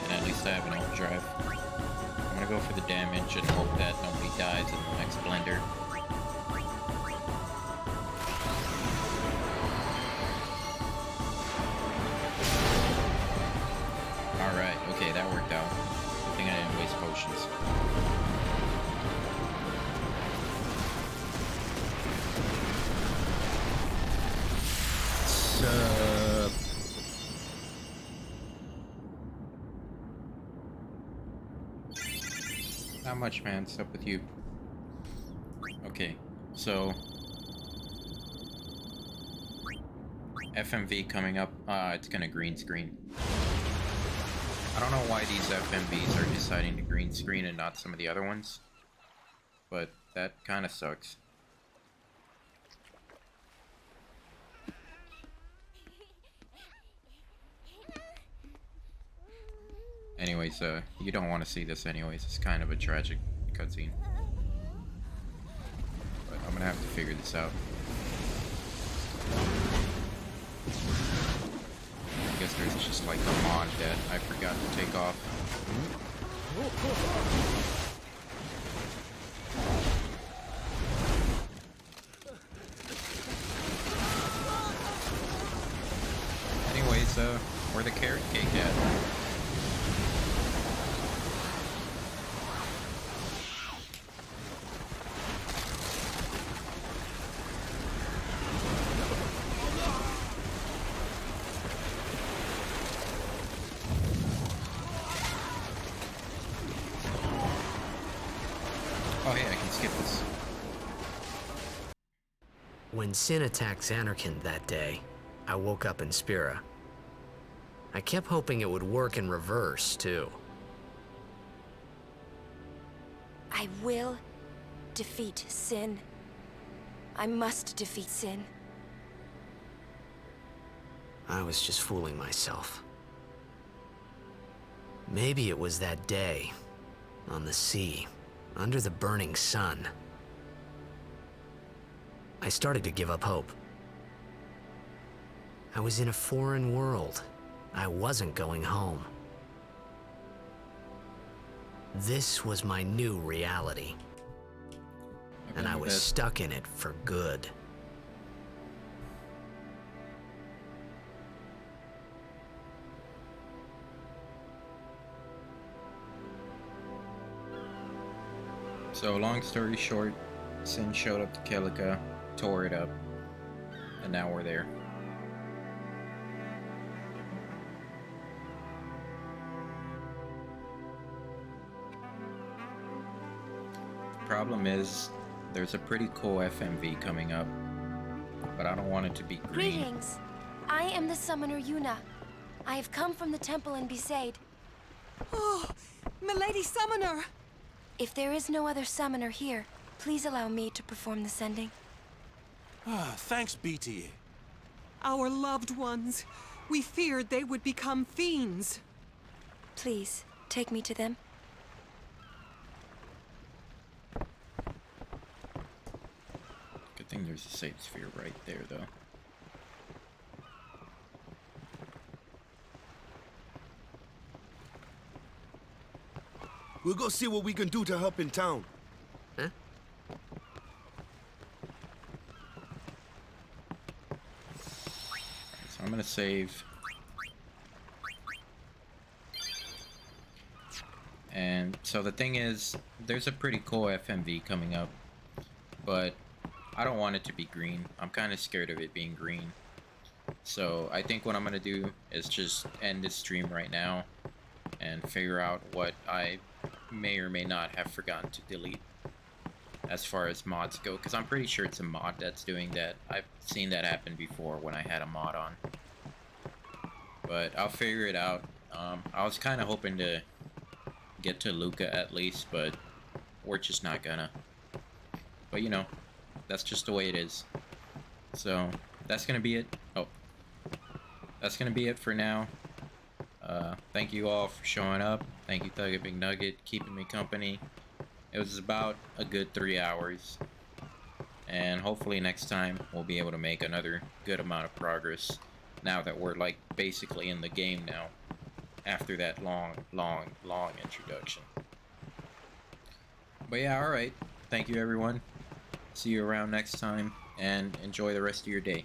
And at least I have an overdrive. I'm gonna go for the damage and hope that nobody dies in the next blender. Alright, okay, that worked out. Good thing I didn't waste potions. Not much, man. What's up with you? Okay, so FMV coming up. It's gonna green screen. I don't know why these FMVs are deciding to green screen and not some of the other ones, but that kind of sucks. Anyways, you don't want to see this anyways. It's kind of a tragic cutscene. But I'm gonna have to figure this out. I guess there's just like a mod that I forgot to take off. Anyways, where the carrot cake at? Oh hey, I can skip this. When Sin attacked Zanarkand that day, I woke up in Spira. I kept hoping it would work in reverse, too. I will defeat Sin. I must defeat Sin. I was just fooling myself. Maybe it was that day, on the sea, under the burning sun. I started to give up hope. I was in a foreign world. I wasn't going home. This was my new reality. And I was stuck in it for good. So long story short, Sin showed up to Kilika, tore it up, and now we're there. Problem is, there's a pretty cool FMV coming up, but I don't want it to be green. Greetings. I am the summoner Yuna. I have come from the temple in Besaid. Oh, Milady Summoner! If there is no other summoner here, please allow me to perform the sending. Thanks, BT. Our loved ones. We feared they would become fiends. Please, take me to them. Good thing there's a safe sphere right there, though. We'll go see what we can do to help in town. Huh? So I'm gonna save. And so the thing is, there's a pretty cool FMV coming up, but I don't want it to be green. I'm kind of scared of it being green. So I think what I'm gonna do is just end this stream right now and figure out what I may or may not have forgotten to delete as far as mods go, because I'm pretty sure it's a mod that's doing that. I've seen that happen before when I had a mod on, but I'll figure it out. I was kind of hoping to get to Luca at least, but we're just not gonna. But you know, that's just the way it is. So that's gonna be it. Oh, that's gonna be it for now. Thank you all for showing up. Thank you, Thugget McNugget, keeping me company. It was about a good 3 hours. And hopefully next time we'll be able to make another good amount of progress now that we're like basically in the game now. After that long introduction. But yeah, alright. Thank you everyone. See you around next time and enjoy the rest of your day.